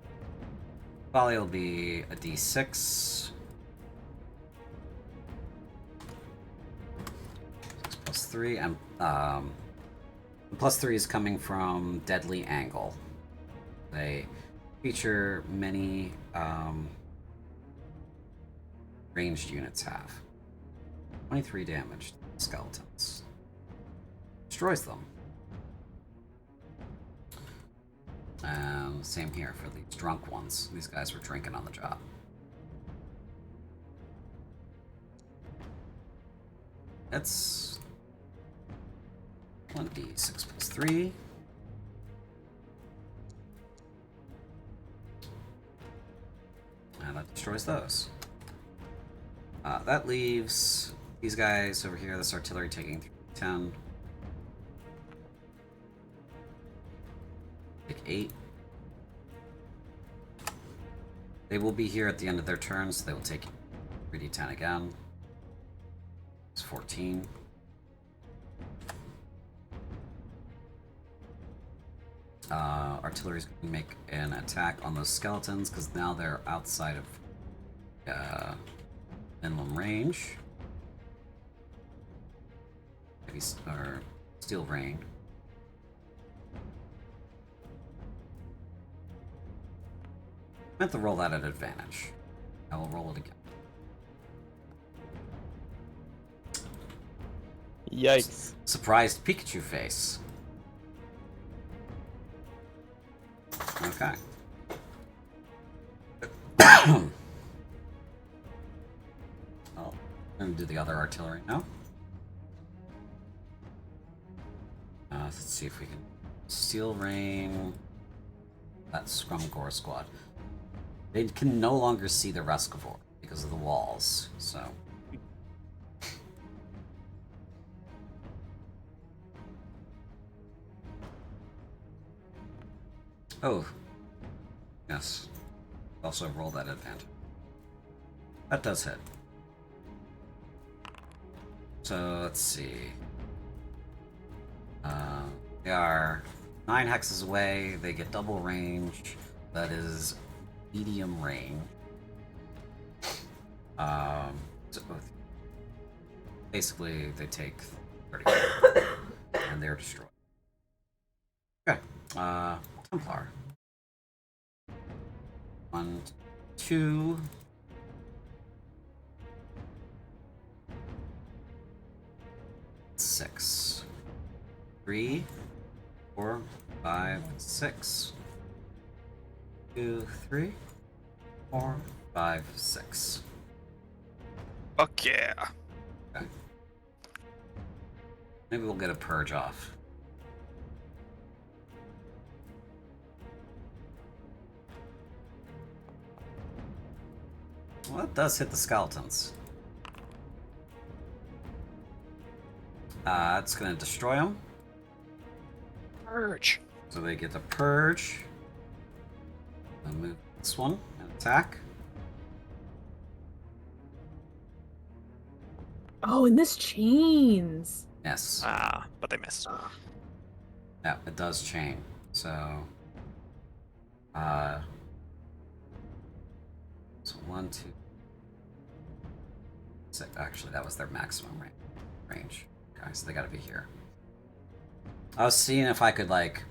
S1: Volley will be a d6. 6 +3, and +3 is coming from Deadly Angle. They feature many ranged units have. 23 damage to skeletons. Destroys them. Same here for these drunk ones. These guys were drinking on the job. It's 1d6 +3. And that destroys those. That leaves these guys over here, this artillery taking 10. Take 8. They will be here at the end of their turn, so they will take 3d10 again. It's 14. Artillery's going to make an attack on those skeletons because now they're outside of minimum range. Maybe or steel rain. I have to roll that at advantage. I will roll it again.
S3: Yikes.
S1: Surprised Pikachu face. Okay. Well, I'm gonna do the other artillery now. Let's see if we can steel rain. That Scrum Corps squad. They can no longer see the Rescivore because of the walls, so. Oh. Yes. Also roll that advantage. That does hit. So, let's see. They are 9 hexes away. They get double range. That is medium range. So basically, they take 30 and they're destroyed. Okay. Templar. 1, 2. 6. 3, 4, 5, 6. 2, 3, 4, 5, 6.
S2: Fuck yeah.
S1: Okay. Maybe we'll get a purge off. Well, that does hit the skeletons. It's gonna destroy them.
S2: Purge.
S1: So they get the purge. I'll move this one and attack.
S5: Oh, and this chains.
S1: Yes.
S2: But they missed.
S1: Yeah, it does chain. So, so 1, 2, 6. Actually, that was their maximum range. Okay, so they got to be here. I was seeing if I could like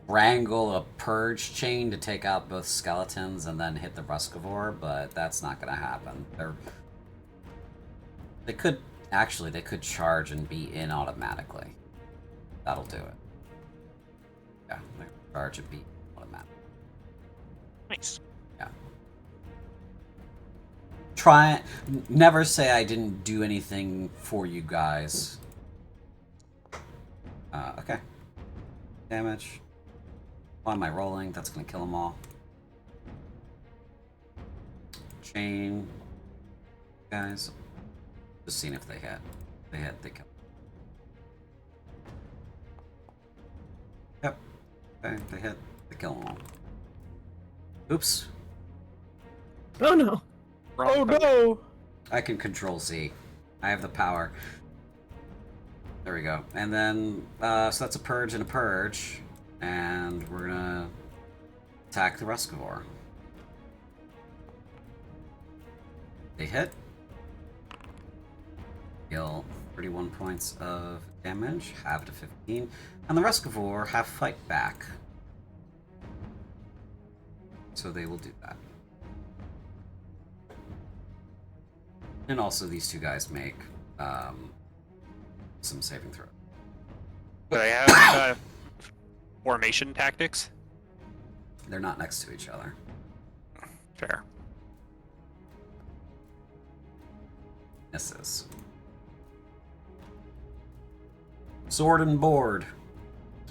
S1: wrangle a purge chain to take out both skeletons and then hit the Ruscivore, but that's not gonna happen. They could charge and be in automatically. That'll do it. Yeah, they charge and be automatic.
S2: Nice.
S1: Yeah. Never say I didn't do anything for you guys. Okay. Damage. Why am I rolling? That's gonna kill them all. Chain. Guys. Just seeing if they hit. They hit, they kill. Yep. Okay, they hit. They kill them all. Oops.
S5: Oh no.
S3: Oh no!
S1: I can control Z. I have the power. There we go. And then, so that's a purge and a purge. And we're gonna attack the Ruscivore. They hit. Deal 31 points of damage, half to 15. And the Ruscivore have fight back. So they will do that. And also these two guys make some saving throw.
S2: Do I have formation tactics?
S1: They're not next to each other.
S2: Fair.
S1: Misses. Sword and board.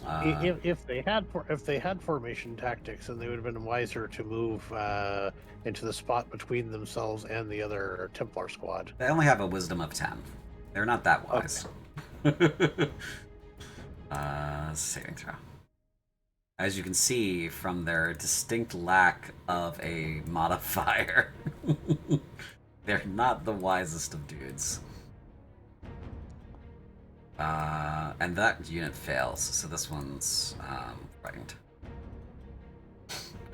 S4: If they had formation tactics, then they would have been wiser to move into the spot between themselves and the other Templar squad.
S1: They only have a wisdom of 10. They're not that wise. Saving throw. As you can see from their distinct lack of a modifier, they're not the wisest of dudes. And that unit fails, so this one's frightened.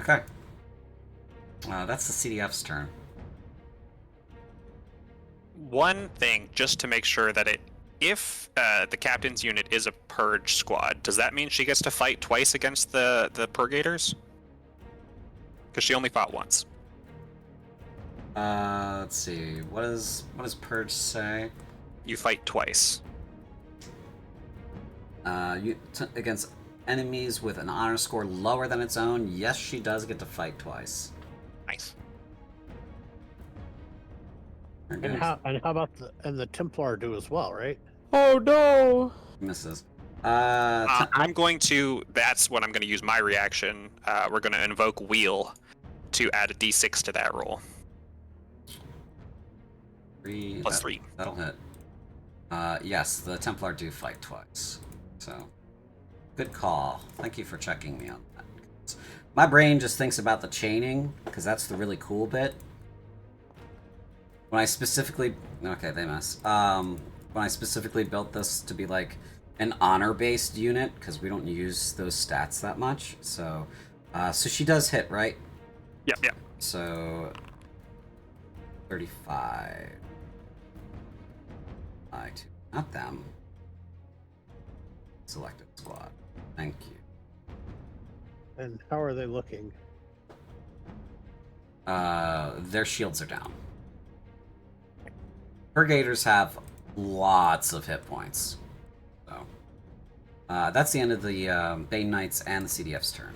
S1: Okay. That's the CDF's turn.
S2: One thing, just to make sure that if the captain's unit is a purge squad, does that mean she gets to fight twice against the purgators? Because she only fought once.
S1: Let's see. What does purge say?
S2: You fight twice.
S1: Against enemies with an honor score lower than its own, yes, she does get to fight twice.
S2: Nice.
S4: And how about the Templar do as well, right?
S3: Oh no!
S1: Misses.
S2: I'm going to. That's what I'm going to use my reaction. We're going to invoke Wheel to add a d6 to that roll.
S1: 3
S2: Plus 3.
S1: That'll hit. Yes, the Templar do fight twice. So, good call. Thank you for checking me on that. My brain just thinks about the chaining, because that's the really cool bit. When I specifically... Okay, they miss. When I specifically built this to be like an honor-based unit, because we don't use those stats that much, so... so she does hit, right?
S2: Yep.
S1: So... 35... Not them. Selected squad. Thank you.
S4: And how are they looking?
S1: Their shields are down. Purgators have lots of hit points. So, that's the end of the Bane Knights and the CDF's turn.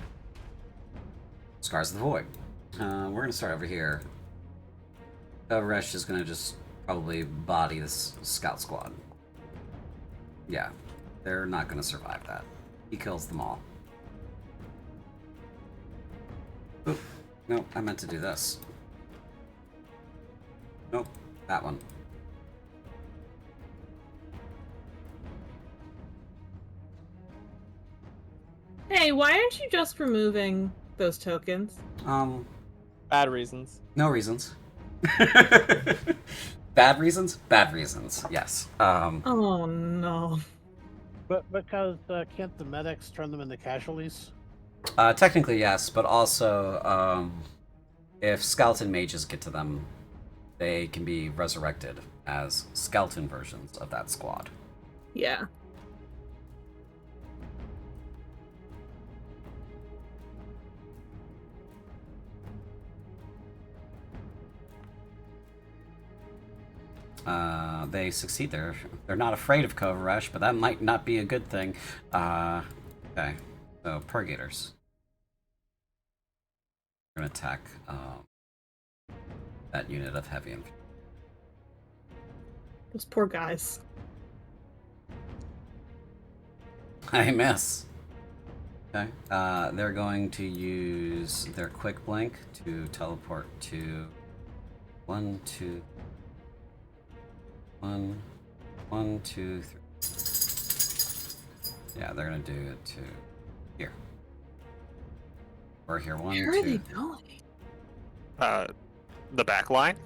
S1: Scars of the Void. We're gonna start over here. Resh is gonna just probably body this scout squad. Yeah, they're not gonna survive that. He kills them all. Oop. Nope, I meant to do this. Nope, that one.
S5: Hey, why aren't you just removing those tokens?
S3: Bad reasons.
S1: No reasons. Bad reasons? Bad reasons, yes.
S5: Oh no.
S4: But because can't the medics turn them into casualties?
S1: Technically, yes, but also, if skeleton mages get to them, they can be resurrected as skeleton versions of that squad.
S5: Yeah.
S1: They succeed. They're not afraid of Kovaresh, but that might not be a good thing. Okay, so Purgators. We're gonna attack that unit of heavy infantry.
S5: Those poor guys.
S1: I miss. Okay, they're going to use their quick blink to teleport to 1, 2, 1, 1, 2, 3. Yeah, they're gonna do it to here. Or here, 1,
S5: Where
S1: 2.
S5: are they going?
S2: The back line.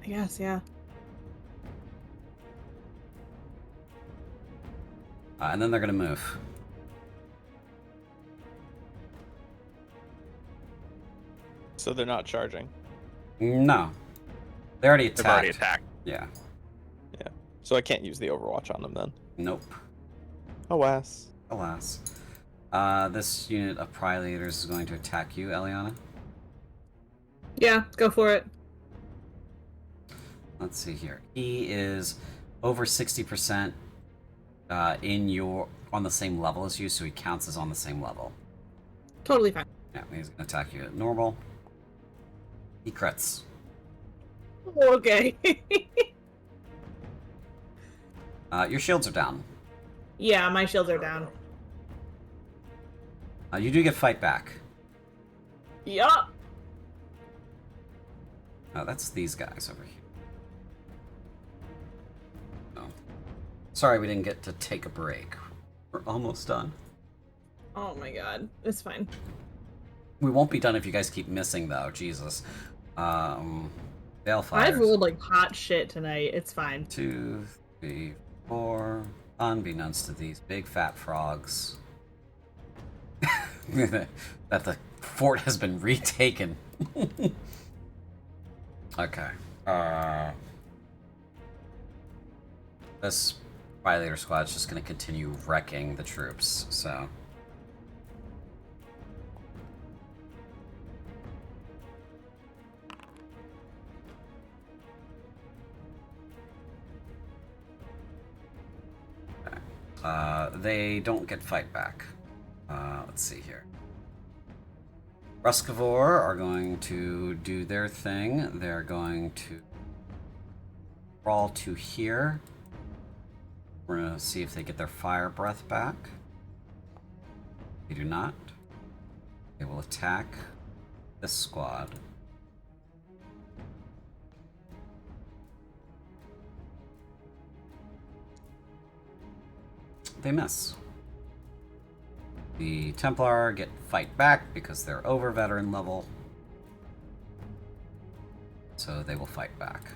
S5: I guess, yeah.
S1: And then they're gonna move.
S3: So they're not charging.
S1: No, they already attacked.
S2: They've already attacked.
S1: Yeah.
S3: So I can't use the Overwatch on them then.
S1: Nope.
S3: Alas.
S1: Alas. This unit of Prilators is going to attack you, Eliana.
S5: Yeah, go for it.
S1: Let's see here. He is over 60% on the same level as you, so he counts as on the same level.
S5: Totally fine.
S1: Yeah, he's gonna attack you at normal. He crits.
S5: Okay.
S1: Your shields are down.
S5: Yeah, my shields are down.
S1: You do get fight back.
S5: Yup.
S1: Oh, that's these guys over here. Oh. Sorry we didn't get to take a break. We're almost done.
S5: Oh my god. It's fine.
S1: We won't be done if you guys keep missing, though. Jesus. Balefires.
S5: I've rolled like hot shit tonight. It's fine.
S1: 2, 3, 4. Unbeknownst to these big fat frogs, that the fort has been retaken. Okay. This Violator squad's just gonna continue wrecking the troops, so. They don't get fight back. Let's see here. Ruskivor are going to do their thing. They're going to crawl to here. We're going to see if they get their fire breath back. They do not. They will attack this squad. They miss. The Templar get fight back because they're over veteran level. So they will fight back.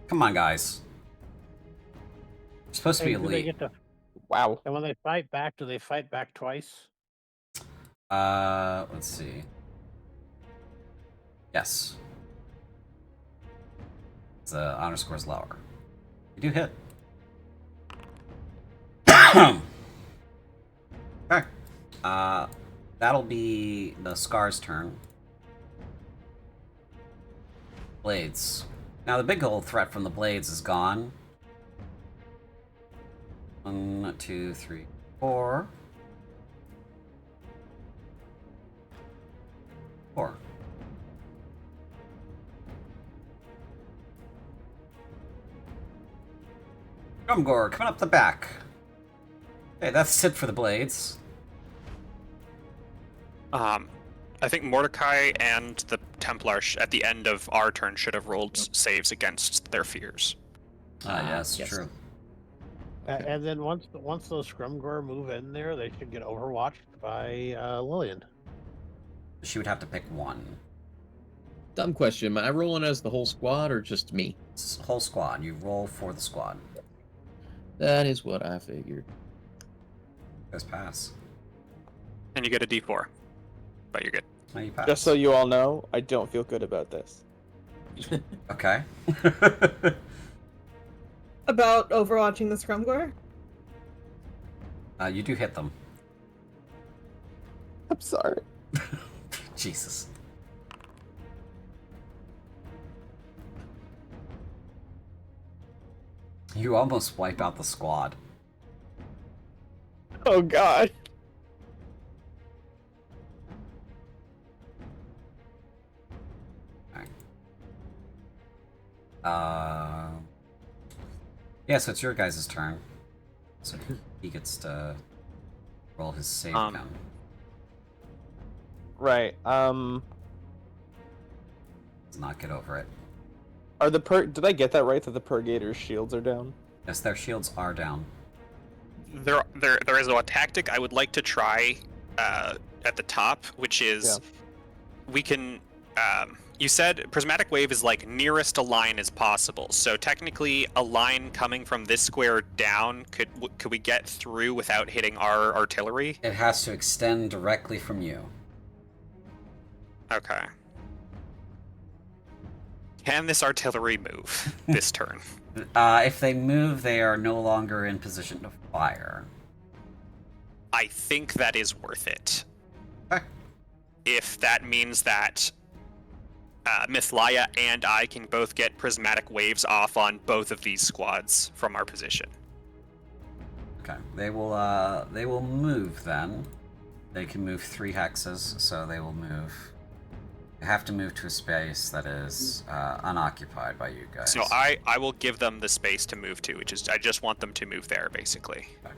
S1: Come on, guys. You're supposed to be
S4: Do they
S1: elite.
S4: get to,
S3: Wow.
S4: and when they fight back, do they fight back twice?
S1: Let's see. Yes. The honor score is lower. You do hit. Okay. That'll be the Scar's turn. Blades. Now the big old threat from the blades is gone. 1, 2, 3, 4. 4. Drumgore, coming up the back. Okay, that's it for the blades.
S2: I think Mordecai and the Templar at the end of our turn should have rolled saves against their fears.
S1: Yes,
S6: yes.
S1: true.
S4: And then once those Scrumgore move in there, they should get overwatched by Lillian.
S1: She would have to pick one.
S6: Dumb question. Am I rolling as the whole squad or just me?
S1: It's whole squad. You roll for the squad.
S6: That is what I figured.
S1: You guys pass.
S2: And you get a D4. But you're good.
S1: No, you pass.
S3: Just so you all know, I don't feel good about this.
S1: Okay.
S5: About overwatching the scrum gore?
S1: You do hit them.
S3: I'm sorry.
S1: Jesus. You almost wipe out the squad.
S3: Oh god.
S1: Yeah, so it's your guys' turn. So he gets to roll his save again.
S3: Right.
S1: Does not get over it.
S3: Are the did I get that right that the purgator's shields are down?
S1: Yes, their shields are down.
S2: There is a tactic I would like to try at the top, which is we can. You said prismatic wave is like nearest a line as possible. So technically, a line coming from this square down could we get through without hitting our artillery?
S1: It has to extend directly from you.
S2: Okay. Can this artillery move this turn?
S1: If they move, they are no longer in position to fire.
S2: I think that is worth it.
S1: Okay.
S2: If that means that Mithlaya and I can both get prismatic waves off on both of these squads from our position.
S1: Okay. They will move then. They can move 3 hexes, so they will move. They have to move to a space that is unoccupied by you guys.
S2: So I will give them the space to move to, which is I just want them to move there basically.
S1: Okay.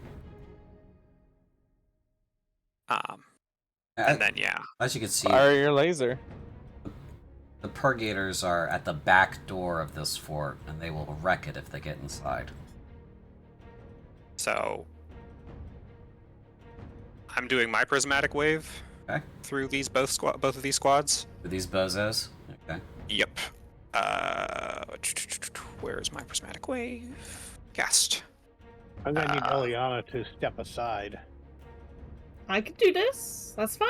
S2: And then yeah.
S1: As you can see,
S3: Fire your laser.
S1: the purgators are at the back door of this fort, and they will wreck it if they get inside.
S2: So I'm doing my prismatic wave through these both of these squads.
S1: Are these bozos? Okay.
S2: Yep. Where's my prismatic wave? Cast.
S4: I'm gonna need Eliana to step aside.
S5: I could do this. That's fine.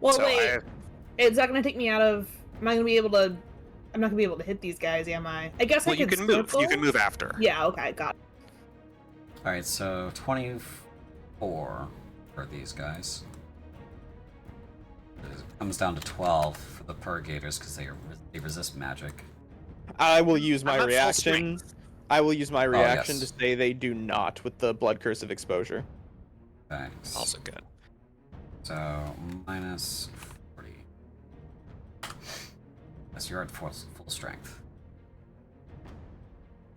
S5: Well,
S2: So
S5: wait. Is that going to take me out of... Am I going to be able to... I'm not going to be able to hit these guys, am I? I guess
S2: Well,
S5: I
S2: you
S5: could
S2: can move.
S5: circle.
S2: You can move after.
S5: Yeah, okay, got it.
S1: Alright, so 24 for these guys. It comes down to 12 for the purgators because they resist magic.
S3: I will use my
S2: I'm at full
S3: reaction.
S2: strength.
S3: I will use my reaction
S1: yes.
S3: to say they do not with the blood curse of exposure.
S1: Thanks.
S2: Also good.
S1: So, minus 40. Yes, you're at full strength.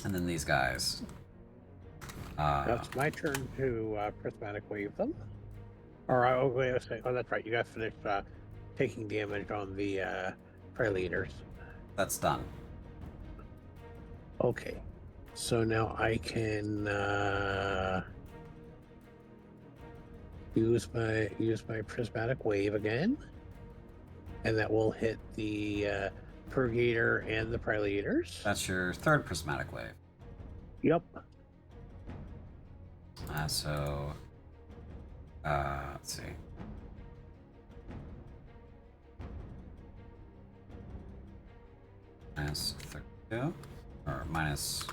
S1: And then these guys.
S4: Now it's my turn to prismatic wave them. Or oh wait a second. Oh, that's right. You got to finish taking damage on the prayer leaders.
S1: That's done.
S4: Okay. So now I can use my prismatic wave again, and that will hit the purgator and the praelators.
S1: That's your third prismatic wave.
S4: Yep.
S1: So, let's see. Minus 32, or minus.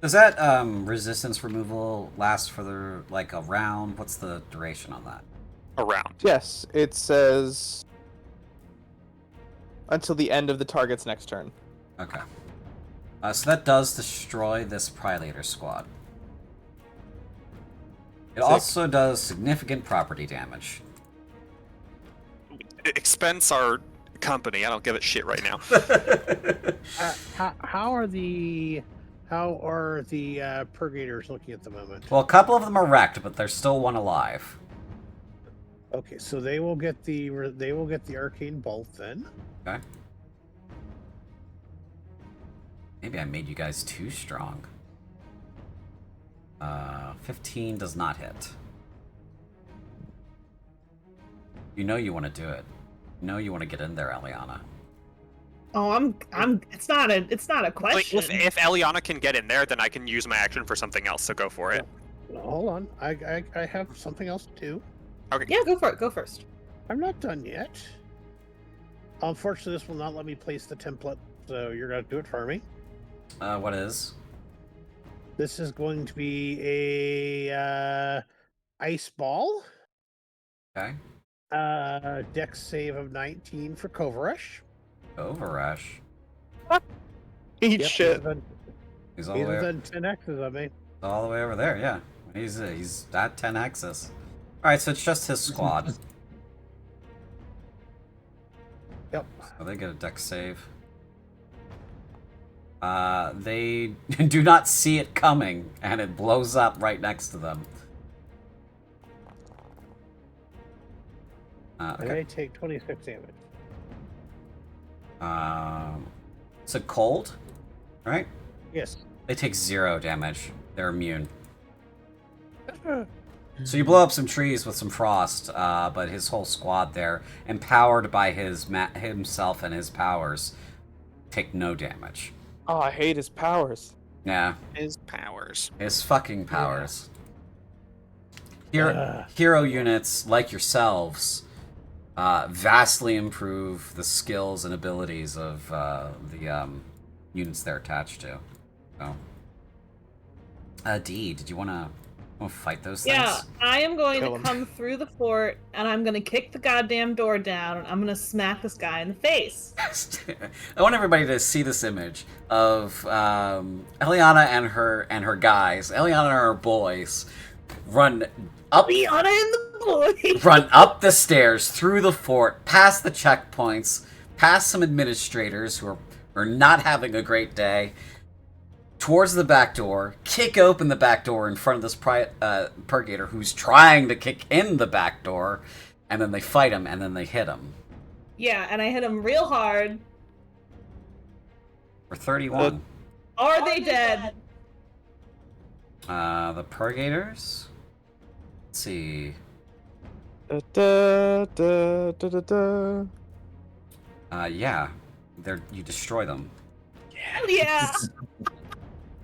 S1: Does that resistance removal last for like a round? What's the duration on that?
S2: Around.
S3: Yes, it says until the end of the target's next turn.
S1: Okay. So that does destroy this Prelator squad. It also does significant property damage.
S2: Expense our company. I don't give a shit right now.
S4: How are the purgators looking at the moment?
S1: Well, a couple of them are wrecked, but there's still one alive.
S4: Okay, so they will get the arcane bolt then.
S1: Okay. Maybe I made you guys too strong. 15 does not hit. You know you want to do it. You know you want to get in there, Eliana.
S5: Oh, I'm. It's not a
S2: Like,
S5: question.
S2: if Eliana can get in there, then I can use my action for something else. So go for it.
S4: No, hold on. I have something else too.
S5: Yeah, go for it. Go first.
S4: I'm not done yet. Unfortunately, this will not let me place the template, so you're gonna do it for me.
S1: What is?
S4: This is going to be a ice ball.
S1: Okay.
S4: Dex save of 19 for Kovaresh.
S1: Overrush.
S3: Eat
S4: Yep,
S3: shit.
S1: He's all the way.
S4: Than 10 X's on me.
S1: All the way over there. Yeah. He's at 10 hexes. All right, so it's just his squad.
S4: Yep.
S1: So they get a dex save. They do not see it coming, and it blows up right next to them.
S4: And
S1: Okay.
S4: they take 26 damage.
S1: It's a cold, right?
S4: Yes.
S1: They take 0 damage. They're immune. So you blow up some trees with some frost, but his whole squad there, empowered by himself and his powers, take no damage.
S3: Oh, I hate his powers.
S1: Yeah,
S2: His powers.
S1: his fucking powers. Hero units like yourselves vastly improve the skills and abilities of the units they're attached to. So, D, did you want to fight those things?
S5: Yeah, I am going
S3: Kill
S5: to
S3: him.
S5: come through the fort, and I'm going to kick the goddamn door down, and I'm going to smack this guy in the face.
S1: I want everybody to see this image of Eliana and her guys, Eliana and her boys, run up
S5: Liana and the boy.
S1: run up the stairs, through the fort, past the checkpoints, past some administrators who are not having a great day, towards the back door, kick open the back door in front of this purgator who's trying to kick in the back door, and then they fight him, and then they hit him.
S5: Yeah, and I hit him real hard.
S1: For 31.
S5: Are they dead?
S1: The purgators? Let's see.
S3: Da, da, da, da, da, da.
S1: Yeah. You destroy them.
S5: Hell yeah!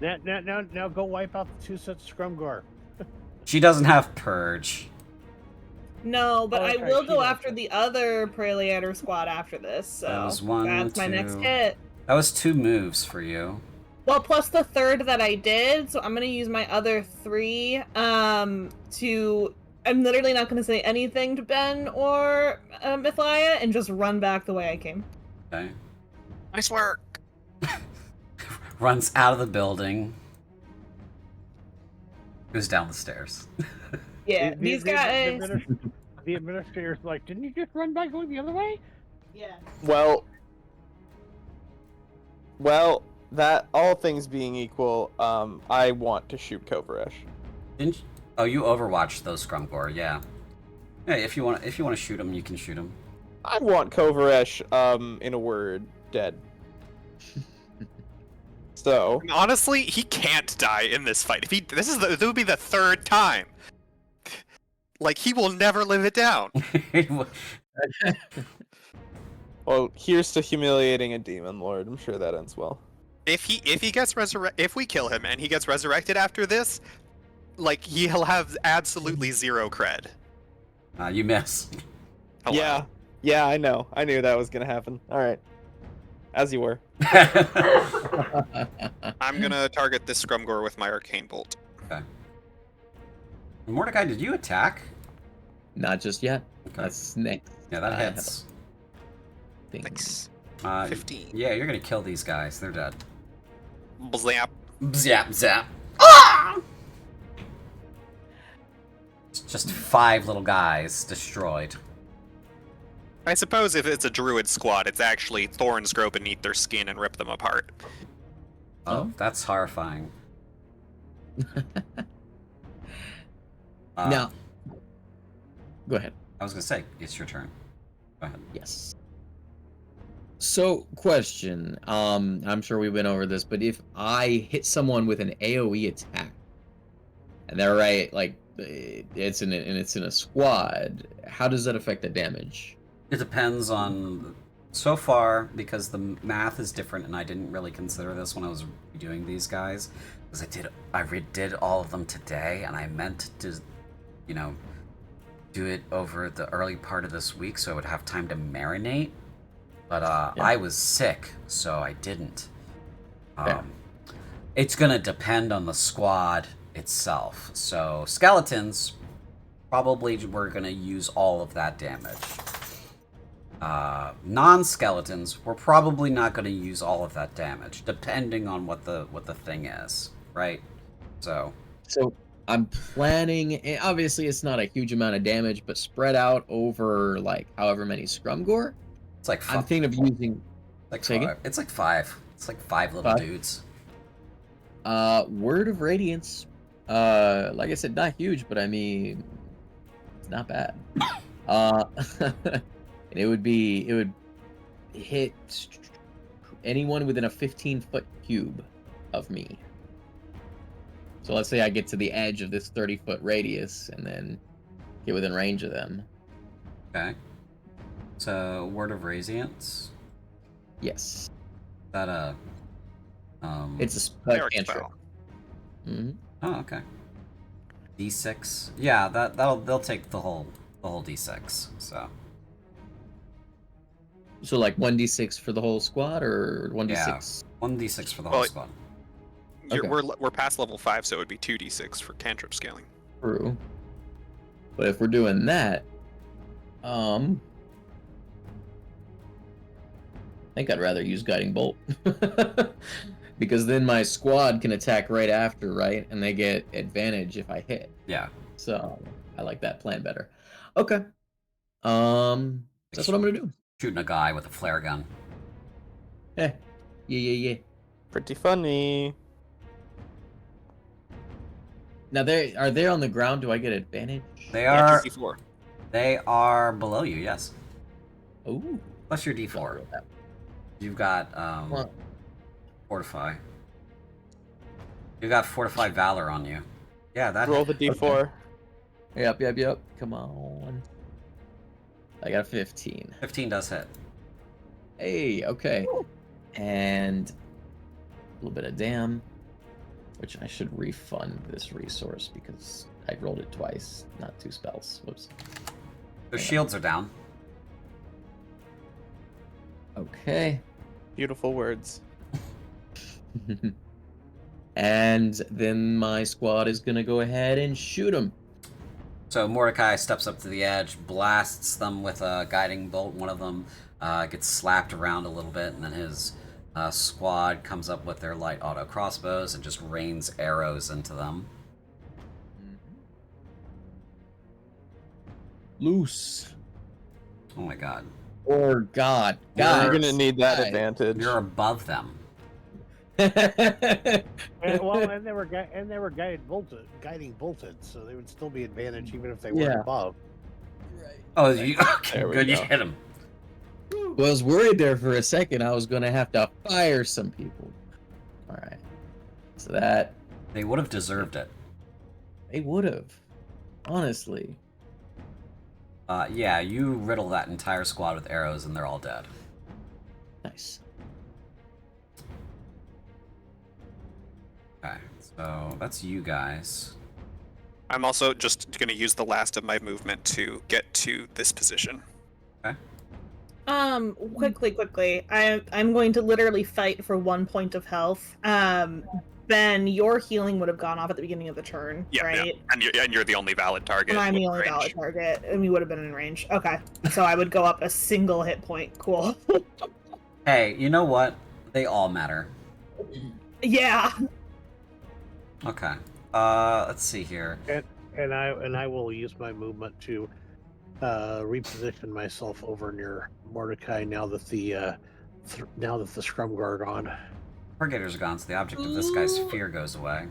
S4: Now go wipe out the 2 sets of Scrumgore.
S1: She doesn't have purge.
S5: No, but I
S4: Okay,
S5: will
S4: she
S5: go
S4: does.
S5: after the other Preliator squad after this, so
S1: That was one,
S5: that's my next
S1: two.
S5: hit.
S1: That was 2 moves for you.
S5: Well, plus the third that I did, so I'm gonna use my other 3 to... I'm literally not gonna say anything to Ben or Mythlia and just run back the way I came.
S1: Okay.
S2: Nice work.
S1: Runs out of the building. Goes down the stairs.
S5: Yeah, these guys...
S4: The administrator's like, didn't you just run back going the other way?
S5: Yeah.
S3: Well, that all things being equal, I want to shoot Kovaresh.
S1: Didn't you? Oh, you overwatched those Scrumgore, yeah. Yeah, if you want to shoot him, you can shoot him.
S3: I want Kovaresh, in a word, dead. So,
S2: Honestly, he can't die in this fight. If this would be the 3rd time. Like, he will never live it down.
S3: well, here's to humiliating a demon lord. I'm sure that ends well.
S2: If he gets if we kill him and he gets resurrected after this, like, he'll have absolutely 0 cred.
S1: You miss.
S2: Hello.
S3: Yeah, I know. I knew that was gonna happen. All right, as you were.
S2: I'm gonna target this Scrumgore with my Arcane Bolt.
S1: Okay. Mordecai, did you attack?
S6: Not just yet.
S1: Okay.
S6: That's next.
S1: Yeah, that
S6: I
S1: hits.
S6: Thing.
S2: Thanks.
S1: 15.
S2: 15.
S1: Yeah, you're gonna kill these guys. They're dead.
S2: Zap.
S1: Zap, zap. Ah! It's just 5 little guys destroyed.
S2: I suppose if it's a druid squad, it's actually thorns grow beneath their skin and rip them apart.
S1: Oh, that's horrifying.
S6: Now, go ahead.
S1: I was gonna say, it's your turn. Go ahead.
S6: Yes. So, question. I'm sure we went over this, but if I hit someone with an AOE attack, and they're right, like it's in a squad, how does that affect the damage?
S1: It depends on. So far, because the math is different, and I didn't really consider this when I was doing these guys, because I redid all of them today, and I meant to, you know, do it over the early part of this week so I would have time to marinate. But I was sick, so I didn't. It's gonna depend on the squad itself. So skeletons, probably we're gonna use all of that damage. Non-skeletons, we're probably not going to use all of that damage, depending on what the thing is, right? So
S6: I'm planning. Obviously, it's not a huge amount of damage, but spread out over like however many Scrumgore.
S1: it's like
S6: I'm thinking of using.
S1: like
S6: Say again?
S1: five. It's like five. It's like five little dudes.
S6: Word of Radiance. Like I said, not huge, but I mean, it's not bad. And it would hit anyone within a 15-foot cube of me. So let's say I get to the edge of this 30-foot radius and then get within range of them.
S1: Okay. So Word of Radiance.
S6: Yes.
S1: That
S6: It's a
S2: Cleric
S6: cantrip.
S2: spell.
S6: Mm-hmm.
S1: Oh, okay. D6. Yeah, they'll take the whole D6.
S6: So like 1d6 for the whole squad, or 1d6?
S1: 1d6 for the whole
S2: Well,
S1: squad.
S6: Okay.
S2: We're past level 5, so it would be 2d6 for cantrip scaling.
S6: True. But if we're doing that, I think I'd rather use Guiding Bolt. Because then my squad can attack right after, right? And they get advantage if I hit.
S1: Yeah.
S6: So I like that plan better. Okay. That's what I'm gonna do.
S1: Shooting a guy with a flare gun.
S6: Yeah.
S3: Pretty funny.
S6: Now are they on the ground? Do I get advantage?
S1: They
S2: Yeah,
S1: are.
S2: 2d4.
S1: They are below you. Yes.
S6: Ooh.
S1: Plus your D4. You've got
S6: What?
S1: Fortify. You got Fortify Valor on you. Yeah, that.
S3: Roll the d4.
S6: Yep. Come on. I got a 15.
S1: 15 does hit.
S6: Hey, okay. And a little bit of damn, which I should refund this resource because I rolled it twice, not 2 spells. Whoops.
S1: Their shields are down.
S6: Okay.
S3: Beautiful words.
S6: And then my squad is gonna go ahead and shoot him.
S1: So Mordecai steps up to the edge, blasts them with a guiding bolt. One of them gets slapped around a little bit, and then his squad comes up with their light auto crossbows and just rains arrows into them.
S6: Loose.
S1: Oh my god.
S6: Or God.
S3: You're gonna need that
S6: Guys.
S3: advantage.
S1: You're above them.
S4: And they were guiding bolted, so they would still be advantage even if they weren't
S6: Yeah.
S4: above.
S1: Oh, you, okay,
S3: There we
S1: good, you
S3: go.
S1: hit him.
S6: Well, I was worried there for a second. I was gonna have to fire some people. All right. So that
S1: They would have deserved it.
S6: they would have, honestly.
S1: Yeah, you riddle that entire squad with arrows, and they're all dead.
S6: Nice.
S1: Okay, so that's you guys.
S2: I'm also just going to use the last of my movement to get to this position.
S5: Quickly. I'm going to literally fight for 1 point of health. Ben, your healing would have gone off at the beginning of the turn, right?
S2: Yeah. And you're the only valid target.
S5: And I'm the
S2: with
S5: only
S2: range.
S5: valid target, and we would have been in range. Okay, so I would go up a single hit point. Cool.
S1: Hey, you know what? They all matter.
S5: Yeah.
S1: Okay. Let's see here.
S4: And I will use my movement to reposition myself over near Mordecai now that the scrum guard on.
S1: Purgators are gone, so the object of this guy's fear goes away.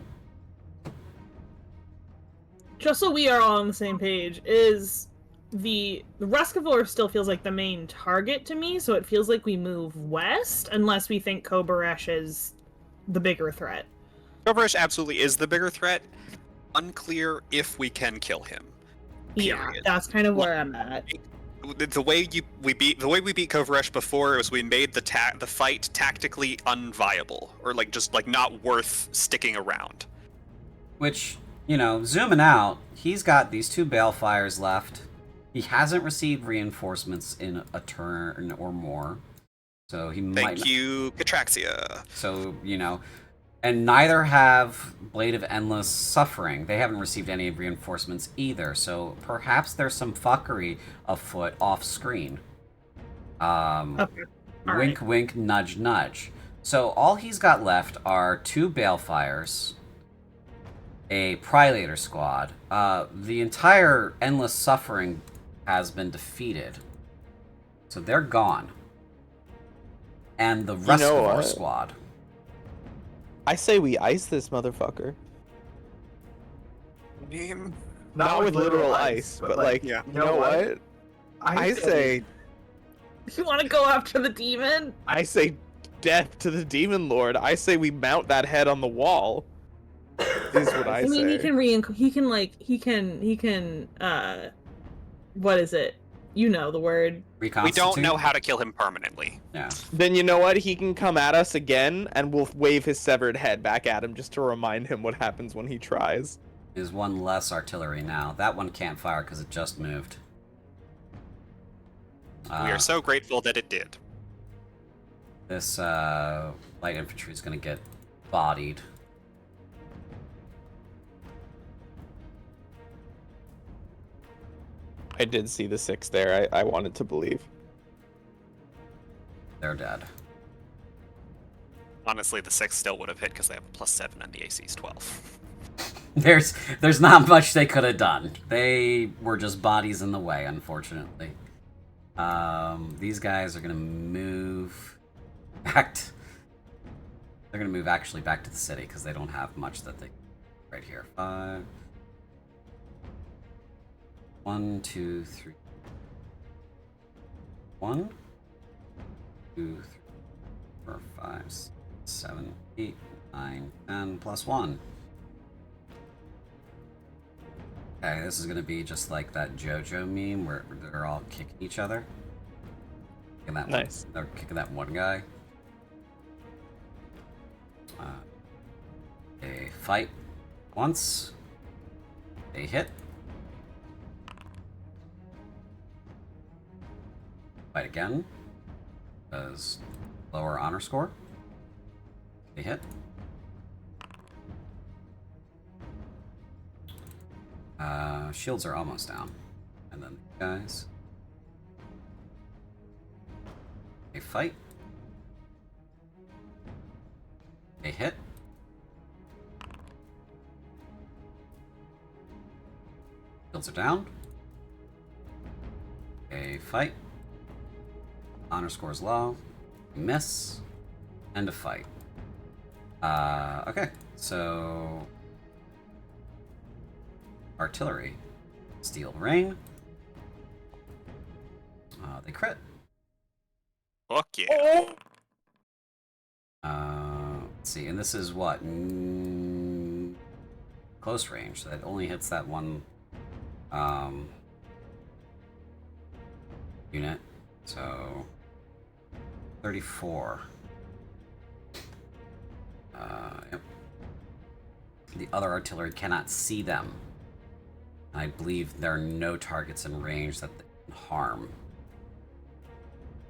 S5: Just so we are all on the same page, is the Ruskivore still feels like the main target to me, so it feels like we move west, unless we think Kobaresh is the bigger threat.
S2: Kobaresh absolutely is the bigger threat. Unclear if we can kill him.
S5: Yeah,
S2: Period.
S5: that's kind of where I'm at.
S2: The way we beat Kovaresh before was we made the fight tactically unviable, or like just like not worth sticking around.
S1: Which, zooming out, he's got these 2 balefires left. He hasn't received reinforcements in a turn or more, so he might.
S2: Thank you, Catraxia.
S1: So and neither have Blade of Endless Suffering. They haven't received any reinforcements either, so perhaps there's some fuckery afoot off screen.
S5: Okay.
S1: Wink, wink, nudge, nudge. So all he's got left are 2 Balefires, a Prelator squad. The entire Endless Suffering has been defeated, so they're gone. And the rest of our squad.
S3: I say we ice this motherfucker. Not with literal ice, but like,
S2: yeah.
S3: you know what? I say
S5: You want to go after the demon?
S3: death to the demon lord. I say we mount that head on the wall. Is what I say.
S5: I mean, he can what is it? You know the word.
S2: We don't know how to kill him permanently.
S1: Yeah.
S3: Then you know what? He can come at us again, and we'll wave his severed head back at him just to remind him what happens when he tries.
S1: There's 1 less artillery now. That one can't fire because it just moved.
S2: We are so grateful that it did.
S1: This light infantry is going to get bodied.
S3: I did see the 6 there. I wanted to believe.
S1: They're dead.
S2: Honestly, the 6 still would have hit because they have a +7 and the AC is 12.
S1: There's not much they could have done. They were just bodies in the way, unfortunately. These guys are gonna move back. They're gonna move actually back to the city because they don't have much that they. Right here, 5. 1, 2, 3. 1, 2, 3, 4, 5, 6, 7, 8, 9, 10 plus 1. Okay, this is gonna be just like that JoJo meme where they're all kicking each other. Kicking that
S3: Nice.
S1: They're kicking that one guy. They fight once. They hit. Fight again. Does lower honor score. They hit. Shields are almost down. And then these guys. They fight. They hit. Shields are down. They fight. Honor scores low. Miss. End of fight. Okay, so artillery, steel rain. They crit.
S2: Fuck yeah.
S1: Let's see, and this is what close range. So that only hits that one unit. So 34. Yep. The other artillery cannot see them. I believe there are no targets in range that they can harm.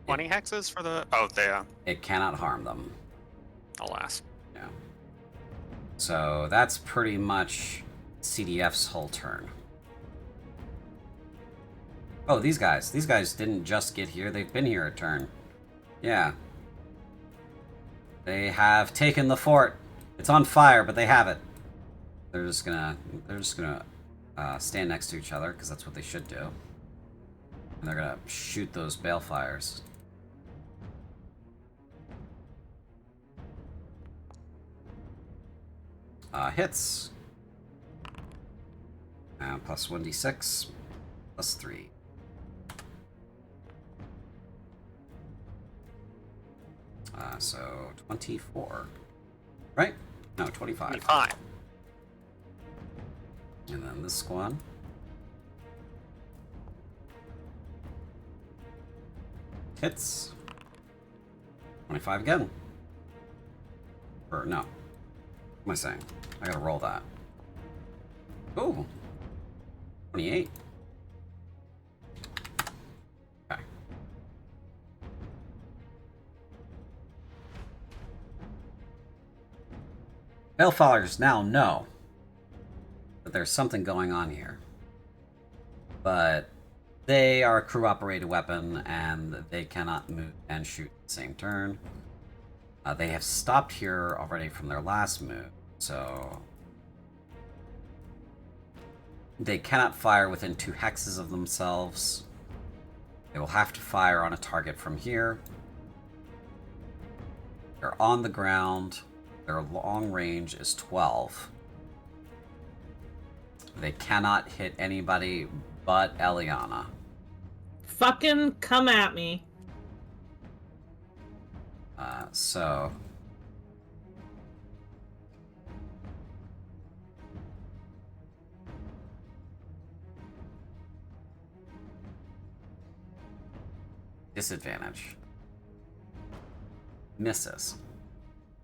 S2: 20 hexes for the... Oh, yeah.
S1: It cannot harm them.
S2: Alas.
S1: Yeah. So that's pretty much CDF's whole turn. Oh, these guys. These guys didn't just get here. They've been here a turn. Yeah. They have taken the fort. It's on fire, but they have it. They're just gonna stand next to each other, because that's what they should do. And they're gonna shoot those balefires. Hits. Plus 1d6. Plus 3. So 24. Right? No, 25.
S2: 25.
S1: And then this squad. Hits. 25 again. Or no. What am I saying? I gotta roll that. Ooh. 28. Okay. Balefires now know that there's something going on here. But they are a crew-operated weapon, and they cannot move and shoot at the same turn. They have stopped here already from their last move, so they cannot fire within 2 hexes of themselves. They will have to fire on a target from here. They're on the ground. Their long range is 12. They cannot hit anybody but Eliana.
S5: Fucking come at me.
S1: So disadvantage. Misses.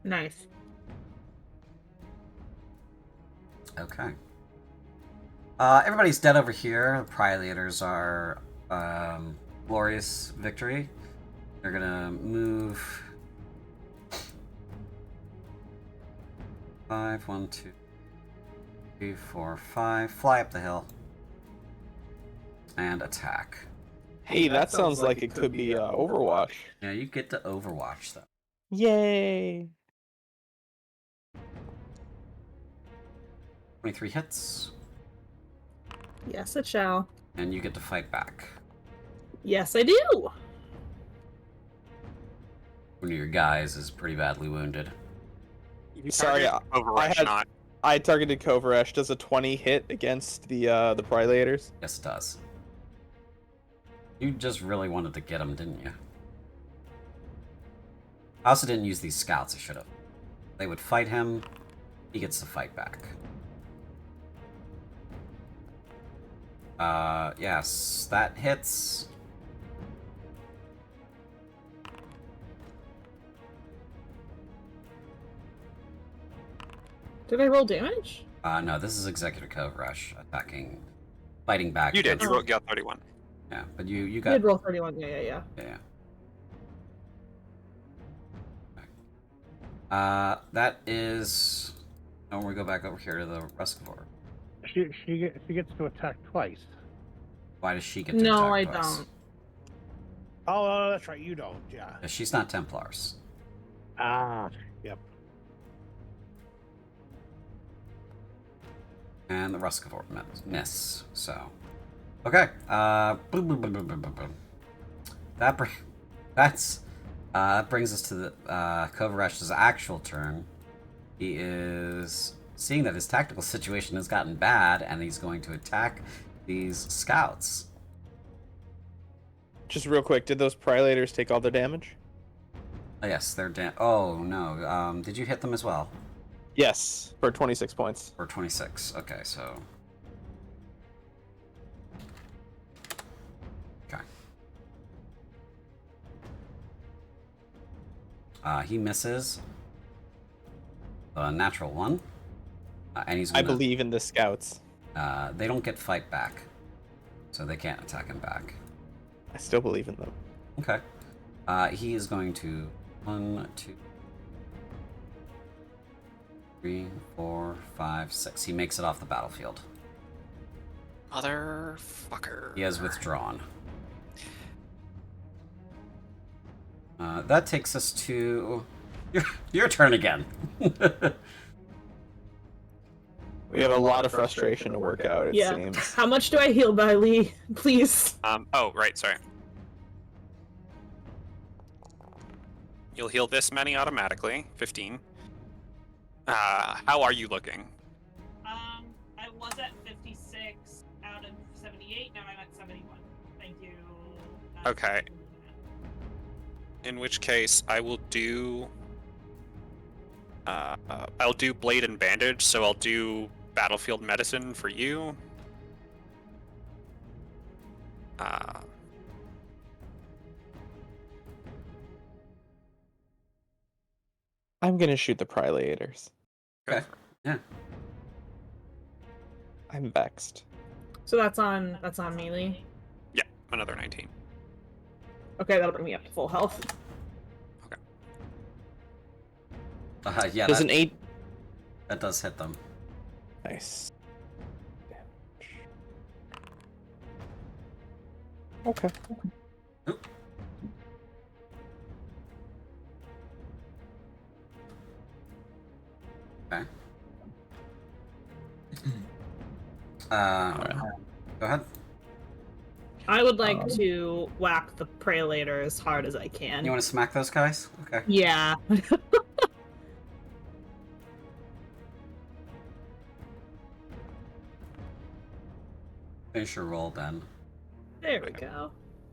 S5: Nice.
S1: Okay. Everybody's dead over here. The Priolators are glorious victory. They're gonna move 5, 1, 2, 3, 4, 5. Fly up the hill and attack.
S3: Hey, that sounds like it could be Overwatch.
S1: Yeah, you get to Overwatch them.
S3: Yay!
S1: 23 hits,
S5: Yes, it shall.
S1: and you get to fight back.
S5: Yes, I do.
S1: One of your guys is pretty badly wounded.
S3: Sorry,
S2: Overwatch
S3: I targeted Kovaresh. Does a 20 hit against the Priolators?
S1: Yes, it does. You just really wanted to get him, didn't you? I also didn't use these scouts. I should have. They would fight him. He gets to fight back. Yes, that hits.
S5: Did I roll damage?
S1: No, this is Executive Kovaresh attacking, fighting back.
S2: You did.
S1: against-
S2: You got 31.
S1: Yeah, but you
S5: I
S1: got.
S5: did roll 31. Yeah.
S1: Yeah. That is. Oh, we go back over here to the Rescivore.
S4: She gets to attack twice.
S1: Why does she get to
S5: No, I
S1: attack twice?
S5: don't.
S4: Oh, that's right. You don't. Yeah.
S1: Yeah, she's not Templars.
S4: Ah. Yep.
S1: And the Rescivore miss. So, okay. Boom, boom, boom, boom, boom, boom, boom. That brings us to the Kovaresh's actual turn. He is seeing that his tactical situation has gotten bad, and he's going to attack these scouts.
S3: Just real quick, did those Priolators take all their damage?
S1: Oh, yes, they're oh no. Did you hit them as well?
S3: Yes, for 26 points.
S1: Or 26. Okay, so. Okay. He misses. A natural one. And he's
S3: I
S1: gonna,
S3: believe in the Scouts.
S1: they don't get fight back. So they can't attack him back.
S3: I still believe in them.
S1: Okay. He is going to 1, 2, 3, 4, 5, 6. He makes it off the battlefield.
S2: Motherfucker.
S1: He has withdrawn. That takes us to your turn again.
S3: We have a lot of frustration to work out, it
S5: Yeah.
S3: seems.
S5: How much do I heal by, Lee? Please.
S2: Oh, right, sorry. You'll heal this many automatically, 15. How are you looking?
S8: I was at 56 out of 78. Now I'm at 71. Thank you.
S2: Okay. In which case, I will do... I'll do Blade and Bandage, so I'll do Battlefield Medicine for you.
S3: I'm gonna shoot the Prilators.
S2: Go
S1: Okay.
S2: for it.
S1: Yeah.
S3: I'm vexed.
S5: So that's on melee.
S2: Yeah, another 19.
S5: Okay, that'll bring me up to full health.
S1: Yeah,
S3: Does an 8?
S1: that does hit them.
S3: Nice. Okay.
S1: Oop. Okay. Go ahead.
S5: I would like to whack the Prelator as hard as I can.
S1: You want to smack those guys? Okay.
S5: Yeah.
S1: Finish your roll, Ben.
S5: There we go.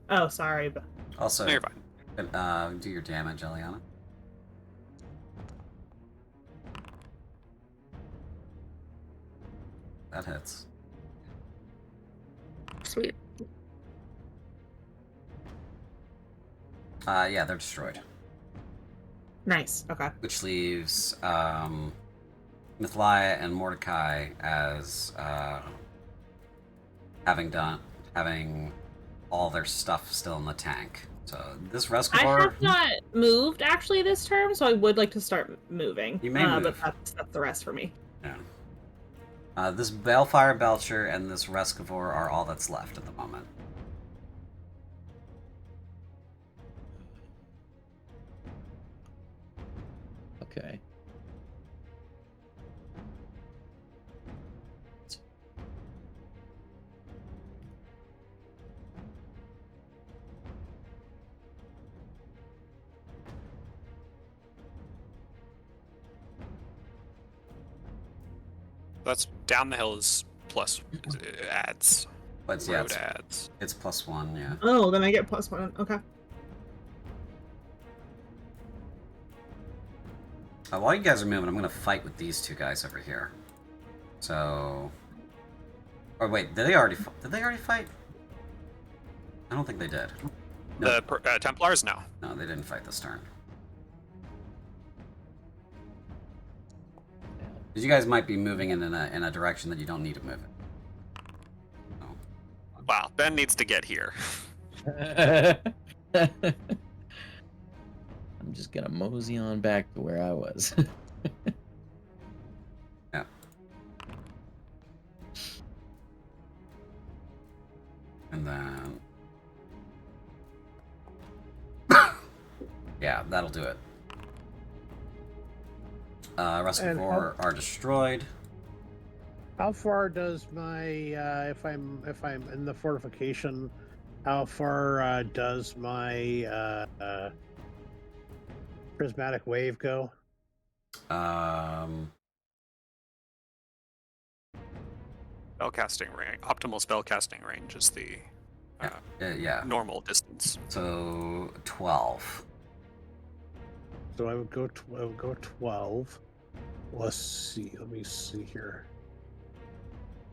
S5: Oh, sorry, but
S1: Also,
S2: No, you're fine.
S1: do your damage, Eliana. That hits.
S5: sweet.
S1: Yeah, they're destroyed.
S5: Nice. Okay.
S1: Which leaves Mythlia and Mordecai as having all their stuff still in the tank. So this
S5: I
S1: Rescuer,
S5: have not moved actually this term, so I would like to start moving.
S1: You may
S5: But
S1: move.
S5: that's the rest for me.
S1: yeah. This Balefire Belcher and this Rescuer are all that's left at the moment.
S6: Okay.
S2: That's down the hill is plus ads.
S1: But yeah,
S2: Road ads.
S1: it's +1, yeah.
S5: Oh, then I get +1. Okay.
S1: While you guys are moving, I'm gonna fight with these two guys over here. So, or wait, did they already fight? I don't think they did. No.
S2: The Templars, no.
S1: No, they didn't fight this turn. Because you guys might be moving in a direction that you don't need to move in. So,
S2: Wow, Ben needs to get here.
S6: I'm just gonna mosey on back to where I was.
S1: yeah. And then, yeah, that'll do it. Rest of four are destroyed.
S4: How far does my if I'm in the fortification, how far does my prismatic wave go?
S2: Spellcasting range, optimal spellcasting range is the
S1: Yeah.
S2: normal distance.
S1: So 12.
S4: So I would go 12. Let's see. Let me see here.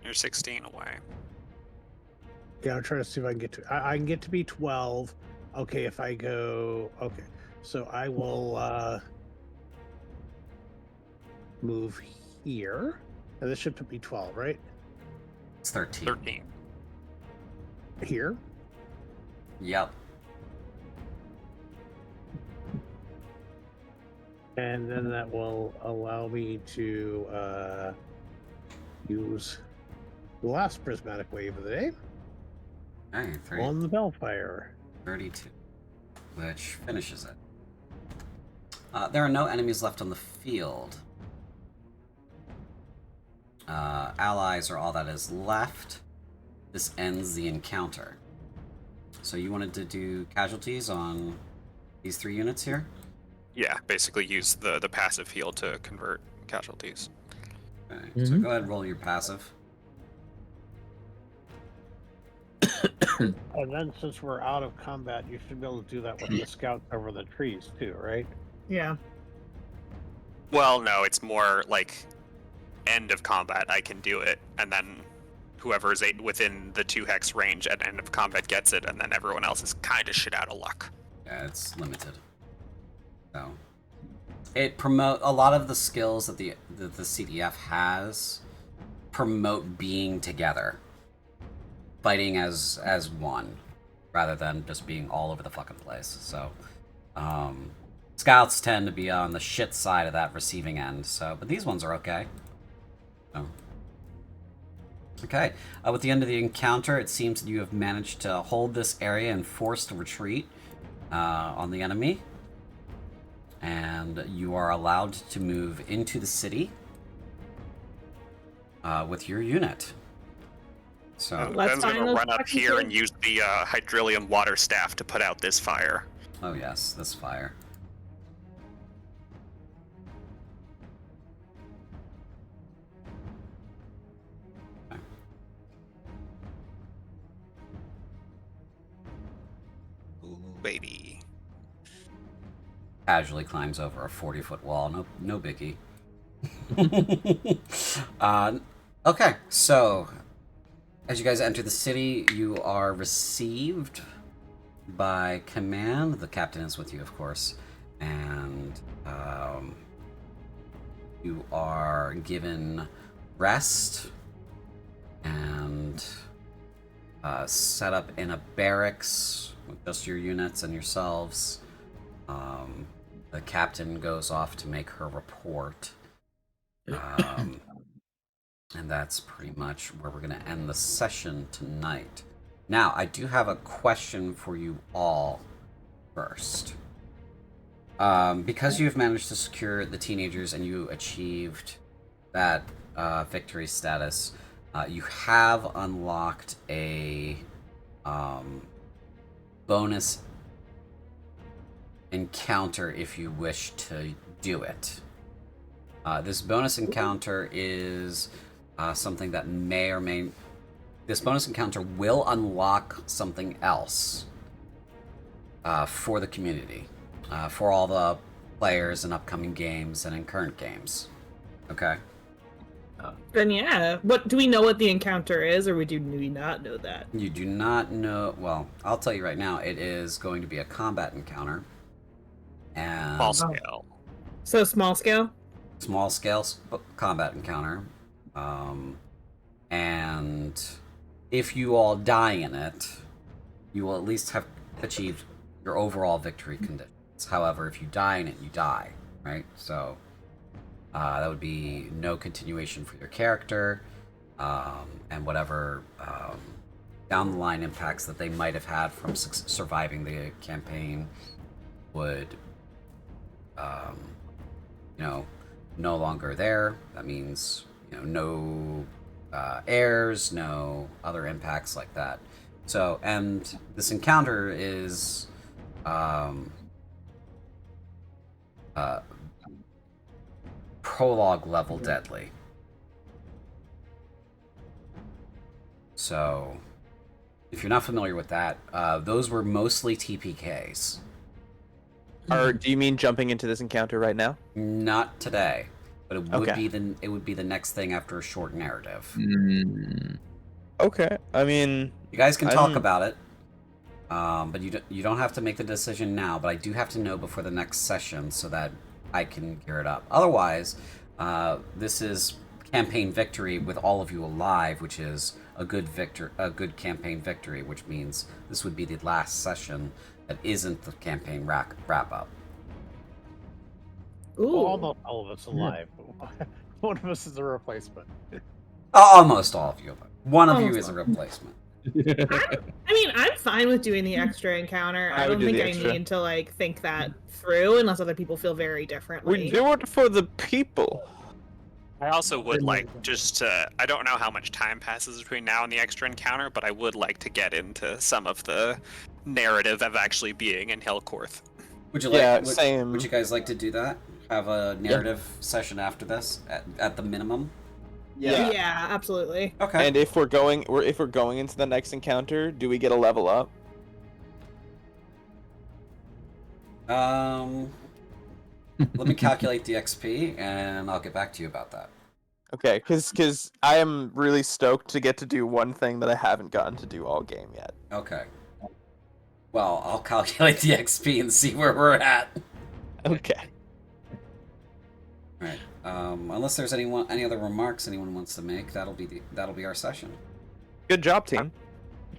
S2: You're 16 away.
S4: Yeah, I'm trying to see if I can get to. I can get to be 12. Okay, if I go. Okay, so I will move here, and this should put me 12, right?
S1: It's 13.
S2: 13.
S4: Here.
S1: Yep.
S4: And then that will allow me to use the last prismatic wave of the day
S1: Okay,
S4: on the Bellfire.
S1: 32, which finishes it. There are no enemies left on the field. Allies are all that is left. This ends the encounter. So you wanted to do casualties on these 3 units here?
S2: Yeah, basically use the passive heal to convert casualties.
S1: Okay, so go ahead and roll your passive.
S4: And then since we're out of combat, you should be able to do that with the scouts over the trees too, right?
S5: Yeah.
S2: Well, no, it's more like end of combat. I can do it, and then whoever is within the 2 hex range at end of combat gets it, and then everyone else is kind of shit out of luck.
S1: Yeah, it's limited. So, it promote a lot of the skills that the CDF has promote being together, fighting as one, rather than just being all over the fucking place. So, scouts tend to be on the shit side of that receiving end. So, but these ones are okay. So. Okay. With the end of the encounter, it seems that you have managed to hold this area and forced a retreat on the enemy. And you are allowed to move into the city with your unit. So
S2: Ben's gonna run up here and use the hydrillium water staff to put out this fire.
S1: Oh yes, this fire. Okay.
S2: Ooh, baby.
S1: Casually climbs over a 40-foot wall. No biggie. Okay, so as you guys enter the city, you are received by command. The captain is with you, of course, and you are given rest and set up in a barracks with just your units and yourselves. The captain goes off to make her report. And that's pretty much where we're going to end the session tonight. Now, I do have a question for you all first. Because you've managed to secure the teenagers and you achieved that victory status, you have unlocked a bonus encounter if you wish to do it. This bonus encounter is something that may or may... This bonus encounter will unlock something else for the community, for all the players in upcoming games and in current games. Okay?
S5: Then yeah, do we know what the encounter is, or do we not know that?
S1: You do not know... Well, I'll tell you right now, it is going to be a combat encounter. And
S2: Small scale.
S5: So small scale?
S1: Small scale combat encounter. And if you all die in it, you will at least have achieved your overall victory conditions. However, if you die in it, you die, right? So that would be no continuation for your character, and whatever down the line impacts that they might have had from surviving the campaign would, no longer there. That means, no heirs, no other impacts like that. So, and this encounter is prologue level deadly. So, if you're not familiar with that, those were mostly TPKs.
S3: Or do you mean jumping into this encounter right now?
S1: Not today, but it would
S3: Okay.
S1: be the next thing after a short narrative.
S3: Okay, I mean,
S1: You guys can talk about it, but you don't have to make the decision now. But I do have to know before the next session so that I can gear it up. Otherwise, this is campaign victory with all of you alive, which is a good campaign victory, which means this would be the last session that isn't the campaign wrap up.
S5: Ooh.
S4: Almost all of us alive. One of us is a replacement.
S1: Almost all of you. One of you
S5: Almost
S1: is a replacement.
S5: I'm fine with doing the extra encounter. I
S3: I would
S5: don't
S3: do
S5: think
S3: the
S5: I
S3: extra.
S5: need to think that through unless other people feel very differently.
S3: we do it for the people.
S2: I also would like I don't know how much time passes between now and the extra encounter, but I would like to get into some of the narrative of actually being in Hillcorth.
S1: Would you
S3: Yeah,
S1: like?
S3: same.
S1: Would you guys like to do that? Have a narrative session after this, at the minimum.
S5: Yeah, absolutely.
S1: Okay.
S3: And if we're going into the next encounter, do we get a level up?
S1: Let me calculate the XP, and I'll get back to you about that.
S3: Okay, because I am really stoked to get to do one thing that I haven't gotten to do all game yet.
S1: Okay. Well, I'll calculate the XP and see where we're at.
S3: Okay.
S1: Unless there's any other remarks anyone wants to make, that'll be our session.
S3: Good job, team.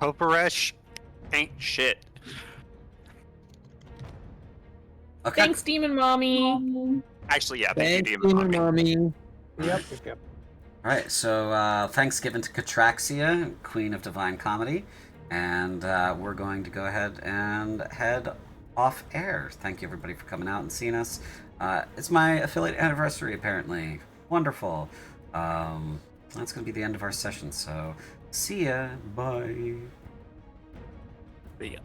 S2: Poparesh ain't shit.
S1: Okay.
S5: Thanks, Demon Mommy.
S2: Actually, yeah, thank you,
S6: Thanks,
S2: Demon Mommy.
S6: Mommy.
S4: Yep.
S1: All right, so thanks given to Catraxia, Queen of Divine Comedy, and we're going to go ahead and head off air. Thank you everybody for coming out and seeing us. It's my affiliate anniversary, apparently. Wonderful. That's going to be the end of our session, so see ya. Bye.
S2: See ya.